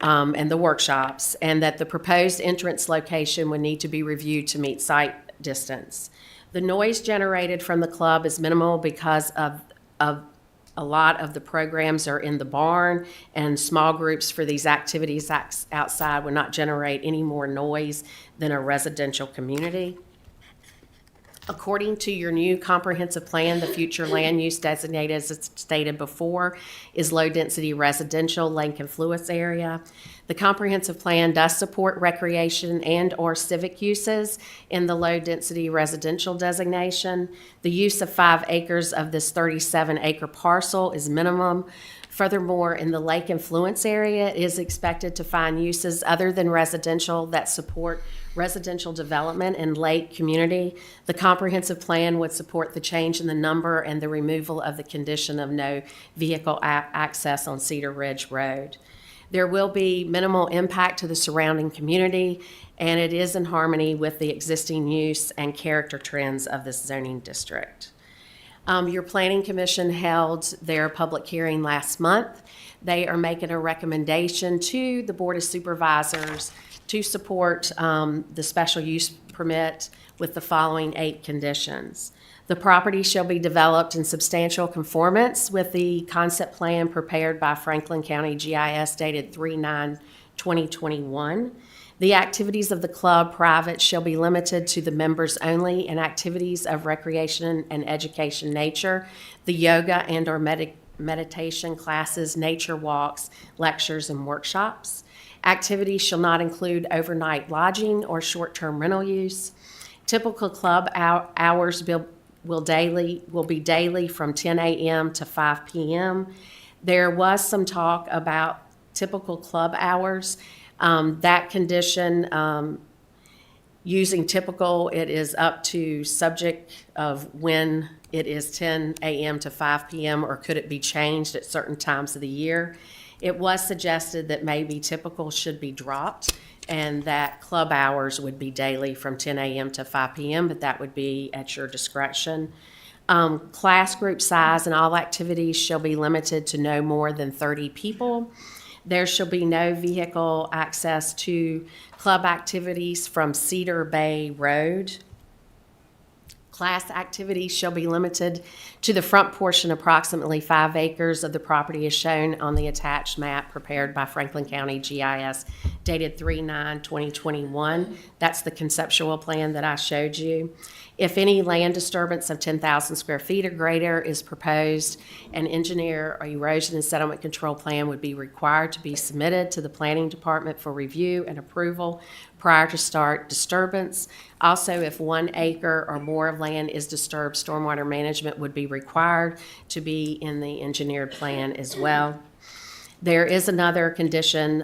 and the workshops, and that the proposed entrance location would need to be reviewed to meet site distance. The noise generated from the club is minimal because of a lot of the programs are in the barn, and small groups for these activities outside would not generate any more noise than a residential community. According to your new comprehensive plan, the future land use designated, as stated before, is low-density residential lake influence area. The comprehensive plan does support recreation and/or civic uses in the low-density residential designation. The use of 5 acres of this 37-acre parcel is minimum. Furthermore, in the lake influence area, it is expected to find uses other than residential that support residential development and lake community. The comprehensive plan would support the change in the number and the removal of the condition of no vehicle access on Cedar Ridge Road. There will be minimal impact to the surrounding community, and it is in harmony with the existing use and character trends of this zoning district. Your Planning Commission held their public hearing last month. They are making a recommendation to the Board of Supervisors to support the special use permit with the following 8 conditions. The property shall be developed in substantial conformance with the concept plan prepared by Franklin County GIS dated 3/9/2021. The activities of the club private shall be limited to the members only and activities of recreation and education nature, the yoga and/or meditation classes, nature walks, lectures, and workshops. Activities shall not include overnight lodging or short-term rental use. Typical club hours will be daily from 10 a.m. to 5 p.m. There was some talk about typical club hours. That condition, using typical, it is up to subject of when it is 10 a.m. to 5 p.m. or could it be changed at certain times of the year. It was suggested that maybe typical should be dropped and that club hours would be daily from 10 a.m. to 5 p.m., but that would be at your discretion. Class group size and all activities shall be limited to no more than 30 people. There shall be no vehicle access to club activities from Cedar Bay Road. Class activities shall be limited to the front portion, approximately 5 acres of the property as shown on the attached map prepared by Franklin County GIS dated 3/9/2021. That's the conceptual plan that I showed you. If any land disturbance of 10,000 square feet or greater is proposed, an engineer or erosion and settlement control plan would be required to be submitted to the planning department for review and approval prior to start disturbance. Also, if 1 acre or more of land is disturbed, stormwater management would be required to be in the engineered plan as well. There is another condition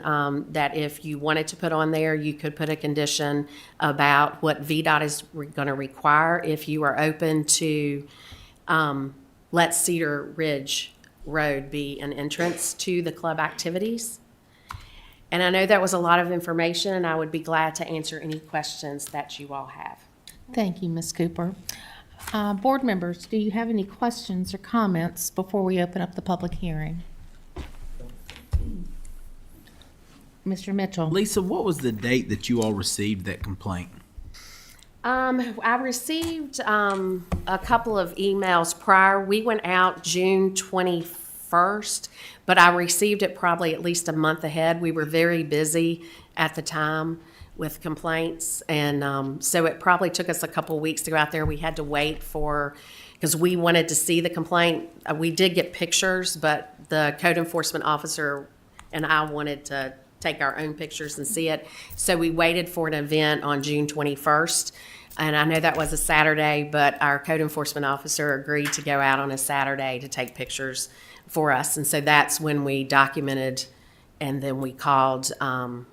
that if you wanted to put on there, you could put a condition about what VDOT is going to require if you are open to let Cedar Ridge Road be an entrance to the club activities. And I know that was a lot of information, and I would be glad to answer any questions that you all have. Thank you, Ms. Cooper. Board members, do you have any questions or comments before we open up the public hearing? Mr. Mitchell. Lisa, what was the date that you all received that complaint? I received a couple of emails prior. We went out June 21st, but I received it probably at least a month ahead. We were very busy at the time with complaints, and so it probably took us a couple weeks to go out there. We had to wait because we wanted to see the complaint. We did get pictures, but the code enforcement officer and I wanted to take our own pictures and see it. So we waited for an event on June 21st. And I know that was a Saturday, but our code enforcement officer agreed to go out on a Saturday to take pictures for us. And so that's when we documented, and then we called, the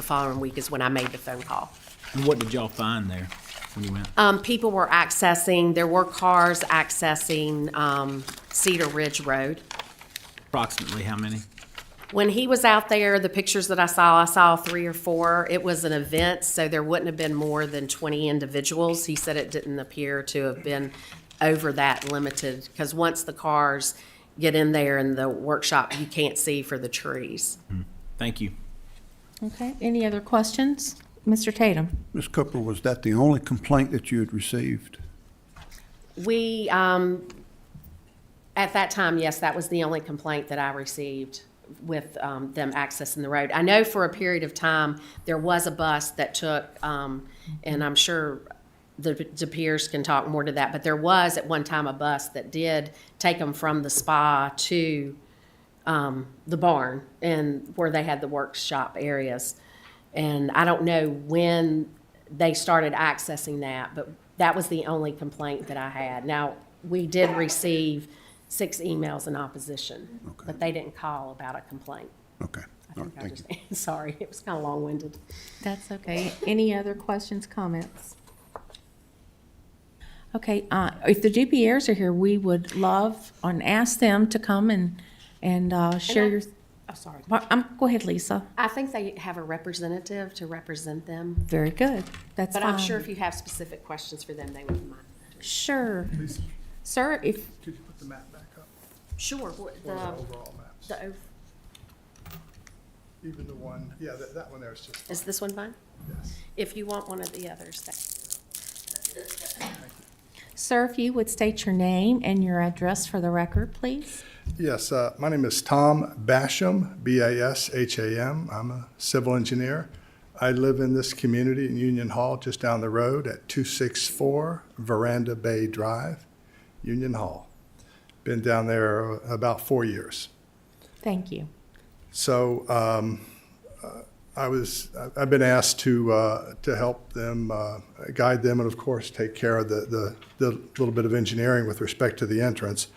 following week is when I made the phone call. And what did y'all find there when you went? People were there were cars accessing Cedar Ridge Road. Approximately how many? When he was out there, the pictures that I saw 3 or 4. It was an event, so there wouldn't have been more than 20 individuals. He said it didn't appear to have been over that limited, because once the cars get in there in the workshop, you can't see for the trees. Thank you. Okay, any other questions? Mr. Tatum? Ms. Cooper, was that the only complaint that you had received? We, at that time, yes, that was the only complaint that I received with them accessing the road. I know for a period of time, there was a bus that took, and I'm sure the Peers can talk more to that, but there was at one time a bus that did take them from the spa to the barn and where they had the workshop areas. And I don't know when they started accessing that, but that was the only complaint that I had. Now, we did receive 6 emails in opposition, but they didn't call about a complaint. Okay. All right, thank you. Sorry, it was kind of long-winded. That's okay. Any other questions, comments? Okay, if the GPRs are here, we would love and ask them to come and share your. Oh, sorry. Go ahead, Lisa. I think they have a representative to represent them. Very good. That's But fine. I'm sure if you have specific questions for them, they would mind. Sure. Sir, if, Could you put the map back up? Sure. Or the overall maps? Even the one, yeah, that one there is just. Is this one fine? Yes. If you want one of the others, sir, if you would state your name and your address for the record, please. Yes, my name is Tom Basham, B-A-S-H-A-M. I'm a civil engineer. I live in this community in Union Hall, just down the road at 264 Veranda Bay Drive, Union Hall. Been down there about 4 years. Thank you. So I've been asked to help them, guide them, and of course, take care of the little bit of engineering with respect to the entrance.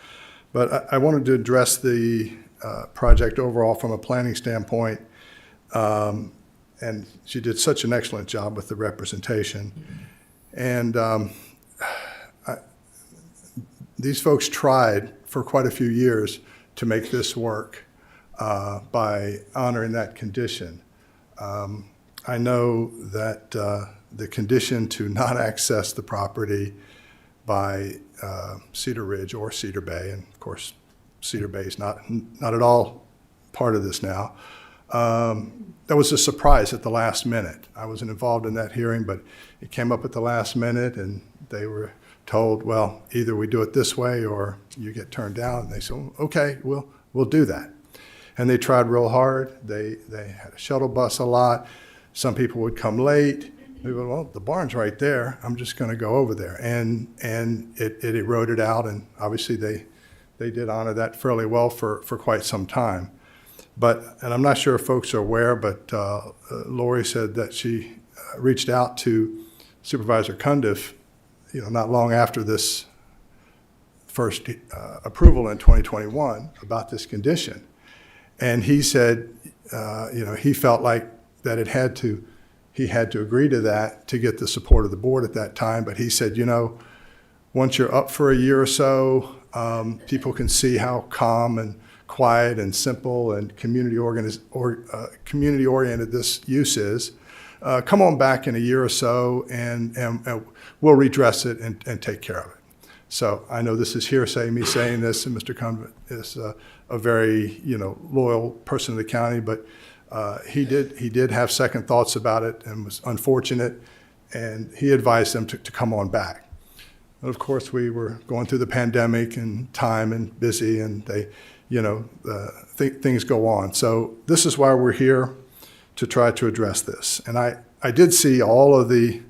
But I wanted to address the project overall from a planning standpoint. And she did such an excellent job with the representation. And these folks tried for quite a few years to make this work by honoring that condition. I know that the condition to not access the property by Cedar Ridge or Cedar Bay, and of course Cedar Bay is not at all part of this now. That was a surprise at the last minute. I wasn't involved in that hearing, but it came up at the last minute, and they were told, well, either we do it this way or you get turned down. And they said, okay, we'll do that. And they tried real hard. They had a shuttle bus a lot. Some people would come late. They go, well, the barn's right there. I'm just going to go over there. And it eroded out, and obviously they did honor that fairly well for quite some time. And I'm not sure if folks are aware, but Lori said that she reached out to Supervisor Cundiff, not long after this first approval in 2021 about this condition. And he said, he felt like that he had to agree to that to get the support of the board at that time. But he said, once you're up for a year or so, people can see how calm and quiet and simple and community-oriented this use is. Come on back in a year or so, and we'll redress it and take care of it. So I know this is hearsay, me saying this, and Mr. Cundiff is a very loyal person in the county, but he did have second thoughts about it and was unfortunate, and he advised them to come on back. And of course, we were going through the pandemic and time and busy, and things go on. So this is why we're here, to try to address this. And I did see all of the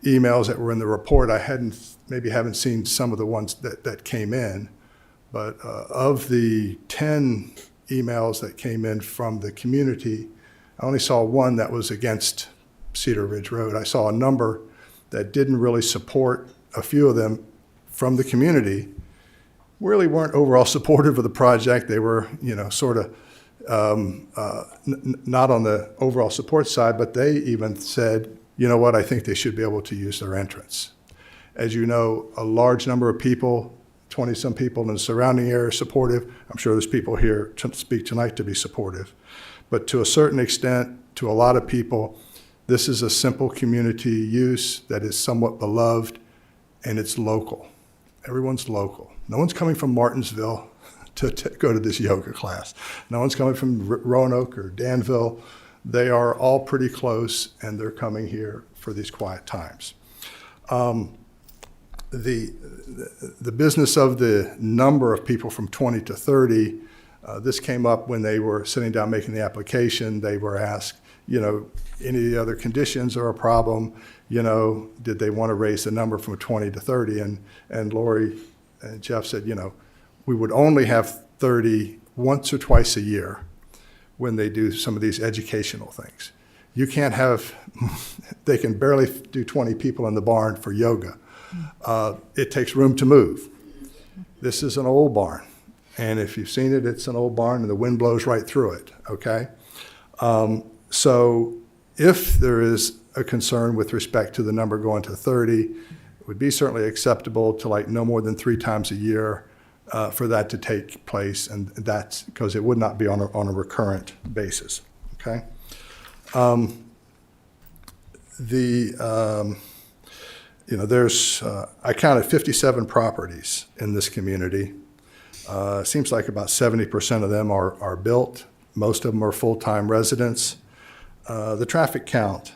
emails that were in the report. I haven't seen some of the ones that came in, but of the 10 emails that came in from the community, I only saw one that was against Cedar Ridge Road. I saw a number that didn't really support. A few of them from the community really weren't overall supportive of the project. They were, sort of not on the overall support side, but they even said, you know what, I think they should be able to use their entrance. As you know, a large number of people, 20-some people in the surrounding area are supportive. I'm sure there's people here to speak tonight to be supportive. But to a certain extent, to a lot of people, this is a simple community use that is somewhat beloved, and it's local. Everyone's local. No one's coming from Martinsville to go to this yoga class. No one's coming from Roanoke or Danville. They are all pretty close, and they're coming here for these quiet times. The business of the number of people from 20 to 30, this came up when they were sitting down making the application. They were asked, any other conditions or a problem, did they want to raise the number from 20 to 30? And Lori and Jeff said, we would only have 30 once or twice a year when they do some of these educational things. You can't have, they can barely do 20 people in the barn for yoga. It takes room to move. This is an old barn. And if you've seen it, it's an old barn and the wind blows right through it, okay? So if there is a concern with respect to the number going to 30, it would be certainly acceptable to no more than 3 times a year for that to take place, and that's because it would not be on a recurrent basis, okay? there's, I counted 57 properties in this community. Seems like about 70% of them are built. Most of them are full-time residents. The traffic count,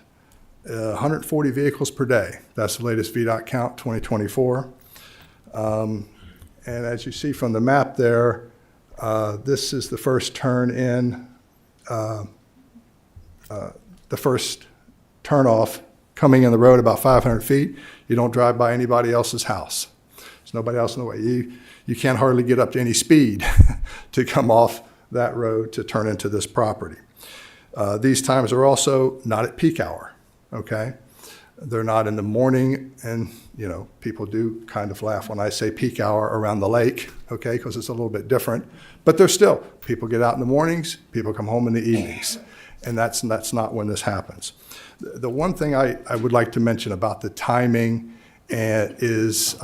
140 vehicles per day. That's the latest VDOT count, 2024. And as you see from the map there, this is the first turn in, the first turnoff coming in the road about 500 feet. You don't drive by anybody else's house. There's nobody else in the way. You can't hardly get up to any speed to come off that road to turn into this property. These times are also not at peak hour, okay? They're not in the morning, and people do kind of laugh when I say peak hour around the lake, okay, because it's a little bit different. But there's still, people get out in the mornings, people come home in the evenings, and that's not when this happens. The one thing I would like to mention about the timing is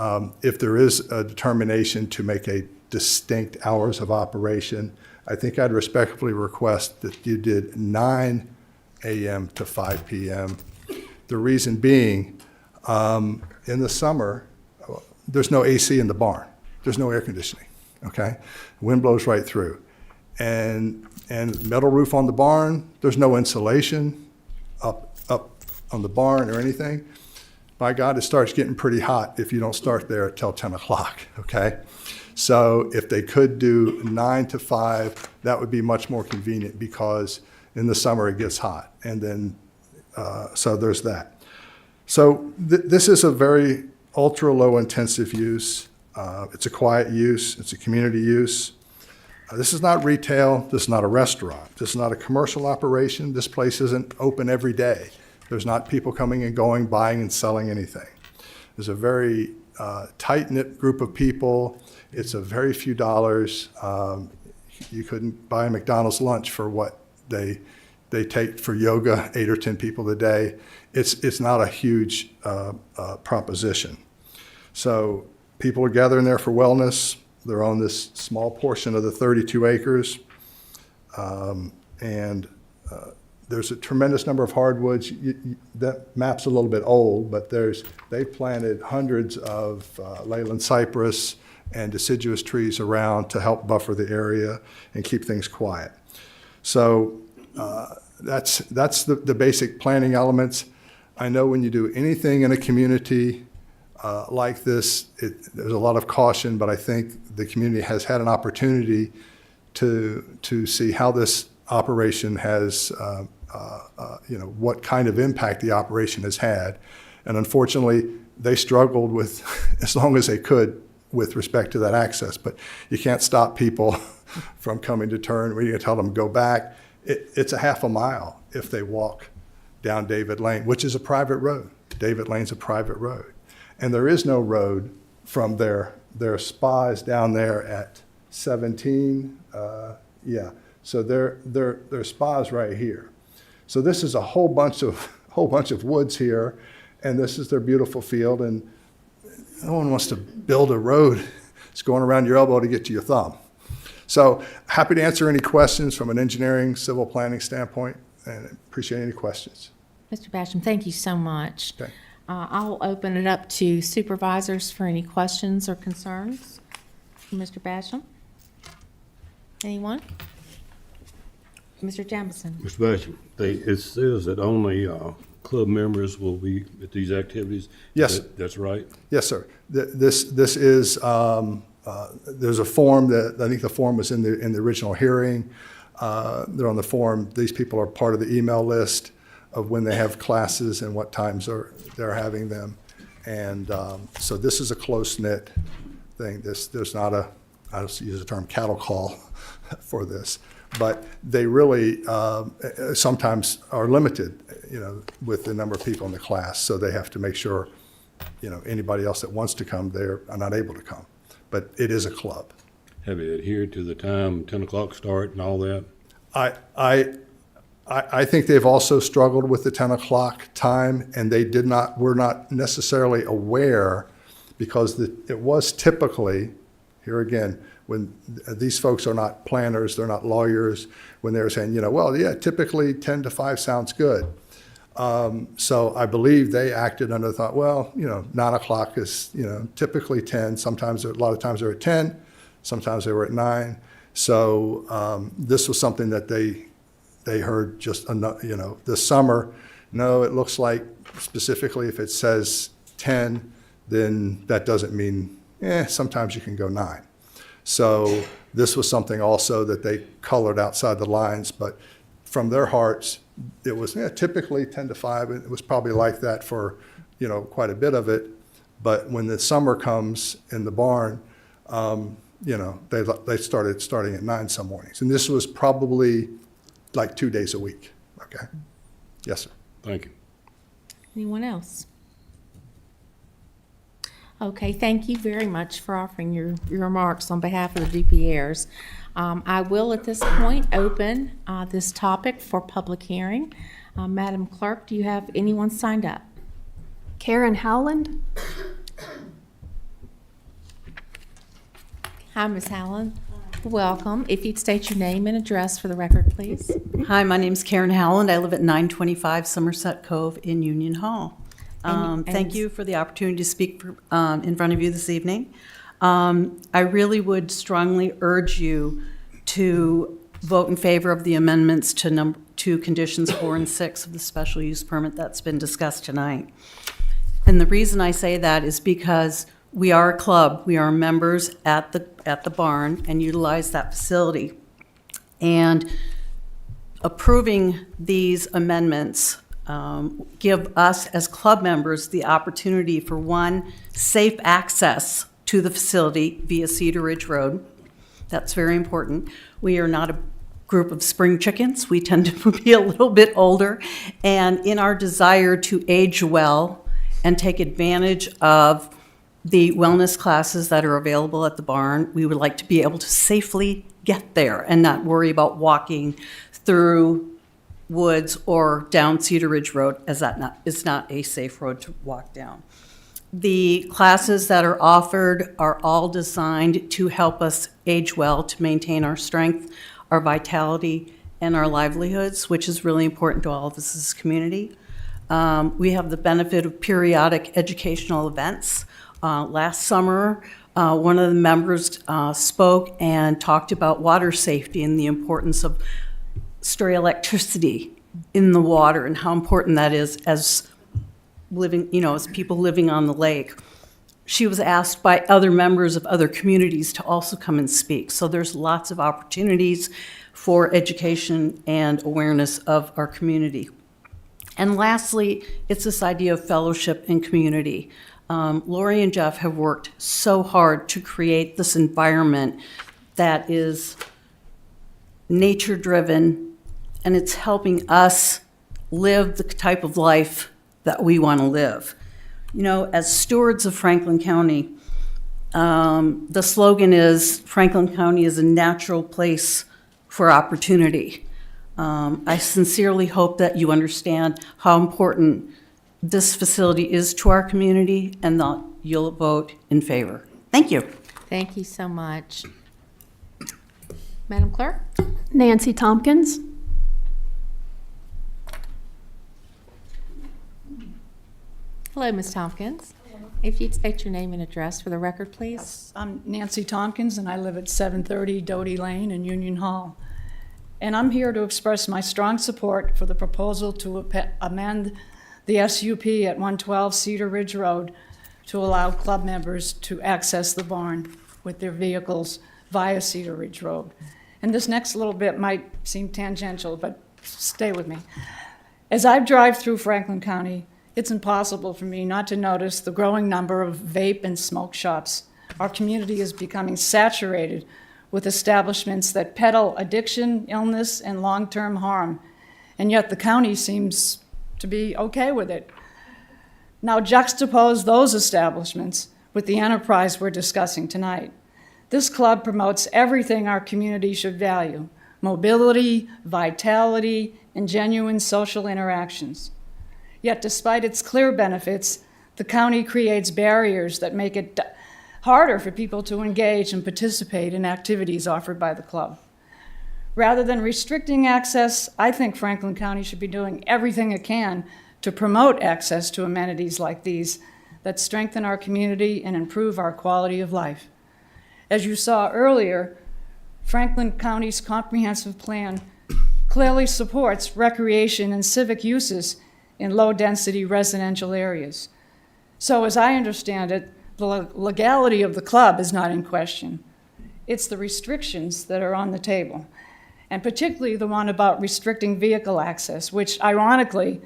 if there is a determination to make a distinct hours of operation, I think I'd respectfully request that you did 9 a.m. to 5 p.m. The reason being, in the summer, there's no AC in the barn. There's no air conditioning, okay? Wind blows right through. And metal roof on the barn, there's no insulation up on the barn or anything. By God, it starts getting pretty hot if you don't start there till 10 o'clock, okay? So if they could do 9 to 5, that would be much more convenient because in the summer it gets hot. And then, so there's that. So this is a very ultra low intensive use. It's a quiet use. It's a community use. This is not retail. This is not a restaurant. This is not a commercial operation. This place isn't open every day. There's not people coming and going, buying and selling anything. There's a very tight-knit group of people. It's a very few dollars. You couldn't buy a McDonald's lunch for what they take for yoga, 8 or 10 people a day. It's not a huge proposition. So people are gathering there for wellness. They're on this small portion of the 32 acres. There's a tremendous number of hardwoods. That map's a little bit old, but they've planted hundreds of Leyland cypress and deciduous trees around to help buffer the area and keep things quiet. So that's the basic planning elements. I know when you do anything in a community like this, there's a lot of caution, but I think the community has had an opportunity to see how this operation has, what kind of impact the operation has had. And unfortunately, they struggled with, as long as they could, with respect to that access. But you can't stop people from coming to turn. We can tell them go back. It's a half a mile if they walk down David Lane, which is a private road. David Lane's a private road. And there is no road from their spas down there at 17. So their spas right here. So this is a whole bunch of woods here, and this is their beautiful field. And no one wants to build a road that's going around your elbow to get to your thumb. So happy to answer any questions from an engineering, civil planning standpoint, and appreciate any questions. Mr. Basham, thank you so much. Okay. I'll open it up to supervisors for any questions or concerns. Mr. Basham? Anyone? Mr. Jamison? Mr. Basham, it says that only club members will be at these activities. Yes. That's right? Yes, sir. This is, there's a form that, I think the form was in the original hearing. They're on the form. These people are part of the email list of when they have classes and what times they're having them. And so this is a close-knit thing. There's not a, I don't use the term cattle call for this, but they really sometimes are limited, with the number of people in the class. So they have to make sure, anybody else that wants to come, they're not able to come. But it is a club. Have you adhered to the time, 10 o'clock start and all that? I think they've also struggled with the 10 o'clock time, and were not necessarily aware, because it was typically, here again, when these folks are not planners, they're not lawyers, when they were saying, typically 10 to 5 sounds good. So I believe they acted under the thought, well, 9 o'clock is, typically 10. Sometimes, a lot of times they're at 10. Sometimes they were at 9. So this was something that they heard just, this summer. No, it looks like specifically if it says 10, then that doesn't mean, sometimes you can go 9. So this was something also that they colored outside the lines, but from their hearts, it was typically 10 to 5. It was probably like that for, quite a bit of it. But when the summer comes in the barn, they started starting at 9 some mornings. And this was probably like 2 days a week. Okay. Yes, sir. Thank you. Anyone else? Okay, thank you very much for offering your remarks on behalf of the DPRs. I will at this point open this topic for public hearing. Madam Clerk, do you have anyone signed up? Karen Howland. Hi, Ms. Howland. Welcome. If you'd state your name and address for the record, please. Hi, my name's Karen Howland. I live at 925 Somerset Cove in Union Hall. Thank you for the opportunity to speak in front of you this evening. I really would strongly urge you to vote in favor of the amendments to conditions 4 and 6 of the special use permit that's been discussed tonight. And the reason I say that is because we are a club. We are members at the barn and utilize that facility. And approving these amendments give us as club members the opportunity for one, safe access to the facility via Cedar Ridge Road. That's very important. We are not a group of spring chickens. We tend to be a little bit older. And in our desire to age well and take advantage of the wellness classes that are available at the barn, we would like to be able to safely get there and not worry about walking through woods or down Cedar Ridge Road, as that is not a safe road to walk down. The classes that are offered are all designed to help us age well, to maintain our strength, our vitality, and our livelihoods, which is really important to all of us as a community. We have the benefit of periodic educational events. Last summer, one of the members spoke and talked about water safety and the importance of stray electricity in the water and how important that is as living, as people living on the lake. She was asked by other members of other communities to also come and speak. So there's lots of opportunities for education and awareness of our community. And lastly, it's this idea of fellowship and community. Lori and Jeff have worked so hard to create this environment that is nature-driven, and it's helping us live the type of life that we want to live. As stewards of Franklin County, the slogan is, Franklin County is a natural place for opportunity. I sincerely hope that you understand how important this facility is to our community and that you'll vote in favor. Thank you. Thank you so much. Madam Clerk? Nancy Tompkins. Hello, Ms. Tompkins. If you'd state your name and address for the record, please. I'm Nancy Tompkins, and I live at 730 Doty Lane in Union Hall. And I'm here to express my strong support for the proposal to amend the SUP at 112 Cedar Ridge Road to allow club members to access the barn with their vehicles via Cedar Ridge Road. And this next little bit might seem tangential, but stay with me. As I drive through Franklin County, it's impossible for me not to notice the growing number of vape and smoke shops. Our community is becoming saturated with establishments that peddle addiction, illness, and long-term harm, and yet the county seems to be okay with it. Now juxtapose those establishments with the enterprise we're discussing tonight. This club promotes everything our community should value: mobility, vitality, and genuine social interactions. Yet despite its clear benefits, the county creates barriers that make it harder for people to engage and participate in activities offered by the club. Rather than restricting access, I think Franklin County should be doing everything it can to promote access to amenities like these that strengthen our community and improve our quality of life. As you saw earlier, Franklin County's comprehensive plan clearly supports recreation and civic uses in low-density residential areas. So as I understand it, the legality of the club is not in question. It's the restrictions that are on the table, and particularly the one about restricting vehicle access, which ironically,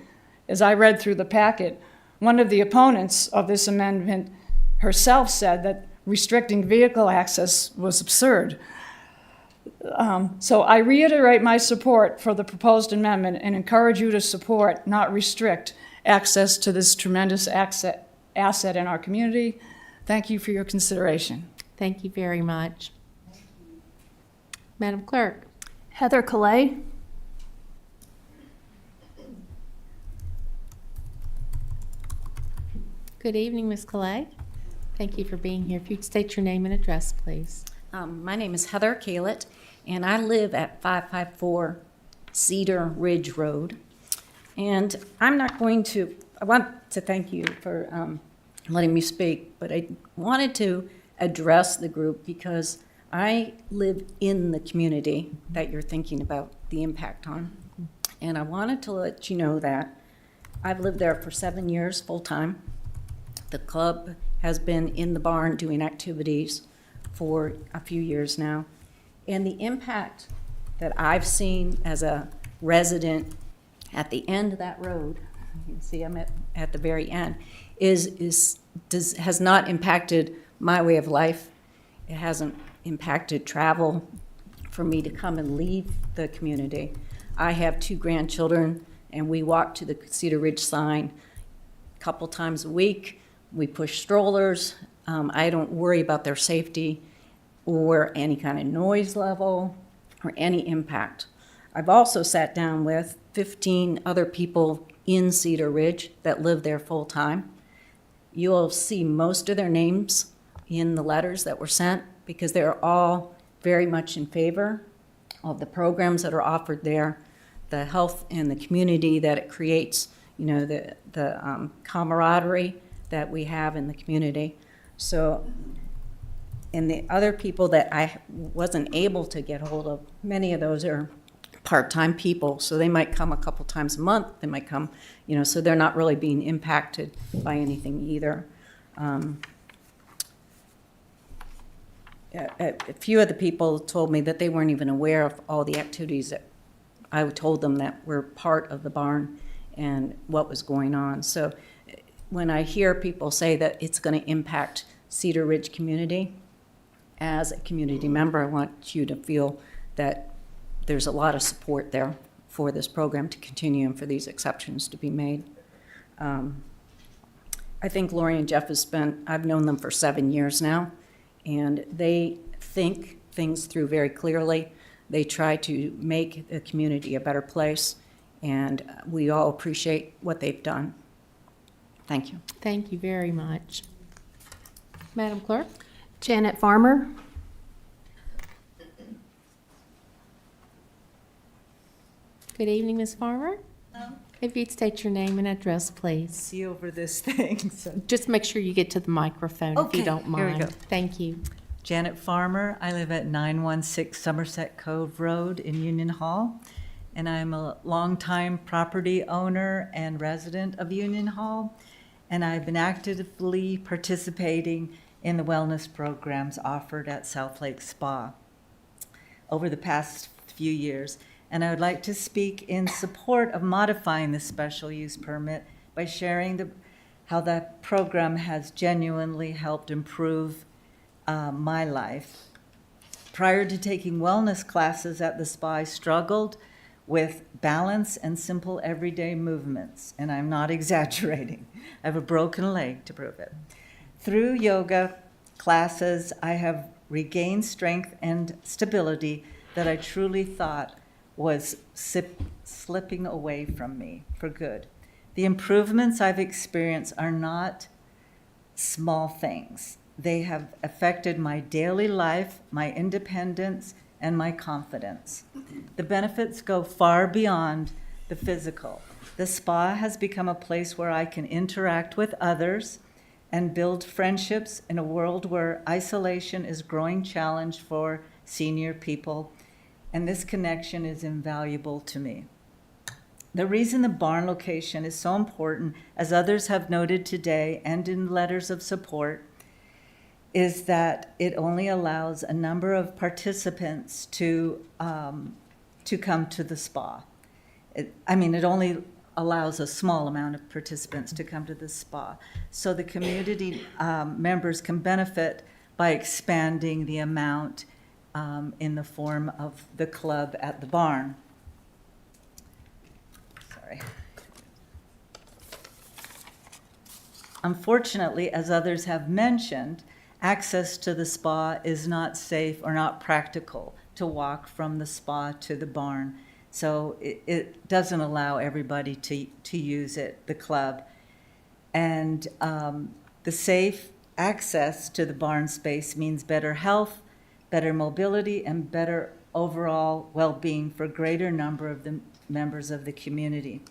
as I read through the packet, one of the opponents of this amendment herself said that restricting vehicle access was absurd. So I reiterate my support for the proposed amendment and encourage you to support, not restrict, access to this tremendous asset in our community. Thank you for your consideration. Thank you very much. Madam Clerk. Heather Calais. Good evening, Ms. Calais. Thank you for being here. If you'd state your name and address, please. My name is Heather Kalett, and I live at 554 Cedar Ridge Road. And I want to thank you for letting me speak, but I wanted to address the group because I live in the community that you're thinking about the impact on. And I wanted to let you know that I've lived there for 7 years full-time. The club has been in the barn doing activities for a few years now. And the impact that I've seen as a resident at the end of that road, you can see I'm at the very end, has not impacted my way of life. It hasn't impacted travel for me to come and leave the community. I have 2 grandchildren, and we walk to the Cedar Ridge sign a couple times a week. We push strollers. I don't worry about their safety or any kind of noise level or any impact. I've also sat down with 15 other people in Cedar Ridge that live there full-time. You'll see most of their names in the letters that were sent because they're all very much in favor of the programs that are offered there, the health and the community that it creates, the camaraderie that we have in the community. So, and the other people that I wasn't able to get hold of, many of those are part-time people, so they might come a couple times a month, they might come, so they're not really being impacted by anything either. A few of the people told me that they weren't even aware of all the activities that I told them that were part of the barn and what was going on. So when I hear people say that it's going to impact Cedar Ridge community, as a community member, I want you to feel that there's a lot of support there for this program to continue and for these exceptions to be made. I think Lori and Jeff I've known them for 7 years now, and they think things through very clearly. They try to make the community a better place, and we all appreciate what they've done. Thank you. Thank you very much. Madam Clerk? Janet Farmer. Good evening, Ms. Farmer. If you'd state your name and address, please. See over this thing. So. Just make sure you get to the microphone if you don't mind. Here we go. Thank you. Janet Farmer. I live at 916 Somerset Cove Road in Union Hall, and I'm a longtime property owner and resident of Union Hall, and I've been actively participating in the wellness programs offered at South Lake Spa over the past few years. And I would like to speak in support of modifying the special use permit by sharing how that program has genuinely helped improve my life. Prior to taking wellness classes at the spa, I struggled with balance and simple everyday movements, and I'm not exaggerating. I have a broken leg to prove it. Through yoga classes, I have regained strength and stability that I truly thought was slipping away from me for good. The improvements I've experienced are not small things. They have affected my daily life, my independence, and my confidence. The benefits go far beyond the physical. The spa has become a place where I can interact with others and build friendships in a world where isolation is a growing challenge for senior people, and this connection is invaluable to me. The reason the barn location is so important, as others have noted today and in letters of support, is that it only allows a number of participants to come to the spa. It only allows a small amount of participants to come to the spa. So the community members can benefit by expanding the amount in the form of the club at the barn. Sorry. Unfortunately, as others have mentioned, access to the spa is not safe or not practical to walk from the spa to the barn. So it doesn't allow everybody to use it, the club. And the safe access to the barn space means better health, better mobility, and better overall well-being for a greater number of the members of the community.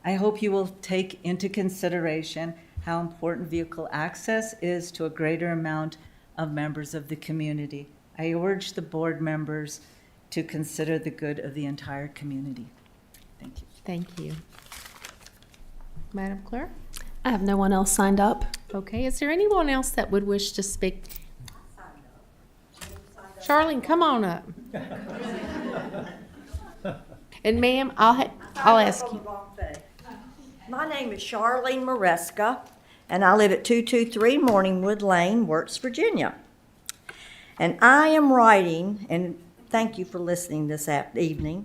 I hope you will take into consideration how important vehicle access is to a greater amount of members of the community. I urge the board members to consider the good of the entire community. Thank you. Thank you. Madam Clerk? I have no one else signed up. Okay, is there anyone else that would wish to speak? Charlene, come on up. And ma'am, I'll ask you. My name is Charlene Maresca, and I live at 223 Morningwood Lane, Wirtz, Virginia. And I am writing, and thank you for listening this evening,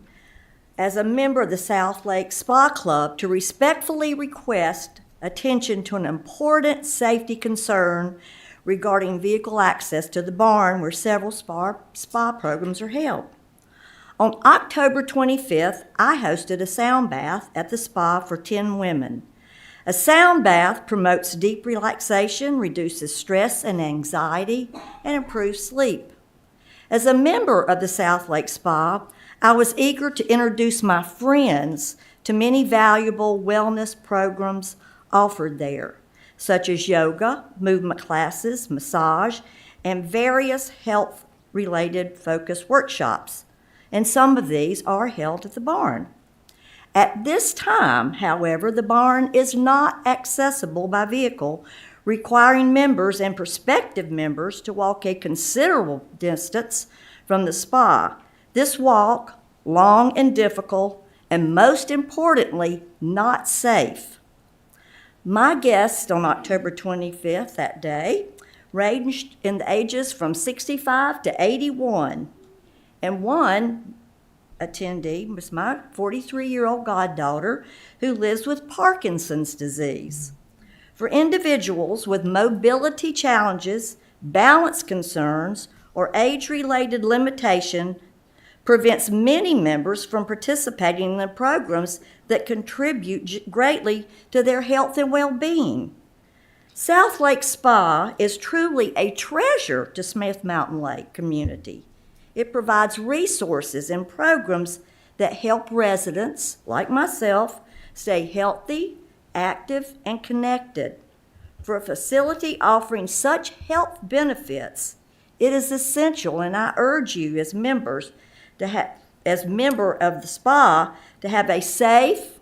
as a member of the South Lake Spa Club to respectfully request attention to an important safety concern regarding vehicle access to the barn where several spa programs are held. On October 25th, I hosted a sound bath at the spa for 10 women. A sound bath promotes deep relaxation, reduces stress and anxiety, and improves sleep. As a member of the South Lake Spa, I was eager to introduce my friends to many valuable wellness programs offered there, such as yoga, movement classes, massage, and various health-related focus workshops. And some of these are held at the barn. At this time, however, the barn is not accessible by vehicle, requiring members and prospective members to walk a considerable distance from the spa. This walk, long and difficult, and most importantly, not safe. My guests on October 25th that day ranged in the ages from 65 to 81, and one attendee was my 43-year-old goddaughter who lives with Parkinson's disease. For individuals with mobility challenges, balance concerns, or age-related limitation prevents many members from participating in the programs that contribute greatly to their health and well-being. South Lake Spa is truly a treasure to Smith Mountain Lake community. It provides resources and programs that help residents, like myself, stay healthy, active, and connected. For a facility offering such health benefits, it is essential, and I urge you as members as member of the spa to have a safe,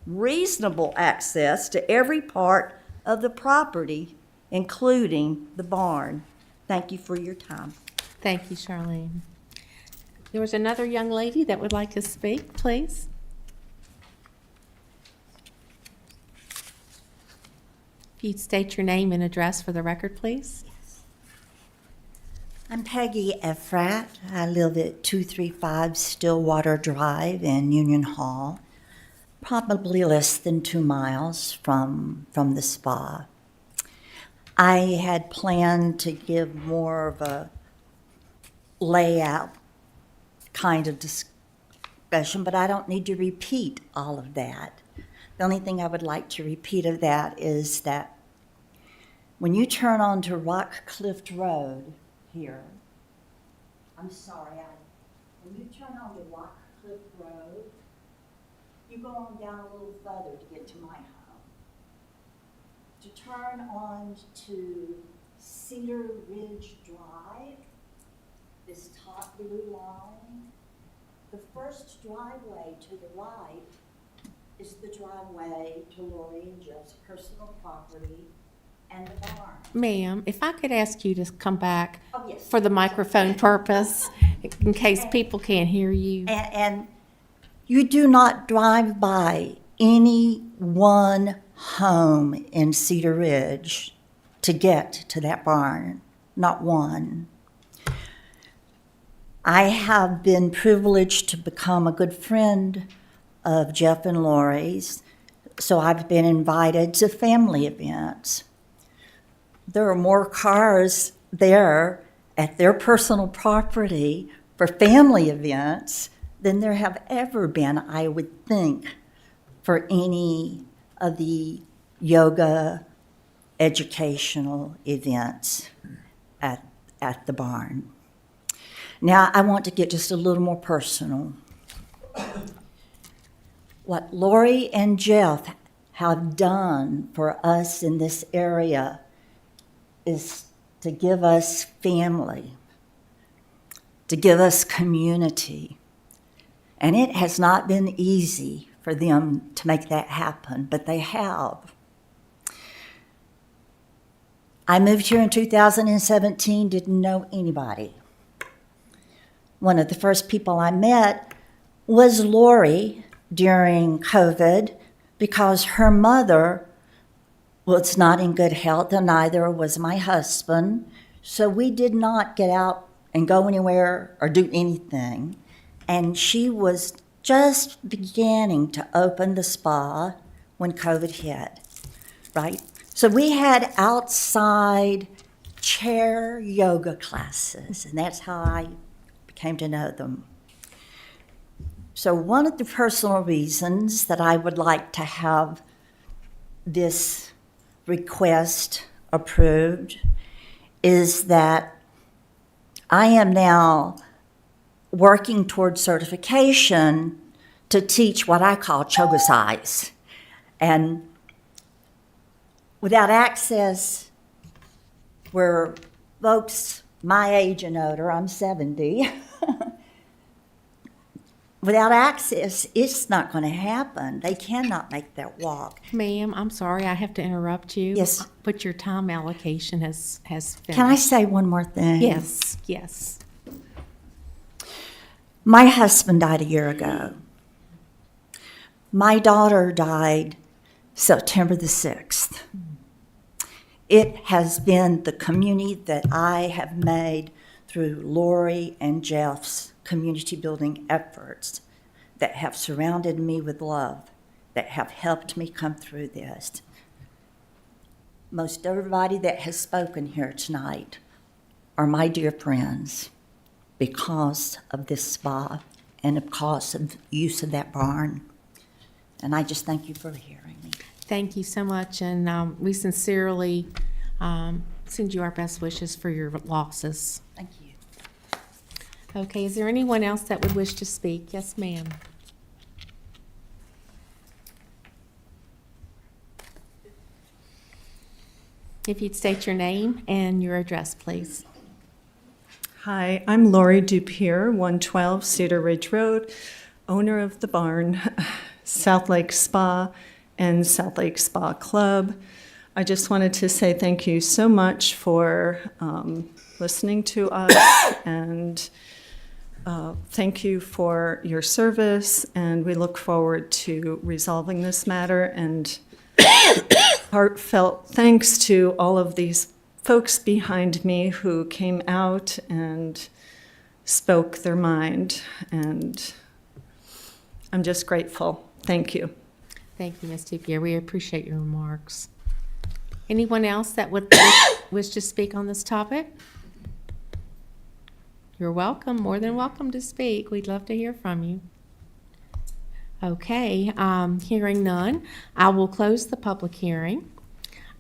reasonable access to every part of the property, including the barn. Thank you for your time. Thank you, Charlene. There was another young lady that would like to speak, please. If you'd state your name and address for the record, please. I'm Peggy Efrat. I live at 235 Stillwater Drive in Union Hall, probably less than 2 miles from the spa. I had planned to give more of a layout kind of discussion, but I don't need to repeat all of that. The only thing I would like to repeat of that is that when you turn onto Rock Cliff Road here, I'm sorry, when you turn on the Rock Cliff Road, you go on down a little further to get to my home. To turn on to Cedar Ridge Drive, this top blue line, the first driveway to the right is the driveway to Lori and Jeff's personal property and the barn. Ma'am, if I could ask you to come back Oh, yes. for the microphone purpose, in case people can't hear you. And you do not drive by any one home in Cedar Ridge to get to that barn, not one. I have been privileged to become a good friend of Jeff and Lori's, so I've been invited to family events. There are more cars there at their personal property for family events than there have ever been, I would think, for any of the yoga educational events at the barn. Now, I want to get just a little more personal. What Lori and Jeff have done for us in this area is to give us family, to give us community. And it has not been easy for them to make that happen, but they have. I moved here in 2017, didn't know anybody. One of the first people I met was Lori during COVID because her mother was not in good health and neither was my husband. So we did not get out and go anywhere or do anything. And she was just beginning to open the spa when COVID hit, right? So we had outside chair yoga classes, and that's how I came to know them. So one of the personal reasons that I would like to have this request approved is that I am now working toward certification to teach what I call Chogasais. And without access, where folks my age and older, I'm 70, without access, it's not going to happen. They cannot make that walk. Ma'am, I'm sorry, I have to interrupt you. Yes. But your time allocation has finished. Can I say one more thing? Yes, yes. My husband died a year ago. My daughter died September the 6th. It has been the community that I have made through Lori and Jeff's community building efforts that have surrounded me with love, that have helped me come through this. Most everybody that has spoken here tonight are my dear friends because of this spa and because of use of that barn. And I just thank you for hearing me. Thank you so much, and we sincerely send you our best wishes for your losses. Thank you. Okay, is there anyone else that would wish to speak? Yes, ma'am. If you'd state your name and your address, please. Hi, I'm Lori Dupier, 112 Cedar Ridge Road, owner of the barn, South Lake Spa and South Lake Spa Club. I just wanted to say thank you so much for listening to us, and thank you for your service, and we look forward to resolving this matter. And heartfelt thanks to all of these folks behind me who came out and spoke their mind, and I'm just grateful. Thank you. Thank you, Ms. Dupier. We appreciate your remarks. Anyone else that would wish to speak on this topic? You're welcome, more than welcome to speak. We'd love to hear from you. Okay, hearing none, I will close the public hearing.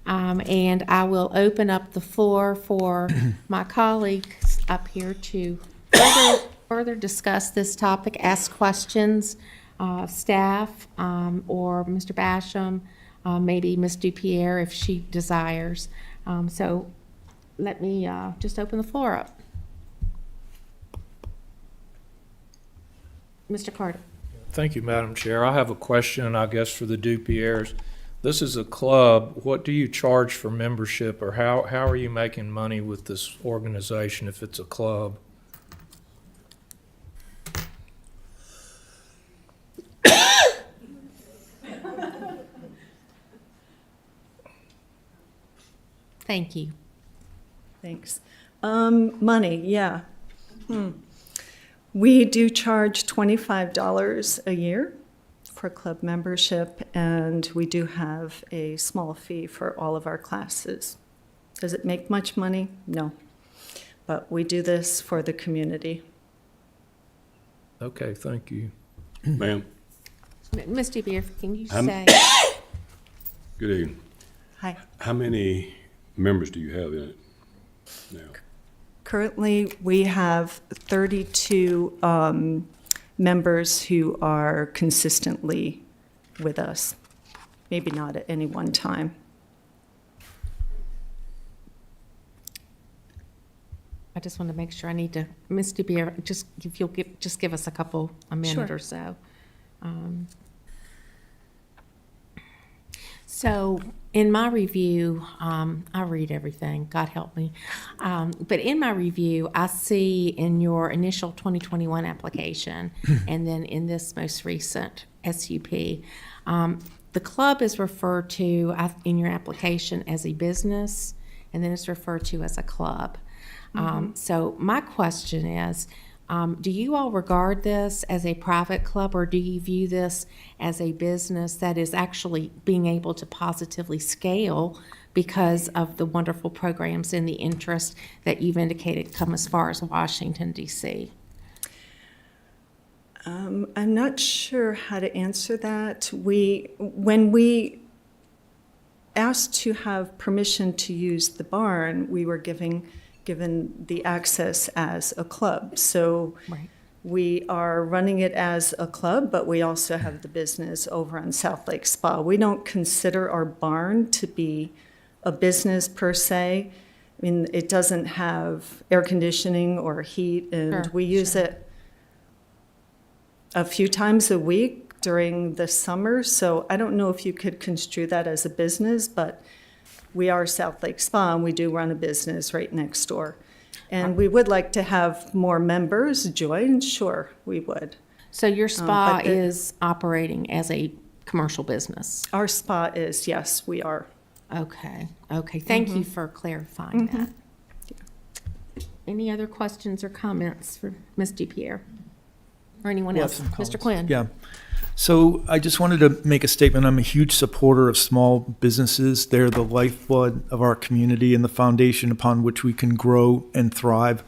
And I will open up the floor for my colleagues up here to further further discuss this topic, ask questions of staff or Mr. Basham, maybe Ms. Dupierre if she desires. So let me just open the floor up. Mr. Carter. Thank you, Madam Chair. I have a question, I guess, for the Dupierres. This is a club. What do you charge for membership, or how are you making money with this organization if it's a club? Thank you. Thanks. Money, yeah. We do charge $25 a year for club membership, and we do have a small fee for all of our classes. Does it make much money? No. But we do this for the community. Okay, thank you. Ma'am, Ms. Dupierre, can you I'm- say? good evening. Hi. How many members do you have in it now? Currently, we have 32 members who are consistently with us, maybe not at any one time. I just want to make sure I need to, Ms. Dupierre, just if you'll just give us a minute Sure. or so. So in my review, I read everything, God help me. But in my review, I see in your initial 2021 application and then in this most recent SUP, the club is referred to in your application as a business, and then it's referred to as a club. So my question is, do you all regard this as a private club, or do you view this as a business that is actually being able to positively scale because of the wonderful programs and the interest that you've indicated come as far as Washington, D.C.? I'm not sure how to answer that. When we asked to have permission to use the barn, we were given the access as a club. So Right. we are running it as a club, but we also have the business over on South Lake Spa. We don't consider our barn to be a business per se. I mean, it doesn't have air conditioning or heat, and Sure, we use it a few times a week during the summer. So I don't know if you could construe that as a business, but we are South Lake Spa, and we do run a business right next door. And we would like to have more members join, sure, we would. So your spa but is operating as a commercial business? Our spa is, yes, we are. Okay, okay. Thank you for clarifying that. Any other questions or comments for Ms. Dupierre? Or anyone else? Mr. Quinn? Yeah. So I just wanted to make a statement. I'm a huge supporter of small businesses. They're the lifeblood of our community and the foundation upon which we can grow and thrive.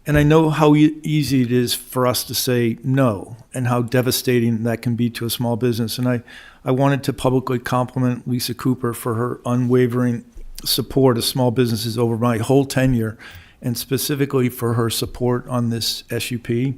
And I know how easy it is for us to say no, and how devastating that can be to a small business. And I wanted to publicly compliment Lisa Cooper for her unwavering support of small businesses over my whole tenure, and specifically for her support on this SUP.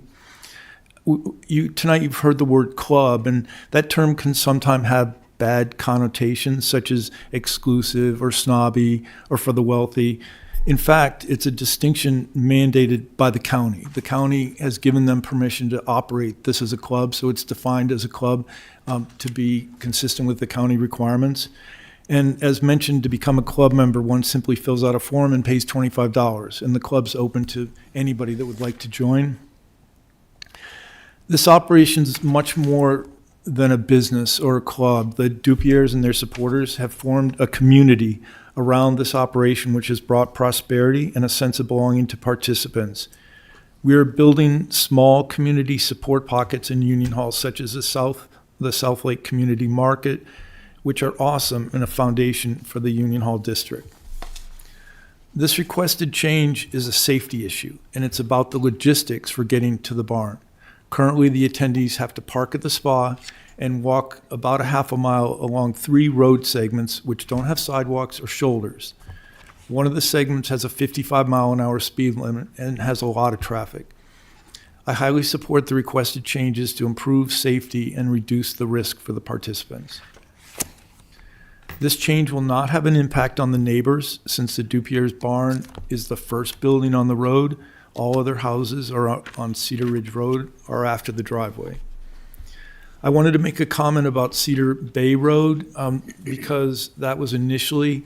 Tonight you've heard the word club, and that term can sometimes have bad connotations, such as exclusive or snobby or for the wealthy. In fact, it's a distinction mandated by the county. The county has given them permission to operate this as a club, so it's defined as a club to be consistent with the county requirements. And as mentioned, to become a club member, one simply fills out a form and pays $25, and the club's open to anybody that would like to join. This operation is much more than a business or a club. The Dupierres and their supporters have formed a community around this operation, which has brought prosperity and a sense of belonging to participants. We are building small community support pockets in Union Hall, such as the South Lake Community Market, which are awesome and a foundation for the Union Hall district. This requested change is a safety issue, and it's about the logistics for getting to the barn. Currently, the attendees have to park at the spa and walk about a half a mile along 3 road segments which don't have sidewalks or shoulders. One of the segments has a 55-mile-an-hour speed limit and has a lot of traffic. I highly support the requested changes to improve safety and reduce the risk for the participants. This change will not have an impact on the neighbors since the Dupier's barn is the first building on the road. All other houses are on Cedar Ridge Road or after the driveway. I wanted to make a comment about Cedar Bay Road because that was initially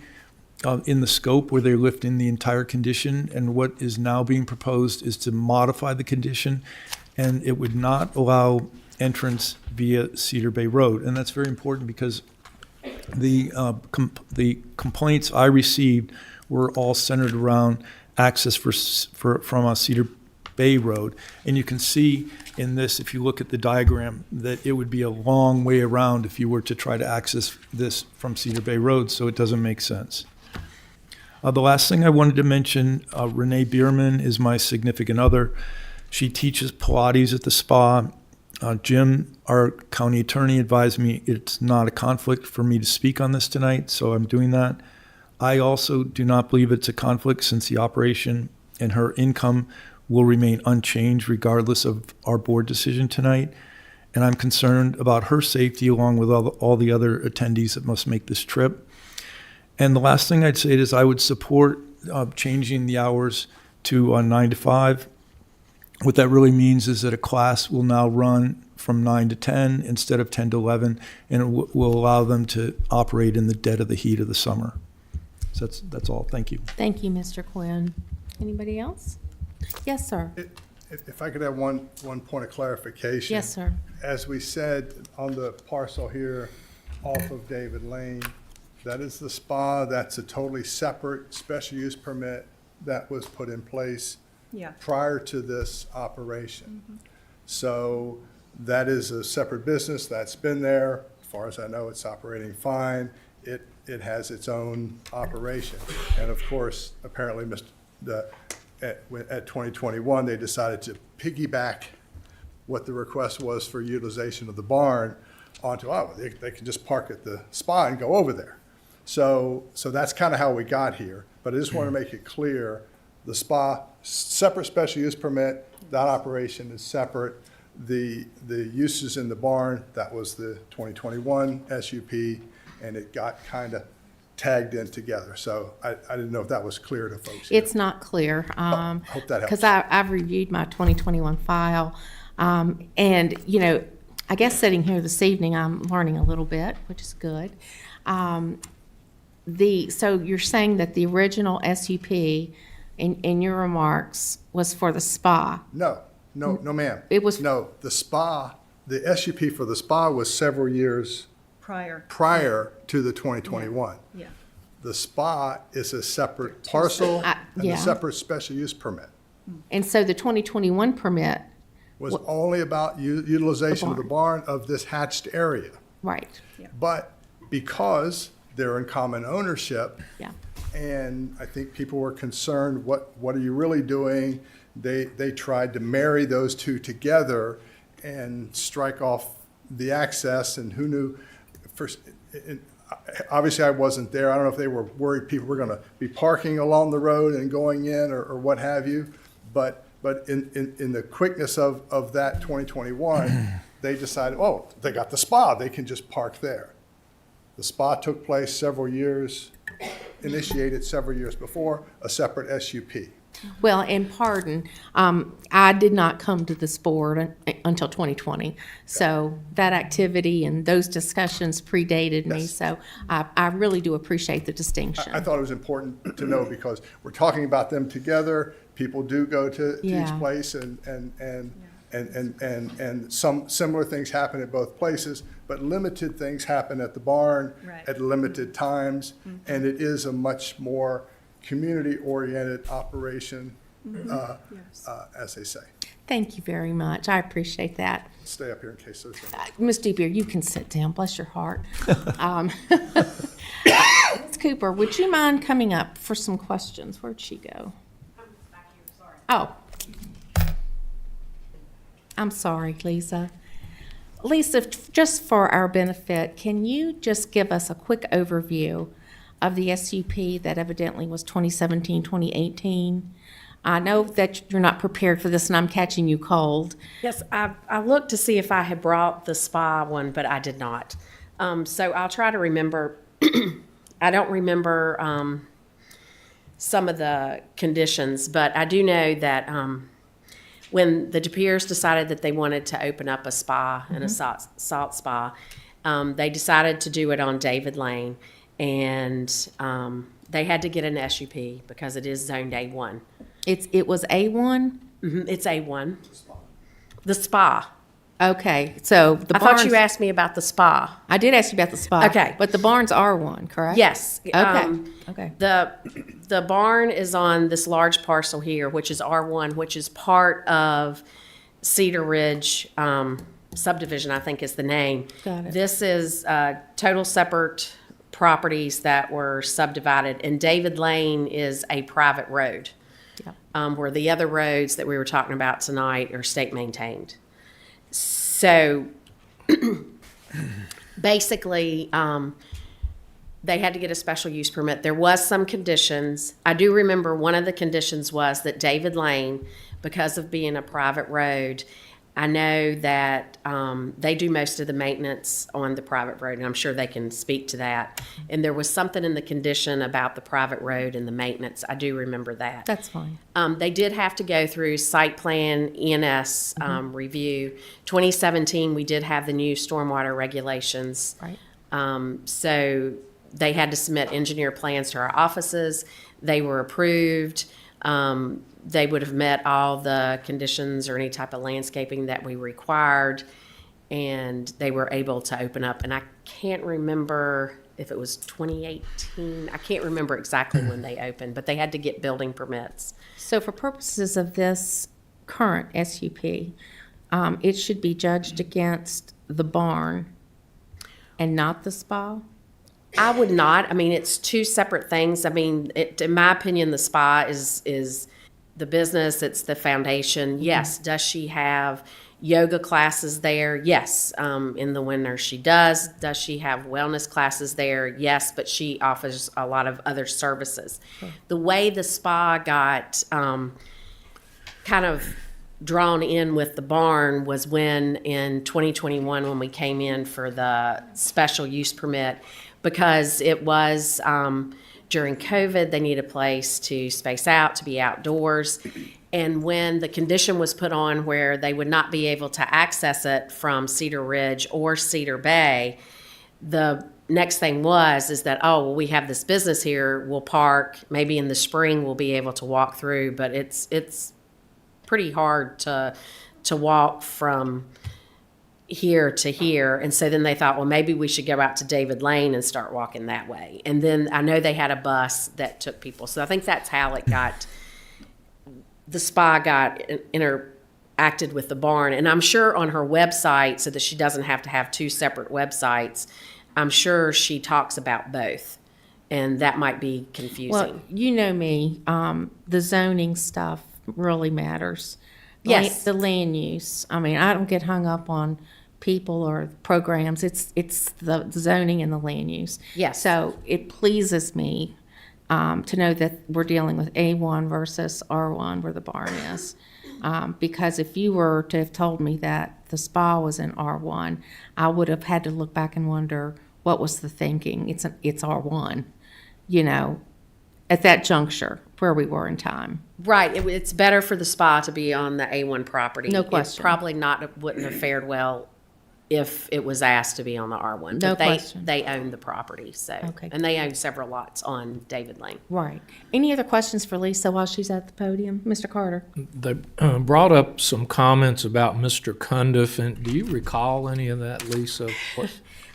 in the scope where they're lifting the entire condition, and what is now being proposed is to modify the condition, and it would not allow entrance via Cedar Bay Road. And that's very important because the complaints I received were all centered around access from Cedar Bay Road. And you can see in this, if you look at the diagram, that it would be a long way around if you were to try to access this from Cedar Bay Road, so it doesn't make sense. The last thing I wanted to mention, Renee Bierman is my significant other. She teaches Pilates at the spa. Jim, our county attorney, advised me it's not a conflict for me to speak on this tonight, so I'm doing that. I also do not believe it's a conflict since the operation and her income will remain unchanged regardless of our board decision tonight. And I'm concerned about her safety along with all the other attendees that must make this trip. And the last thing I'd say is I would support changing the hours to 9 to 5. What that really means is that a class will now run from 9 to 10 instead of 10 to 11, and it will allow them to operate in the dead of the heat of the summer. So that's all. Thank you. Thank you, Mr. Quinn. Anybody else? Yes, sir. If I could have one point of clarification. Yes, sir. As we said on the parcel here off of David Lane, that is the spa. That's a totally separate special use permit that was put in place prior to this operation. So that is a separate business that's been there. As far as I know, it's operating fine. It has its own operation. And of course, apparently at 2021, they decided to piggyback what the request was for utilization of the barn onto, they can just park at the spa and go over there. So that's kind of how we got here. But I just want to make it clear, the spa, separate special use permit, that operation is separate. The uses in the barn, that was the 2021 SUP, and it got kind of tagged in together. So I didn't know if that was clear to folks here. It's not clear. Hope that helps. Because I've reviewed my 2021 file. And, you know, I guess sitting here this evening, I'm learning a little bit, which is good. So you're saying that the original SUP in your remarks was for the spa? No, ma'am. It was. No, the spa, the SUP for the spa was several years prior to the 2021. Yeah. The spa is a separate parcel and a separate special use permit. And so the 2021 permit was only about utilization of the barn of this hatched area. Right. But because they're in common ownership, Yeah. and I think people were concerned, what are you really doing? They tried to marry those two together and strike off the access, and who knew? First, obviously I wasn't there. I don't know if they were worried people were going to be parking along the road and going in or what have you. But in the quickness of that 2021, they decided, oh, they got the spa. They can just park there. The spa took place initiated several years before, a separate SUP. Well, and pardon, I did not come to this board until 2020. So that activity and those discussions predated me. So I really do appreciate the distinction. I thought it was important to know because we're talking about them together. People do go to each place, and some similar things happen at both places, but limited things happen at the barn at limited times, and it is a much more community-oriented operation, as they say. Thank you very much. I appreciate that. Stay up here in case there's anything. Ms. Dubier, you can sit down. Bless your heart. Ms. Cooper, would you mind coming up for some questions? Where'd she go? Oh. I'm sorry, Lisa. Lisa, just for our benefit, can you just give us a quick overview of the SUP that evidently was 2017, 2018? I know that you're not prepared for this, and I'm catching you cold. Yes, I looked to see if I had brought the spa one, but I did not. So I'll try to remember. I don't remember some of the conditions, but I do know that when the DePeers decided that they wanted to open up a spa and a salt spa, they decided to do it on David Lane, and they had to get an SUP because it is zoned A1. It was A1? It's A1. The spa. Okay, so the I barns. thought you asked me about the spa. I did ask you about the spa. Okay. But the barns are one, correct? Yes. Okay. Okay. The barn is on this large parcel here, which is R1, which is part of Cedar Ridge subdivision, I think is the name. Got it. This is total separate properties that were subdivided, and David Lane is a private road. Where the other roads that we were talking about tonight are state maintained. So basically, they had to get a special use permit. There was some conditions. I do remember one of the conditions was that David Lane, because of being a private road, I know that they do most of the maintenance on the private road, and I'm sure they can speak to that. And there was something in the condition about the private road and the maintenance. I do remember that. That's fine. They did have to go through site plan ENS review. 2017, we did have the new stormwater regulations. Right. So they had to submit engineer plans to our offices. They were approved. They would have met all the conditions or any type of landscaping that we required, and they were able to open up. And I can't remember if it was 2018. I can't remember exactly when they opened, but they had to get building permits. So for purposes of this current SUP, it should be judged against the barn and not the spa? I would not. I mean, it's two separate things. I mean, in my opinion, the spa is the business, it's the foundation. Yes. Does she have yoga classes there? Yes. In the winter she does. Does she have wellness classes there? Yes, but she offers a lot of other services. The way the spa got kind of drawn in with the barn was when in 2021, when we came in for the special use permit, because it was during COVID, they need a place to space out, to be outdoors. And when the condition was put on where they would not be able to access it from Cedar Ridge or Cedar Bay, the next thing is that, oh, well, we have this business here, we'll park, maybe in the spring we'll be able to walk through, but it's pretty hard to walk from here to here. And so then they thought, well, maybe we should go out to David Lane and start walking that way. And then I know they had a bus that took people. So I think that's how it got, the spa got interacted with the barn. And I'm sure on her website, so that she doesn't have to have two separate websites, I'm sure she talks about both. And that might be confusing. Well, you know me, the zoning stuff really matters. Yes. The land use. I mean, I don't get hung up on people or programs. It's the zoning and the land use. Yes. So it pleases me to know that we're dealing with A1 versus R1 where the barn is. Because if you were to have told me that the spa was in R1, I would have had to look back and wonder what was the thinking. It's R1, you know, at that juncture where we were in time. Right. It's better for the spa to be on the A1 property. No It question. probably wouldn't have fared well if it was asked to be on the R1. No But question. they own the property, so. Okay. And they own several lots on David Lane. Right. Any other questions for Lisa while she's at the podium? Mr. Carter? They brought up some comments about Mr. Cundiff, and do you recall any of that, Lisa?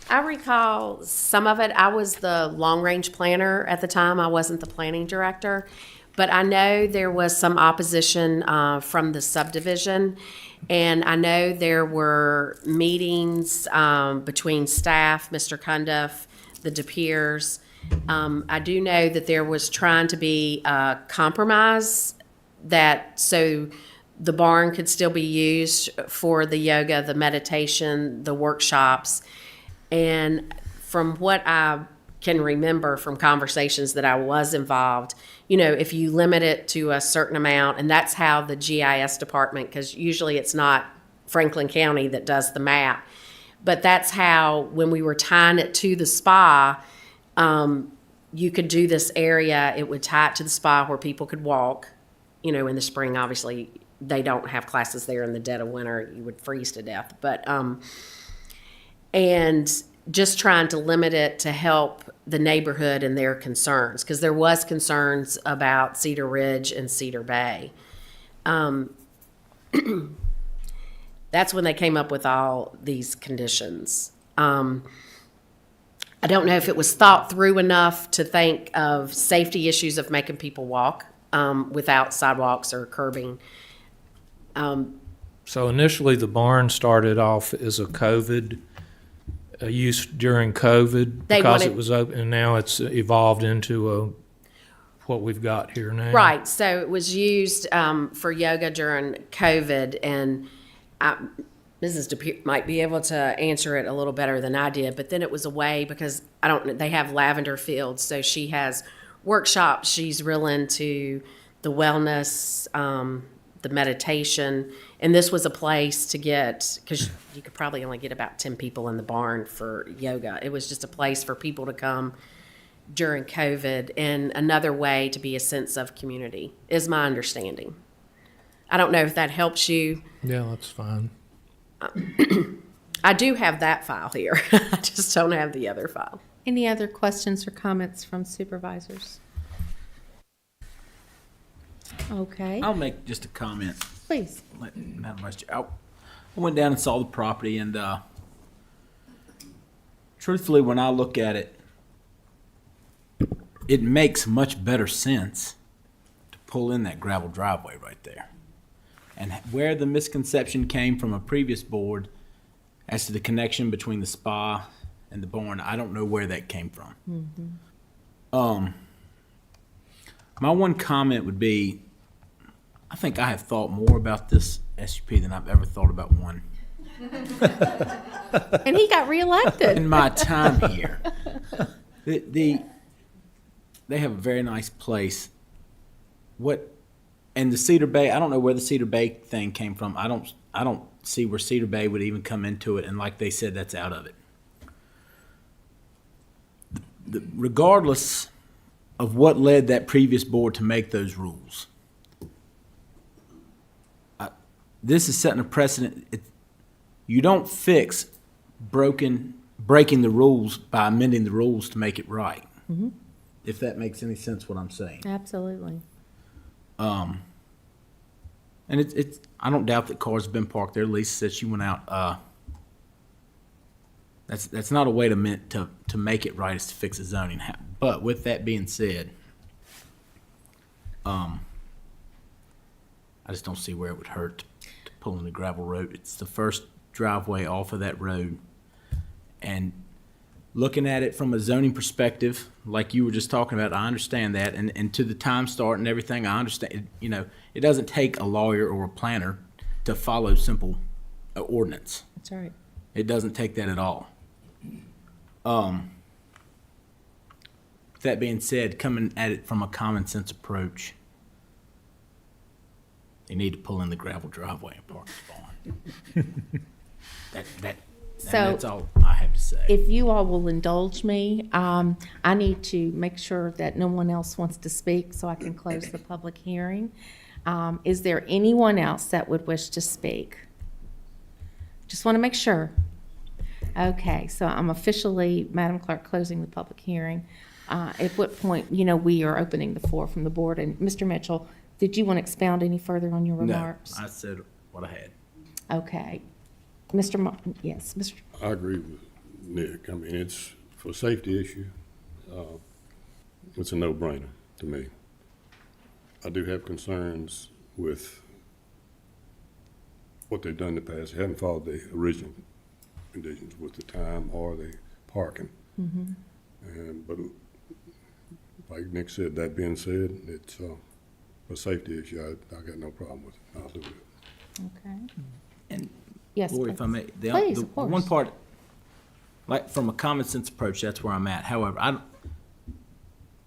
I recall some of it. I was the long-range planner at the time. I wasn't the planning director. But I know there was some opposition from the subdivision. And I know there were meetings between staff, Mr. Cundiff, the DePeers. I do know that there was trying to be a compromise so the barn could still be used for the yoga, the meditation, the workshops. And from what I can remember from conversations that I was involved, you know, if you limit it to a certain amount, and that's how the GIS department, because usually it's not Franklin County that does the map, but that's how, when we were tying it to the spa, you could do this area, it would tie it to the spa where people could walk. You know, in the spring, obviously, they don't have classes there. In the dead of winter, you would freeze to death. But, and just trying to limit it to help the neighborhood and their concerns, because there was concerns about Cedar Ridge and Cedar Bay. That's when they came up with all these conditions. I don't know if it was thought through enough to think of safety issues of making people walk without sidewalks or curbing. So initially, the barn started off as a COVID use during COVID because it was open, and now it's evolved into what we've got here now. Right. So it was used for yoga during COVID, and Mrs. DePere might be able to answer it a little better than I did. But then it was a way, because they have lavender fields, so she has workshops. She's real into the wellness, the meditation, and this was a place to get, because you could probably only get about 10 people in the barn for yoga. It was just a place for people to come during COVID, and another way to be a sense of community, is my understanding. I don't know if that helps you. Yeah, that's fine. I do have that file here. I just don't have the other file. Any other questions or comments from supervisors? Okay. I'll make just a comment. Please. Madam Vice Chair, I went down and saw the property, and truthfully, when I look at it, it makes much better sense to pull in that gravel driveway right there. And where the misconception came from a previous board as to the connection between the spa and the barn, I don't know where that came from. Mm-hmm. My one comment would be, I think I have thought more about this SUP than I've ever thought about one. And he got reelected. In my time here. They have a very nice place. And the Cedar Bay, I don't know where the Cedar Bay thing came from. I don't see where Cedar Bay would even come into it, and like they said, that's out of it. Regardless of what led that previous board to make those rules, this is setting a precedent. You don't fix breaking the rules by amending the rules to make it right. Mm-hmm. If that makes any sense, what I'm saying. Absolutely. And it's I don't doubt that cars have been parked there. Lisa said she went out. That's not a way to make it right, is to fix the zoning. But with that being said, I just don't see where it would hurt to pull in the gravel road. It's the first driveway off of that road, and looking at it from a zoning perspective, like you were just talking about, I understand that, and to the time start and everything, I understand. It doesn't take a lawyer or a planner to follow simple ordinance. That's right. It doesn't take that at all. That being said, coming at it from a common sense approach, they need to pull in the gravel driveway and park the barn. That's all I have to say. If you all will indulge me, I need to make sure that no one else wants to speak so I can close the public hearing. Is there anyone else that would wish to speak? Just want to make sure. Okay, so I'm officially, Madam Clerk, closing the public hearing. At what point, we are opening the floor from the board. And Mr. Mitchell, did you want to expound any further on your remarks? No, I said what I had. Okay. Mr. Martin, yes, Mr. I agree with Nick. I mean, it's for a safety issue. It's a no-brainer to me. I do have concerns with what they've done in the past. They haven't followed the original conditions with the time or the parking. Mm-hmm. But like Nick said, that being said, it's a safety issue. I got no problem with it. I'll do it. Okay. And yes, Lori, if I may, please, the one part like, from a common sense approach, that's where I'm at. However,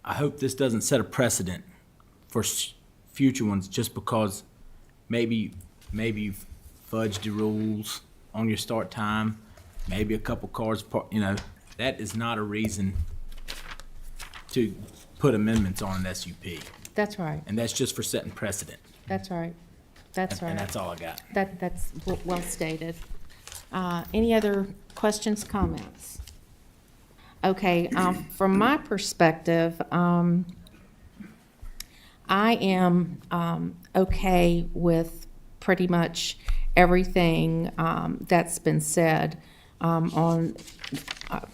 I hope this doesn't set a precedent for future ones just because maybe you've fudged the rules on your start time, maybe a couple cars, that is not a reason to put amendments on an SUP. That's right. And that's just for setting precedent. That's right. That's right. And that's all I got. That's well stated. Any other questions, comments? Okay, from my perspective, I am okay with pretty much everything that's been said on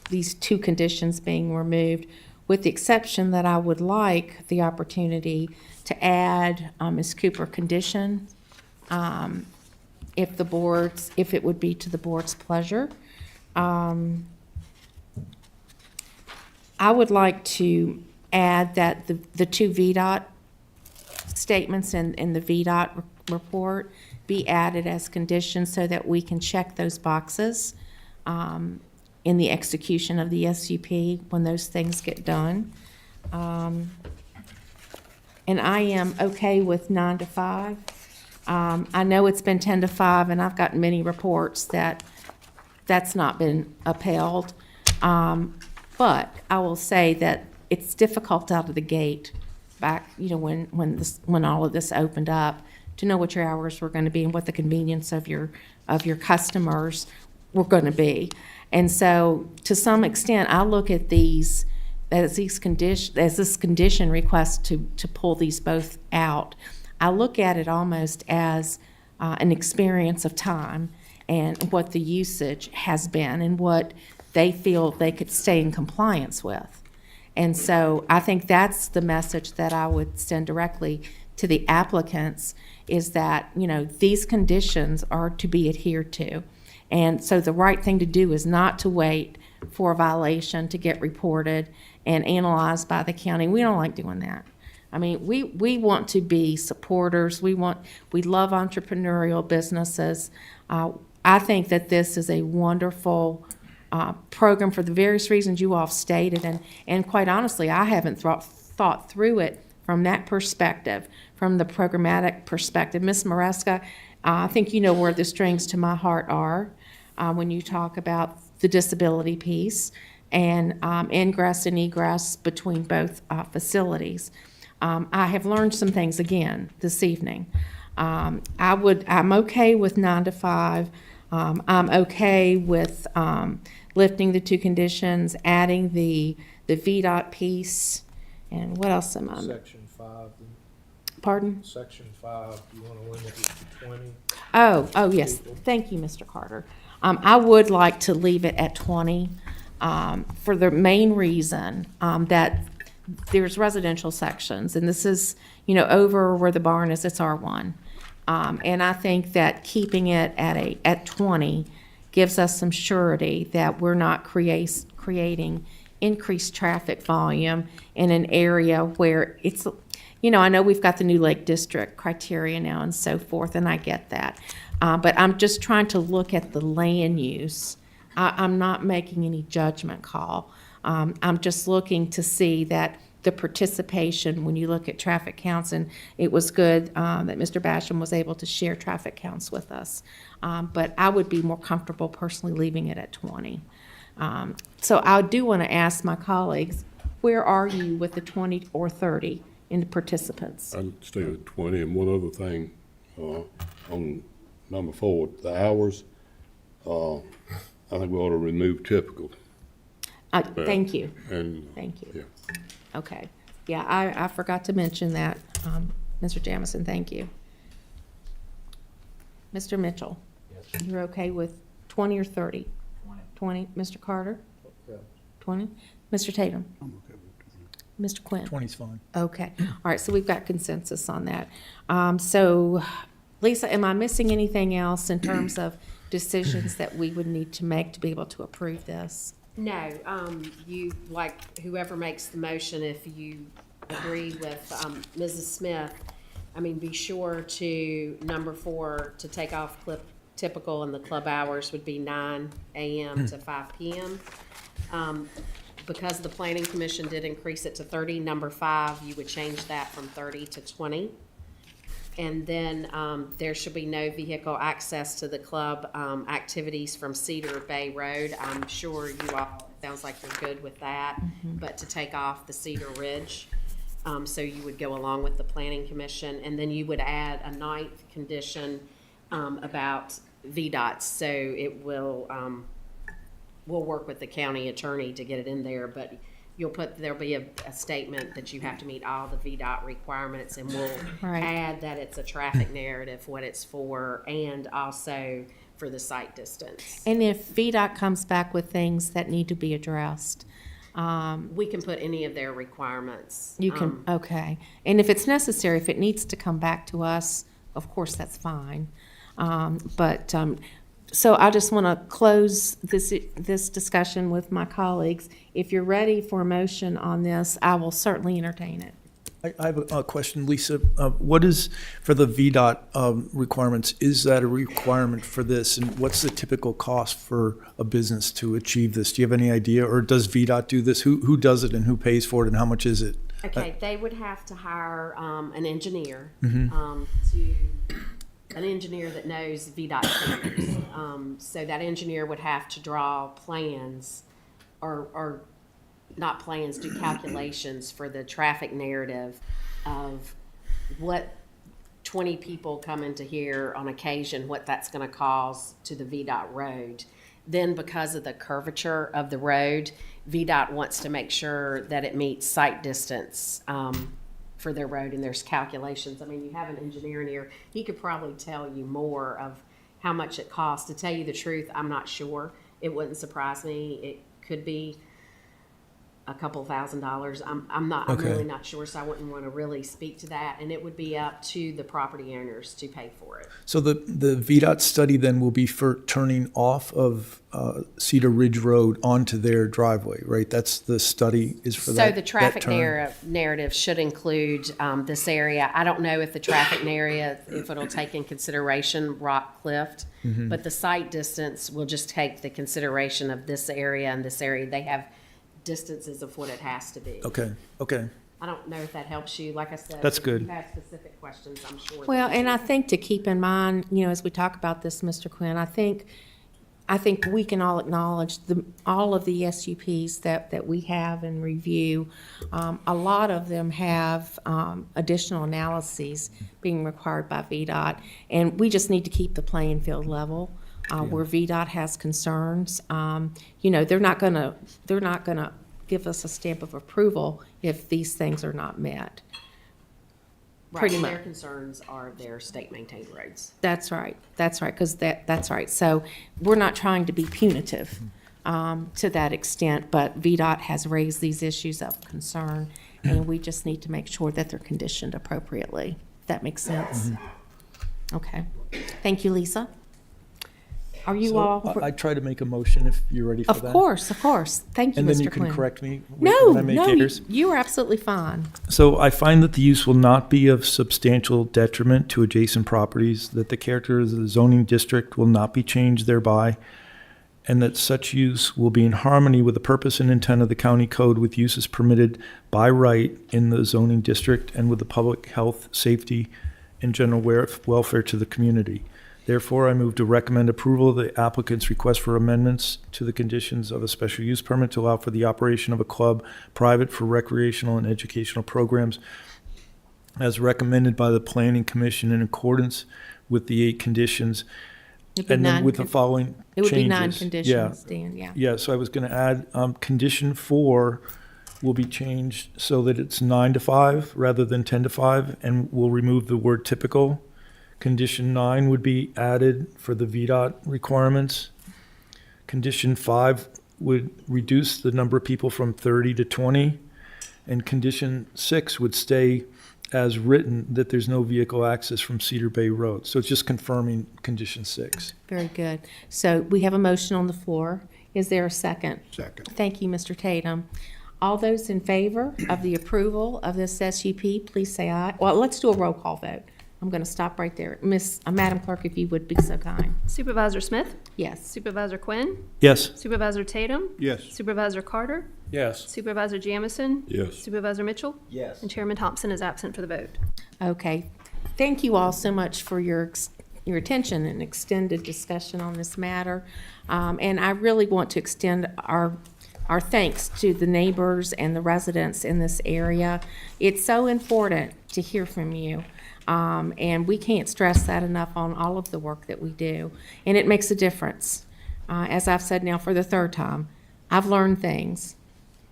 these two conditions being removed, with the exception that I would like the opportunity to add Ms. Cooper condition, if it would be to the board's pleasure. I would like to add that the two VDOT statements in the VDOT report be added as conditions so that we can check those boxes in the execution of the SUP when those things get done. And I am okay with 9 to 5. I know it's been 10 to 5, and I've gotten many reports that that's not been upheld. But I will say that it's difficult out of the gate back, when all of this opened up, to know what your hours were going to be and what the convenience of your customers were going to be. And so, to some extent, I look at these as this condition request to pull these both out. I look at it almost as an experience of time and what the usage has been and what they feel they could stay in compliance with. And so I think that's the message that I would send directly to the applicants, is that, these conditions are to be adhered to. And so the right thing to do is not to wait for a violation to get reported and analyzed by the county. We don't like doing that. I mean, we want to be supporters. We love entrepreneurial businesses. I think that this is a wonderful program for the various reasons you all have stated, and quite honestly, I haven't thought through it from that perspective, from the programmatic perspective. Ms. Maresca, I think you know where the strings to my heart are when you talk about the disability piece and ingress and egress between both facilities. I have learned some things again this evening. I'm okay with 9 to 5. I'm okay with lifting the two conditions, adding the VDOT piece, and what else am I? Section 5. Pardon? Section 5, you want to limit it to 20? Oh, yes. Thank you, Mr. Carter. I would like to leave it at 20 for the main reason that there's residential sections, and this is, over where the barn is, it's R1. And I think that keeping it at 20 gives us some surety that we're not creating increased traffic volume in an area where it's, I know we've got the new Lake District criteria now and so forth, and I get that. But I'm just trying to look at the land use. I'm not making any judgment call. I'm just looking to see that the participation, when you look at traffic counts, and it was good that Mr. Basham was able to share traffic counts with us. But I would be more comfortable personally leaving it at 20. So I do want to ask my colleagues, where are you with the 20 or 30 in the participants? I'd stay with 20. And one other thing, on number 4, the hours, I think we ought to remove typical. Thank you. And thank you. Yeah. Okay. Yeah, I forgot to mention that, Mr. Jamison. Thank you. Mr. Mitchell, yes. You're okay with 20 or 30? 20. Mr. Carter? Okay. 20. Mr. Tatum? I'm okay with 20. Mr. Quinn? 20's fine. Okay. All right, so we've got consensus on that. So, Lisa, am I missing anything else in terms of decisions that we would need to make to be able to approve this? No, you, like, whoever makes the motion, if you agree with Mrs. Smith, be sure to, number 4, to take off typical, and the club hours would be 9 a.m. to 5 p.m. Because the Planning Commission did increase it to 30, number 5, you would change that from 30 to 20. And then there should be no vehicle access to the club activities from Cedar Bay Road. I'm sure you all, sounds like you're good with that, but to take off the Cedar Ridge. So you would go along with the Planning Commission, and then you would add a 9th condition about VDOTs. So it will, we'll work with the county attorney to get it in there, but there'll be a statement that you have to meet all the VDOT requirements, and we'll add that it's a traffic narrative, what it's for, and also for the site distance. And if VDOT comes back with things that need to be addressed, we can put any of their requirements. you can, okay. And if it's necessary, if it needs to come back to us, of course, that's fine. So I just want to close this discussion with my colleagues. If you're ready for a motion on this, I will certainly entertain it. I have a question, Lisa. What is, for the VDOT requirements, is that a requirement for this? And what's the typical cost for a business to achieve this? Do you have any idea? Or does VDOT do this? Who does it and who pays for it and how much is it? Okay, they would have to hire an engineer an engineer that knows VDOT standards. So that engineer would have to draw plans or not plans, do calculations for the traffic narrative of what 20 people coming to here on occasion, what that's going to cause to the VDOT road. Then because of the curvature of the road, VDOT wants to make sure that it meets sight distance for their road, and there's calculations. I mean, you have an engineer in here, he could probably tell you more of how much it costs. To tell you the truth, I'm not sure. It wouldn't surprise me. It could be a couple $1,000s. I'm really not sure, so I wouldn't want to really speak to that, and it would be up to the property owners to pay for it. So the VDOT study then will be for turning off of Cedar Ridge Road onto their driveway, right? That's the study is for that. So the traffic narrative should include this area. I don't know if the traffic narrative, if it'll take in consideration Rock Cliff, but the site distance will just take the consideration of this area and this area. They have distances of what it has to be. Okay. I don't know if that helps you. Like I said, That's if good. you have specific questions, I'm sure. Well, and I think to keep in mind, as we talk about this, Mr. Quinn, I think we can all acknowledge all of the SUPs that we have and review. A lot of them have additional analyses being required by VDOT, and we just need to keep the playing field level. Where VDOT has concerns, they're not gonna give us a stamp of approval if these things are not met. Right, Pretty their much. concerns are their state-maintained roads. That's right, because that's right. So we're not trying to be punitive to that extent, but VDOT has raised these issues of concern, and we just need to make sure that they're conditioned appropriately. If that makes sense. Okay. Thank you, Lisa. Are you So all? I try to make a motion if you're ready for that. Of course. Thank you, Mr. And then you Quinn. can correct me No, when I make errors. you are absolutely fine. So I find that the use will not be of substantial detriment to adjacent properties, that the character of the zoning district will not be changed thereby, and that such use will be in harmony with the purpose and intent of the county code with uses permitted by right in the zoning district and with the public health, safety, and general welfare to the community. Therefore, I move to recommend approval of the applicant's request for amendments to the conditions of a special use permit to allow for the operation of a club private for recreational and educational programs as recommended by the Planning Commission in accordance with the 8 conditions. It'd be And then with the following changes. It would be 9 conditions, Dan, yeah. Yeah, so I was going to add, condition 4 will be changed so that it's 9 to 5 rather than 10 to 5, and we'll remove the word typical. Condition 9 would be added for the VDOT requirements. Condition 5 would reduce the number of people from 30 to 20. And condition 6 would stay as written, that there's no vehicle access from Cedar Bay Road. So it's just confirming condition 6. Very good. So we have a motion on the floor. Is there a second? Second. Thank you, Mr. Tatum. All those in favor of the approval of this SUP, please say aye. Well, let's do a roll call vote. I'm going to stop right there. Madam Clerk, if you would be so kind. Supervisor Smith? Yes. Supervisor Quinn? Yes. Supervisor Tatum? Yes. Supervisor Carter? Yes. Supervisor Jamison? Yes. Supervisor Mitchell? Yes. And Chairman Thompson is absent for the vote. Okay. Thank you all so much for your attention and extended discussion on this matter. And I really want to extend our thanks to the neighbors and the residents in this area. It's so important to hear from you. And we can't stress that enough on all of the work that we do. And it makes a difference. As I've said now for the third time, I've learned things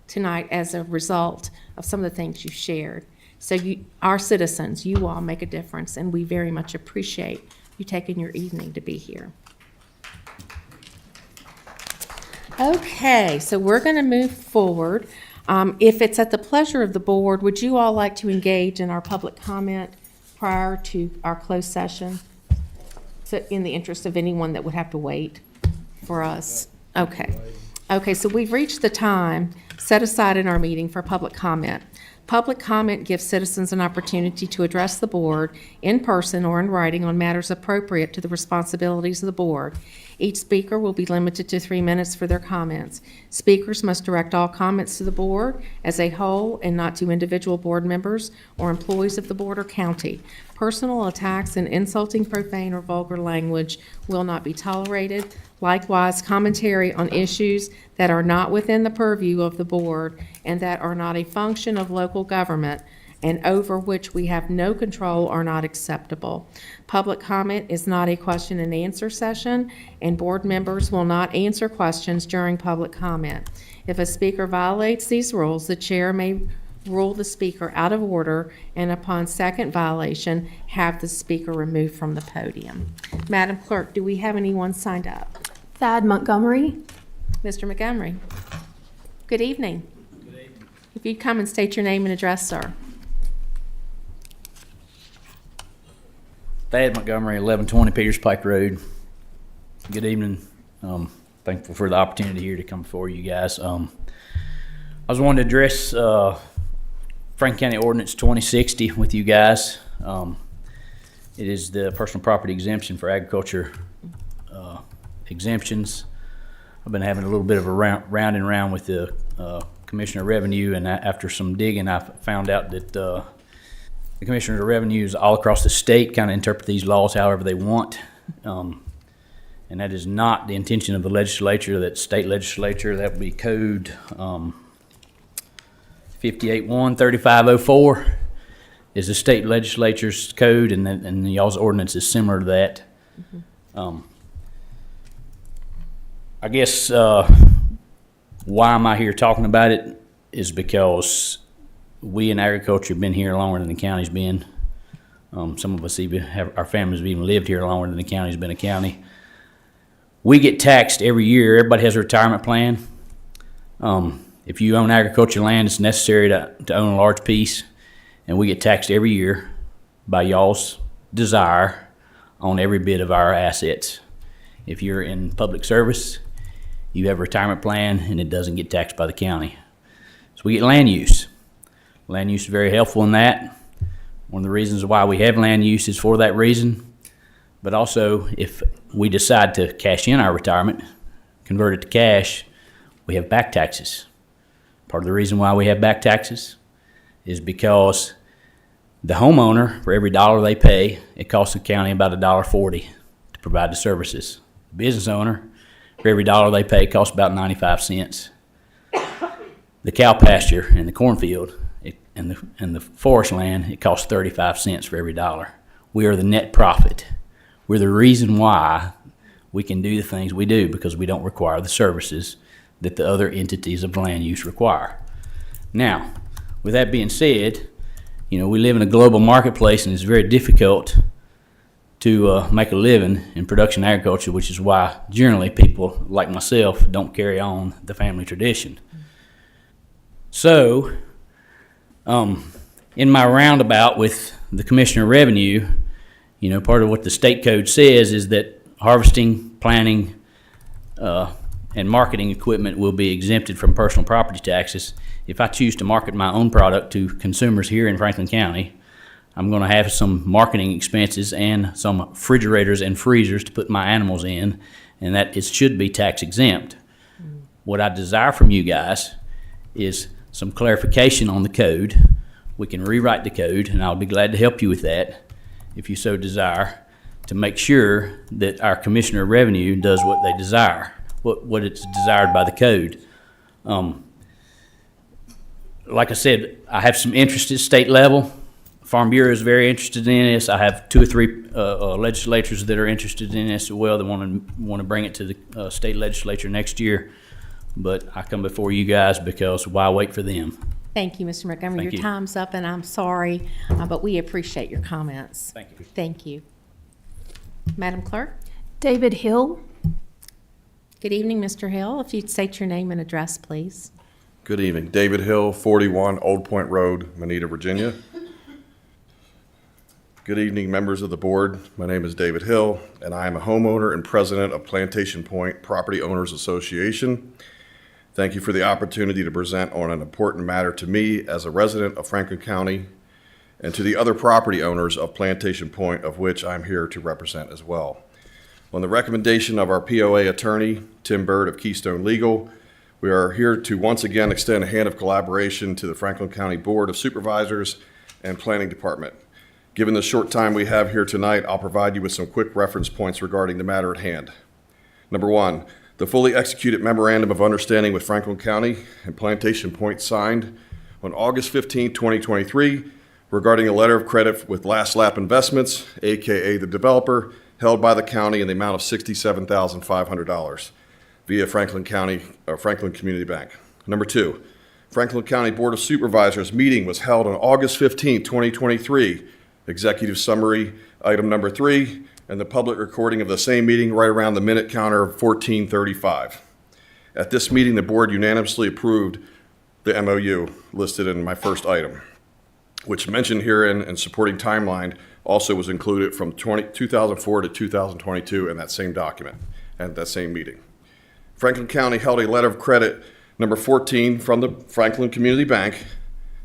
tonight as a result of some of the things you shared. So our citizens, you all make a difference, and we very much appreciate you taking your evening to be here. Okay, so we're going to move forward. If it's at the pleasure of the board, would you all like to engage in our public comment prior to our closed session? So in the interest of anyone that would have to wait for us. Okay. Okay, so we've reached the time set aside in our meeting for public comment. Public comment gives citizens an opportunity to address the board in person or in writing on matters appropriate to the responsibilities of the board. Each speaker will be limited to 3 minutes for their comments. Speakers must direct all comments to the board as a whole and not to individual board members or employees of the board or county. Personal attacks and insulting, profane, or vulgar language will not be tolerated. Likewise, commentary on issues that are not within the purview of the board and that are not a function of local government and over which we have no control are not acceptable. Public comment is not a question and answer session, and board members will not answer questions during public comment. If a speaker violates these rules, the chair may rule the speaker out of order, and upon second violation, have the speaker removed from the podium. Madam Clerk, do we have anyone signed up? Thad Montgomery. Mr. Montgomery. Good evening. Good evening. If you'd come and state your name and address, sir. Thad Montgomery, 1120 Peters Pike Road. Good evening. Thankful for the opportunity here to come before you guys. I was wanting to address Franklin County Ordinance 2060 with you guys. It is the personal property exemption for agriculture exemptions. I've been having a little bit of a round and round with the Commissioner of Revenue, and after some digging, I found out that the Commissioners of Revenues all across the state kind of interpret these laws however they want. And that is not the intention of the legislature, that state legislature. That would be code 58-1-3504 is the state legislature's code, and y'all's ordinance is similar to that. Mm-hmm. I guess why am I here talking about it is because we in agriculture have been here longer than the county's been. Some of us even our families have even lived here longer than the county's been a county. We get taxed every year. Everybody has a retirement plan. If you own agriculture land, it's necessary to own a large piece, and we get taxed every year by y'all's desire on every bit of our assets. If you're in public service, you have a retirement plan, and it doesn't get taxed by the county. So we get land use. Land use is very helpful in that. One of the reasons why we have land use is for that reason. But also, if we decide to cash in our retirement, convert it to cash, we have back taxes. Part of the reason why we have back taxes is because the homeowner, for every dollar they pay, it costs the county about $1.40 to provide the services. The business owner, for every dollar they pay, it costs about 95 cents. The cow pasture and the cornfield and the forest land, it costs 35 cents for every dollar. We are the net profit. We're the reason why we can do the things we do, because we don't require the services that the other entities of land use require. Now, with that being said, we live in a global marketplace, and it's very difficult to make a living in production agriculture, which is why generally people like myself don't carry on the family tradition. So, in my roundabout with the Commissioner of Revenue, part of what the state code says is that harvesting, planting, and marketing equipment will be exempted from personal property taxes. If I choose to market my own product to consumers here in Franklin County, I'm going to have some marketing expenses and some refrigerators and freezers to put my animals in, and that it should be tax exempt. What I desire from you guys is some clarification on the code. We can rewrite the code, and I'll be glad to help you with that if you so desire, to make sure that our Commissioner of Revenue does what they desire, what it's desired by the code. Like I said, I have some interest at state level. Farm Bureau is very interested in this. I have 2 or 3 legislators that are interested in this as well. They want to bring it to the state legislature next year. But I come before you guys because why wait for them? Thank you, Mr. Montgomery. Thank Your you. time's up, and I'm sorry, but we appreciate your comments. Thank you. Thank you. Madam Clerk? David Hill. Good evening, Mr. Hill. If you'd state your name and address, please. Good evening. David Hill, 41 Old Point Road, Moneta, Virginia. Good evening, members of the board. My name is David Hill, and I am a homeowner and president of Plantation Point Property Owners Association. Thank you for the opportunity to present on an important matter to me as a resident of Franklin County and to the other property owners of Plantation Point, of which I'm here to represent as well. On the recommendation of our POA attorney, Tim Bird of Keystone Legal, we are here to once again extend a hand of collaboration to the Franklin County Board of Supervisors and Planning Department. Given the short time we have here tonight, I'll provide you with some quick reference points regarding the matter at hand. Number 1, the fully executed memorandum of understanding with Franklin County and Plantation Point signed on August 15, 2023, regarding a letter of credit with Last Lap Investments, AKA the developer, held by the county in the amount of $67,500 via Franklin Community Bank. Number 2, Franklin County Board of Supervisors meeting was held on August 15, 2023. Executive summary, item number 3, and the public recording of the same meeting right around the minute counter of 14:35. At this meeting, the board unanimously approved the MOU listed in my first item, which mentioned herein and supporting timeline also was included from 2004 to 2022 in that same document and that same meeting. Franklin County held a letter of credit number 14 from the Franklin Community Bank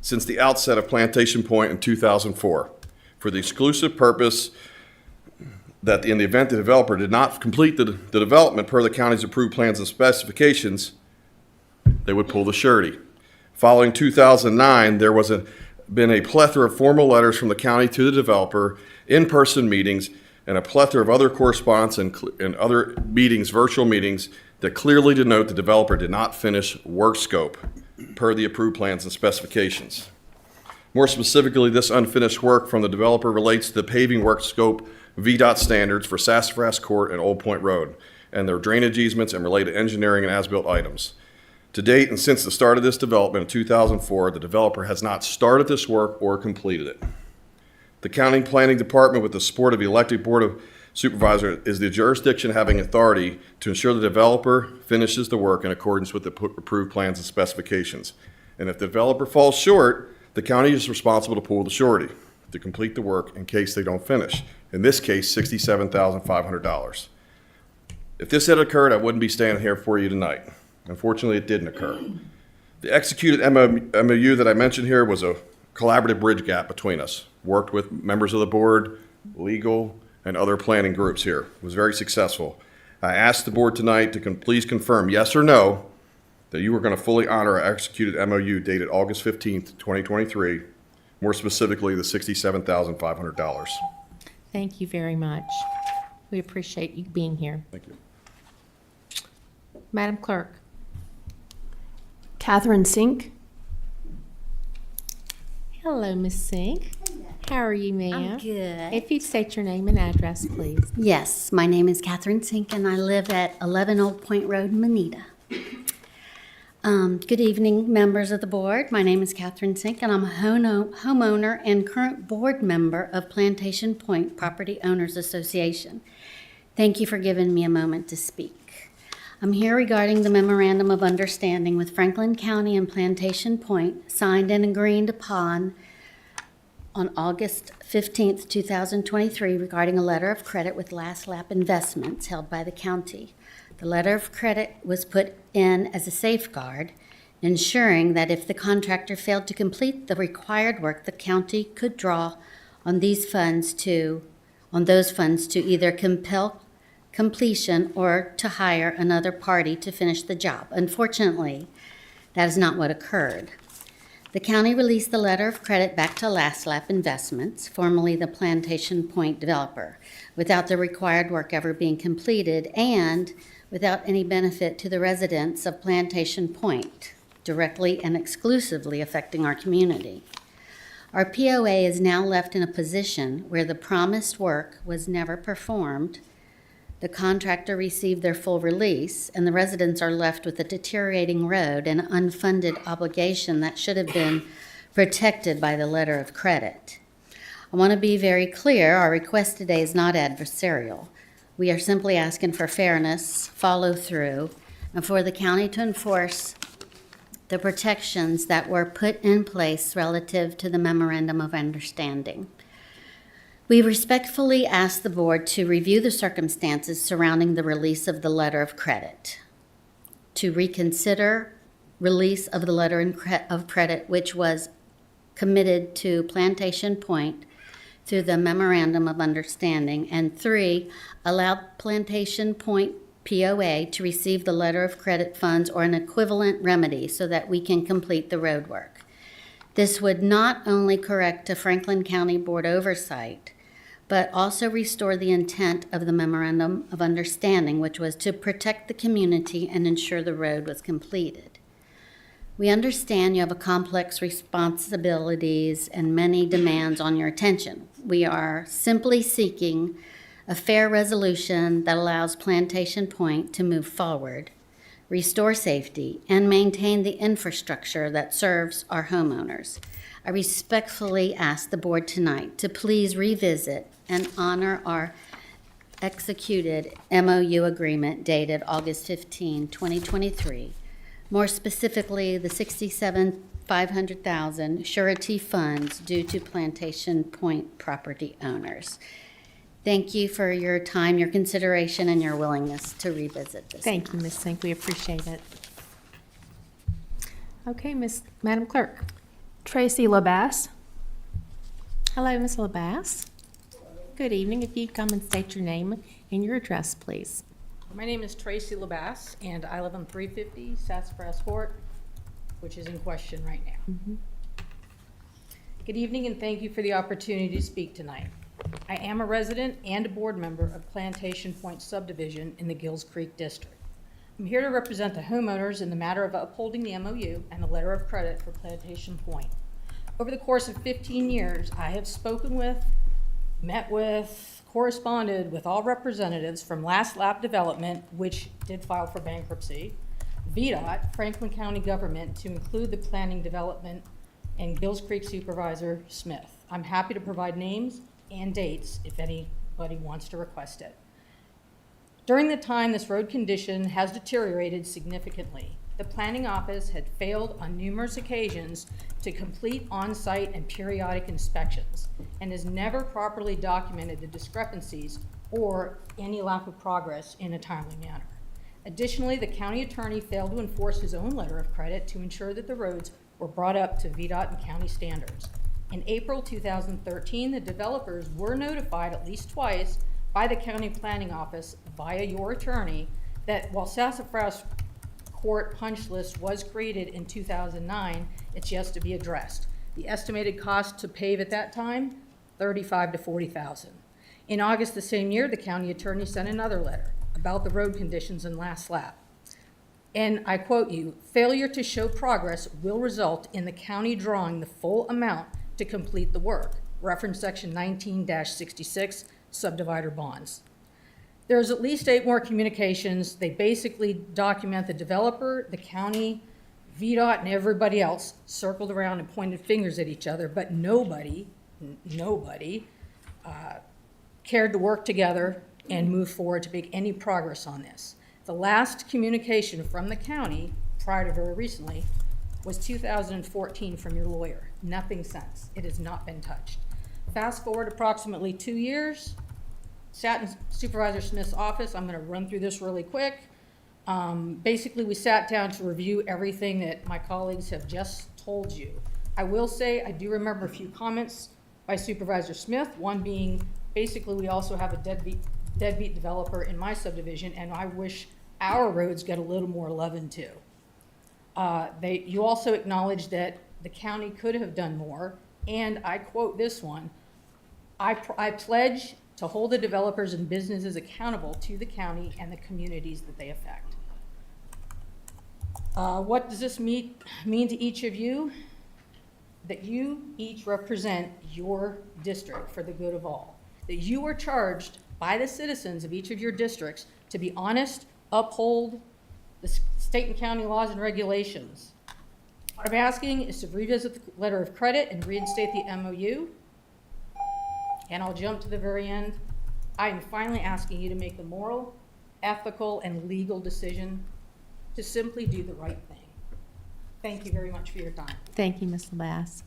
since the outset of Plantation Point in 2004 for the exclusive purpose that in the event the developer did not complete the development per the county's approved plans and specifications, they would pull the surety. Following 2009, there was been a plethora of formal letters from the county to the developer, in-person meetings, and a plethora of other correspondence and other meetings, virtual meetings, that clearly denote the developer did not finish work scope per the approved plans and specifications. More specifically, this unfinished work from the developer relates to the paving work scope VDOT standards for Sassafras Court and Old Point Road, and their drainage easements and related engineering and as-built items. To date, and since the start of this development in 2004, the developer has not started this work or completed it. The County Planning Department, with the support of the elected Board of Supervisors, is the jurisdiction having authority to ensure the developer finishes the work in accordance with the approved plans and specifications. And if the developer falls short, the county is responsible to pull the surety to complete the work in case they don't finish. In this case, $67,500. If this had occurred, I wouldn't be standing here for you tonight. Unfortunately, it didn't occur. The executed MOU that I mentioned here was a collaborative bridge gap between us. Worked with members of the board, legal, and other planning groups here. It was very successful. I asked the board tonight to please confirm, yes or no, that you were going to fully honor our executed MOU dated August 15th, 2023, more specifically the $67,500. Thank you very much. We appreciate you being here. Thank you. Madam Clerk? Catherine Sink. Hello, Miss Sink. How are you, ma'am? I'm good. If you'd state your name and address, please. Yes, my name is Catherine Sink, and I live at 11 Old Point Road, Moneta. Good evening, members of the board. My name is Catherine Sink, and I'm a homeowner and current board member of Plantation Point Property Owners Association. Thank you for giving me a moment to speak. I'm here regarding the Memorandum of Understanding with Franklin County and Plantation Point, signed and agreed upon on August 15th, 2023, regarding a letter of credit with Last Lap Investments held by the county. The letter of credit was put in as a safeguard, ensuring that if the contractor failed to complete the required work, the county could draw on those funds to either compel completion or to hire another party to finish the job. Unfortunately, that is not what occurred. The county released the letter of credit back to Last Lap Investments, formerly the Plantation Point developer, without the required work ever being completed and without any benefit to the residents of Plantation Point, directly and exclusively affecting our community. Our POA is now left in a position where the promised work was never performed, the contractor received their full release, and the residents are left with a deteriorating road and unfunded obligation that should have been protected by the letter of credit. I want to be very clear, our request today is not adversarial. We are simply asking for fairness, follow through, and for the county to enforce the protections that were put in place relative to the Memorandum of Understanding. We respectfully ask the board to review the circumstances surrounding the release of the letter of credit, to reconsider release of the letter of credit which was committed to Plantation Point through the Memorandum of Understanding, and 3, allow Plantation Point POA to receive the letter of credit funds or an equivalent remedy so that we can complete the road work. This would not only correct a Franklin County Board oversight, but also restore the intent of the Memorandum of Understanding, which was to protect the community and ensure the road was completed. We understand you have a complex responsibilities and many demands on your attention. We are simply seeking a fair resolution that allows Plantation Point to move forward, restore safety, and maintain the infrastructure that serves our homeowners. I respectfully ask the board tonight to please revisit and honor our executed MOU agreement dated August 15, 2023. More specifically, the $67,500,000 surety funds due to Plantation Point property owners. Thank you for your time, your consideration, and your willingness to revisit this. Thank you, Ms. Sink. We appreciate it. Okay, Madam Clerk. Tracy LaBasse. Hello, Ms. LaBasse. Good evening. If you'd come and state your name and your address, please. My name is Tracy LaBasse, and I live on 350 Sassafras Court, which is in question right now. Good evening, and thank you for the opportunity to speak tonight. I am a resident and a board member of Plantation Point subdivision in the Gills Creek District. I'm here to represent the homeowners in the matter of upholding the MOU and the letter of credit for Plantation Point. Over the course of 15 years, I have spoken with, met with, corresponded with all representatives from Last Lap Development, which did file for bankruptcy, VDOT, Franklin County Government, to include the planning development, and Gills Creek Supervisor Smith. I'm happy to provide names and dates if anybody wants to request it. During the time, this road condition has deteriorated significantly. The planning office had failed on numerous occasions to complete on-site and periodic inspections and has never properly documented the discrepancies or any lack of progress in a timely manner. Additionally, the county attorney failed to enforce his own letter of credit to ensure that the roads were brought up to VDOT and county standards. In April 2013, the developers were notified at least twice by the county planning office via your attorney that while Sassafras Court punch list was created in 2009, it's yet to be addressed. The estimated cost to pave at that time, $35,000 to $40,000. In August the same year, the county attorney sent another letter about the road conditions in Last Lap. And I quote you, "Failure to show progress will result in the county drawing the full amount to complete the work." Reference section 19-66, subdivider bonds. There's at least 8 more communications. They basically document the developer, the county, VDOT, and everybody else circled around and pointed fingers at each other, but nobody cared to work together and move forward to make any progress on this. The last communication from the county, prior to very recently, was 2014 from your lawyer. Nothing since. It has not been touched. Fast forward approximately 2 years, sat in Supervisor Smith's office. I'm going to run through this really quick. Basically, we sat down to review everything that my colleagues have just told you. I will say I do remember a few comments by Supervisor Smith, one being, basically, we also have a deadbeat developer in my subdivision, and I wish our roads get a little more loving too. You also acknowledge that the county could have done more, and I quote this one, I pledge to hold the developers and businesses accountable to the county and the communities that they affect. What does this mean to each of you? That you each represent your district for the good of all. That you are charged by the citizens of each of your districts to be honest, uphold the state and county laws and regulations. What I'm asking is to revisit the letter of credit and reinstate the MOU. And I'll jump to the very end. I am finally asking you to make the moral, ethical, and legal decision to simply do the right thing. Thank you very much for your time. Thank you, Ms. LeBass.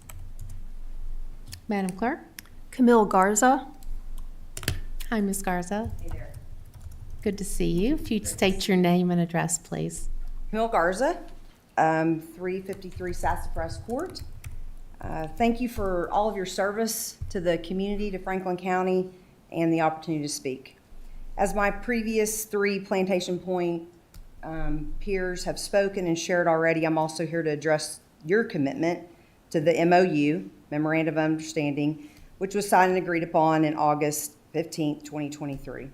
Madam Clerk? Camille Garza. Hi, Ms. Garza. Hey there. Good to see you. If you'd state your name and address, please. Camille Garza, 353 Sassafras Court. Thank you for all of your service to the community, to Franklin County, and the opportunity to speak. As my previous 3 Plantation Point peers have spoken and shared already, I'm also here to address your commitment to the MOU, Memorandum of Understanding, which was signed and agreed upon in August 15, 2023.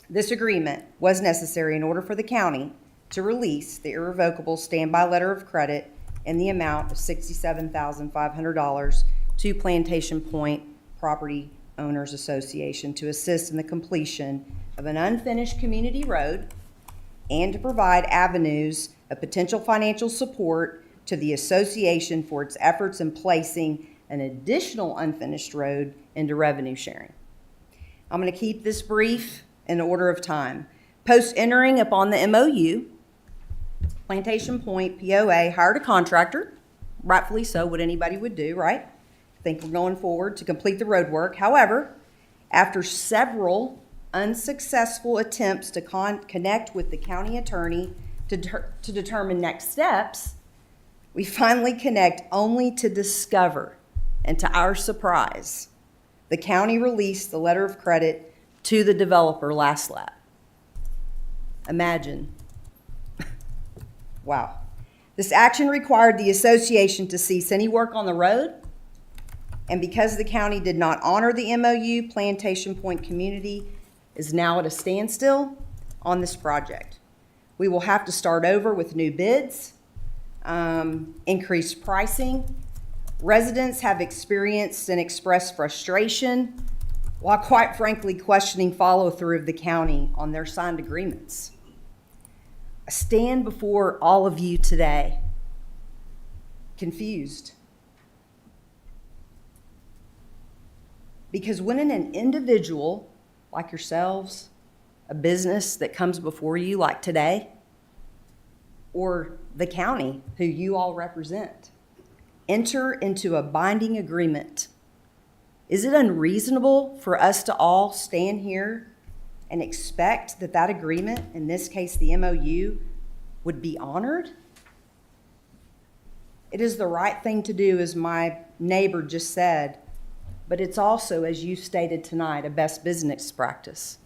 This agreement was necessary in order for the county to release the irrevocable standby letter of credit in the amount of $67,500 to Plantation Point Property Owners Association to assist in the completion of an unfinished community road and to provide avenues of potential financial support to the association for its efforts in placing an additional unfinished road into revenue sharing. I'm going to keep this brief in order of time. Post entering upon the MOU, Plantation Point POA hired a contractor, rightfully so, what anybody would do, right? I think we're going forward to complete the road work. However, after several unsuccessful attempts to connect with the county attorney to determine next steps, we finally connect only to discover, and to our surprise, the county released the letter of credit to the developer last lap. Imagine. Wow. This action required the association to cease any work on the road, and because the county did not honor the MOU, Plantation Point community is now at a standstill on this project. We will have to start over with new bids, increased pricing. Residents have experienced and expressed frustration, while quite frankly questioning follow-through of the county on their signed agreements. I stand before all of you today confused. Because when an individual like yourselves, a business that comes before you like today, or the county who you all represent, enter into a binding agreement, is it unreasonable for us to all stand here and expect that that agreement, in this case the MOU, would be honored? It is the right thing to do, as my neighbor just said, but it's also, as you stated tonight, a best business practice.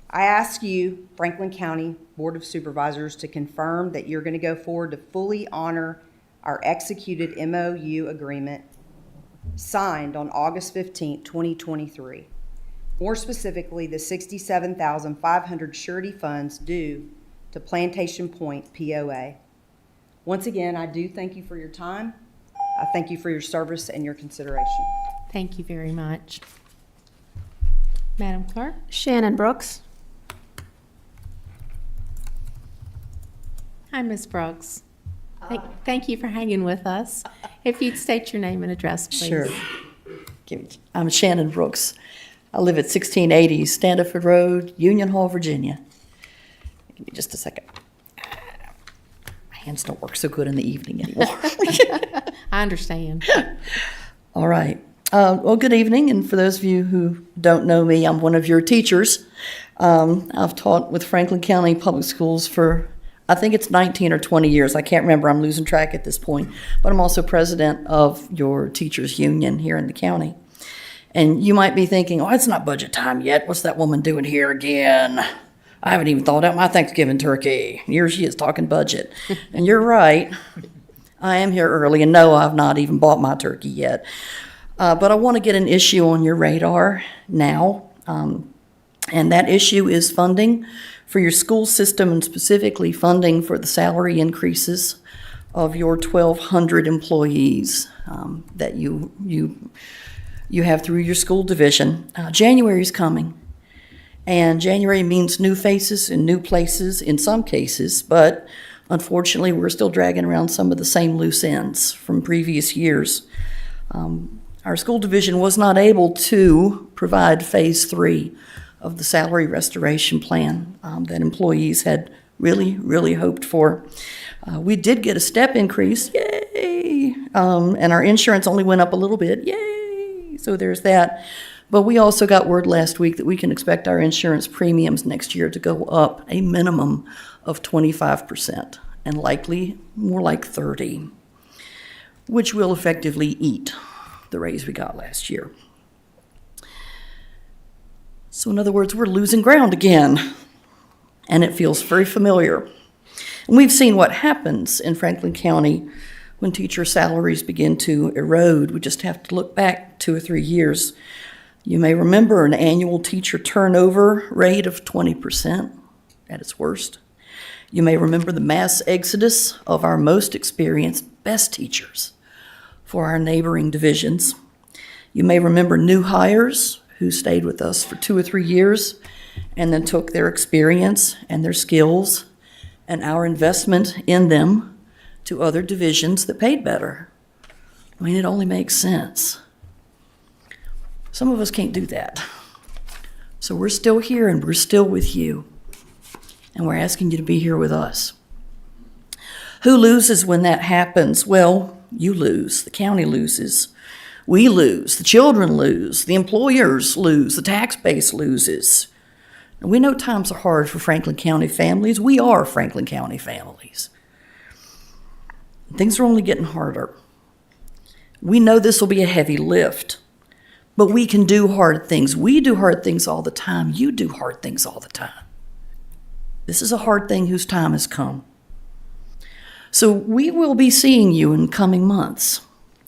I ask you, Franklin County Board of Supervisors, to confirm that you're going to go forward to fully honor our executed MOU agreement signed on August 15, 2023. More specifically, the $67,500 surety funds due to Plantation Point POA. Once again, I do thank you for your time. I thank you for your service and your consideration. Thank you very much. Madam Clerk? Shannon Brooks. Hi, Ms. Brooks. Thank you for hanging with us. If you'd state your name and address, please. Sure. I'm Shannon Brooks. I live at 1680 Standiford Road, Union Hall, Virginia. Give me just a second. My hands don't work so good in the evening anymore. I understand. All right. Well, good evening. And for those of you who don't know me, I'm one of your teachers. I've taught with Franklin County Public Schools for I think it's 19 or 20 years. I can't remember. I'm losing track at this point. But I'm also president of your teachers union here in the county. And you might be thinking, oh, it's not budget time yet. What's that woman doing here again? I haven't even thought out my Thanksgiving turkey. Here she is talking budget. And you're right. I am here early, and no, I've not even bought my turkey yet. But I want to get an issue on your radar now. And that issue is funding for your school system, and specifically funding for the salary increases of your 1,200 employees that you have through your school division. January is coming, and January means new faces and new places in some cases, but unfortunately, we're still dragging around some of the same loose ends from previous years. Our school division was not able to provide Phase 3 of the salary restoration plan that employees had really hoped for. We did get a step increase, yay! And our insurance only went up a little bit, yay! So there's that. But we also got word last week that we can expect our insurance premiums next year to go up a minimum of 25%, and likely more like 30%, which will effectively eat the raise we got last year. So in other words, we're losing ground again, and it feels very familiar. And we've seen what happens in Franklin County when teacher salaries begin to erode. We just have to look back 2 or 3 years. You may remember an annual teacher turnover rate of 20% at its worst. You may remember the mass exodus of our most experienced, best teachers for our neighboring divisions. You may remember new hires who stayed with us for 2 or 3 years and then took their experience and their skills and our investment in them to other divisions that paid better. I mean, it only makes sense. Some of us can't do that. So we're still here, and we're still with you. And we're asking you to be here with us. Who loses when that happens? Well, you lose. The county loses. We lose. The children lose. The employers lose. The tax base loses. And we know times are hard for Franklin County families. We are Franklin County families. Things are only getting harder. We know this will be a heavy lift, but we can do hard things. We do hard things all the time. You do hard things all the time. This is a hard thing whose time has come. So we will be seeing you in coming months.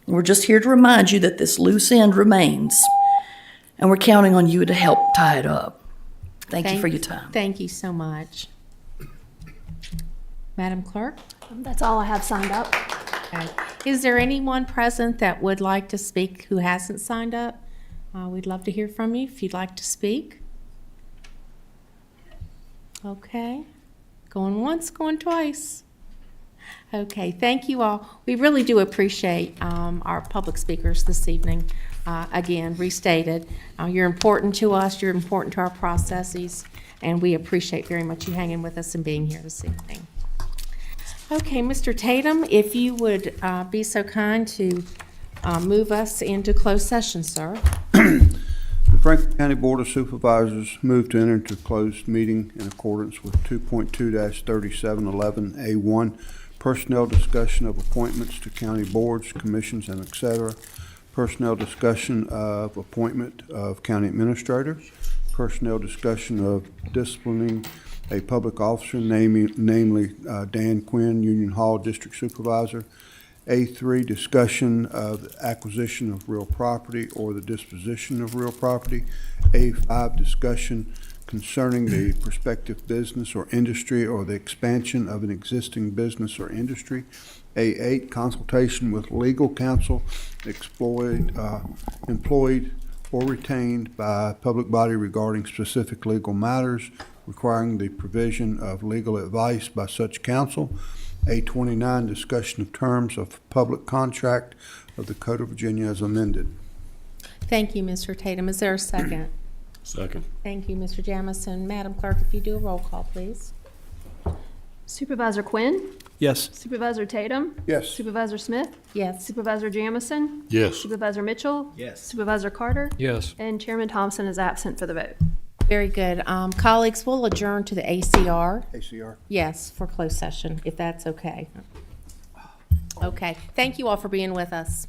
We're just here to remind you that this loose end remains, and we're counting on you to help tie it up. Thank you for your time. Thank you so much. Madam Clerk? That's all I have signed up. Okay. Is there anyone present that would like to speak who hasn't signed up? We'd love to hear from you if you'd like to speak. Okay. Going once, going twice. Okay, thank you all. We really do appreciate our public speakers this evening. Again, restated, you're important to us, you're important to our processes, and we appreciate very much you hanging with us and being here this evening. Okay, Mr. Tatum, if you would be so kind to move us into closed session, sir. The Franklin County Board of Supervisors moved to enter into closed meeting in accordance with 2.2-3711A1, personnel discussion of appointments to county boards, commissions, and et cetera, personnel discussion of appointment of county administrators, personnel discussion of disciplining a public officer, namely Dan Quinn, Union Hall District Supervisor. A3, discussion of acquisition of real property or the disposition of real property. A5, discussion concerning the prospective business or industry or the expansion of an existing business or industry. A8, consultation with legal counsel employed or retained by a public body regarding specific legal matters requiring the provision of legal advice by such counsel. A29, discussion of terms of public contract of the Code of Virginia as amended. Thank you, Mr. Tatum. Is there a second? Second. Thank you, Mr. Jamison. Madam Clerk, if you do a roll call, please. Supervisor Quinn? Yes. Supervisor Tatum? Yes. Supervisor Smith? Yes. Supervisor Jamison? Yes. Supervisor Mitchell? Yes. Supervisor Carter? Yes. And Chairman Thompson is absent for the vote. Very good. Colleagues, we'll adjourn to the ACR. ACR. Yes, for closed session, if that's okay. Okay. Thank you all for being with us.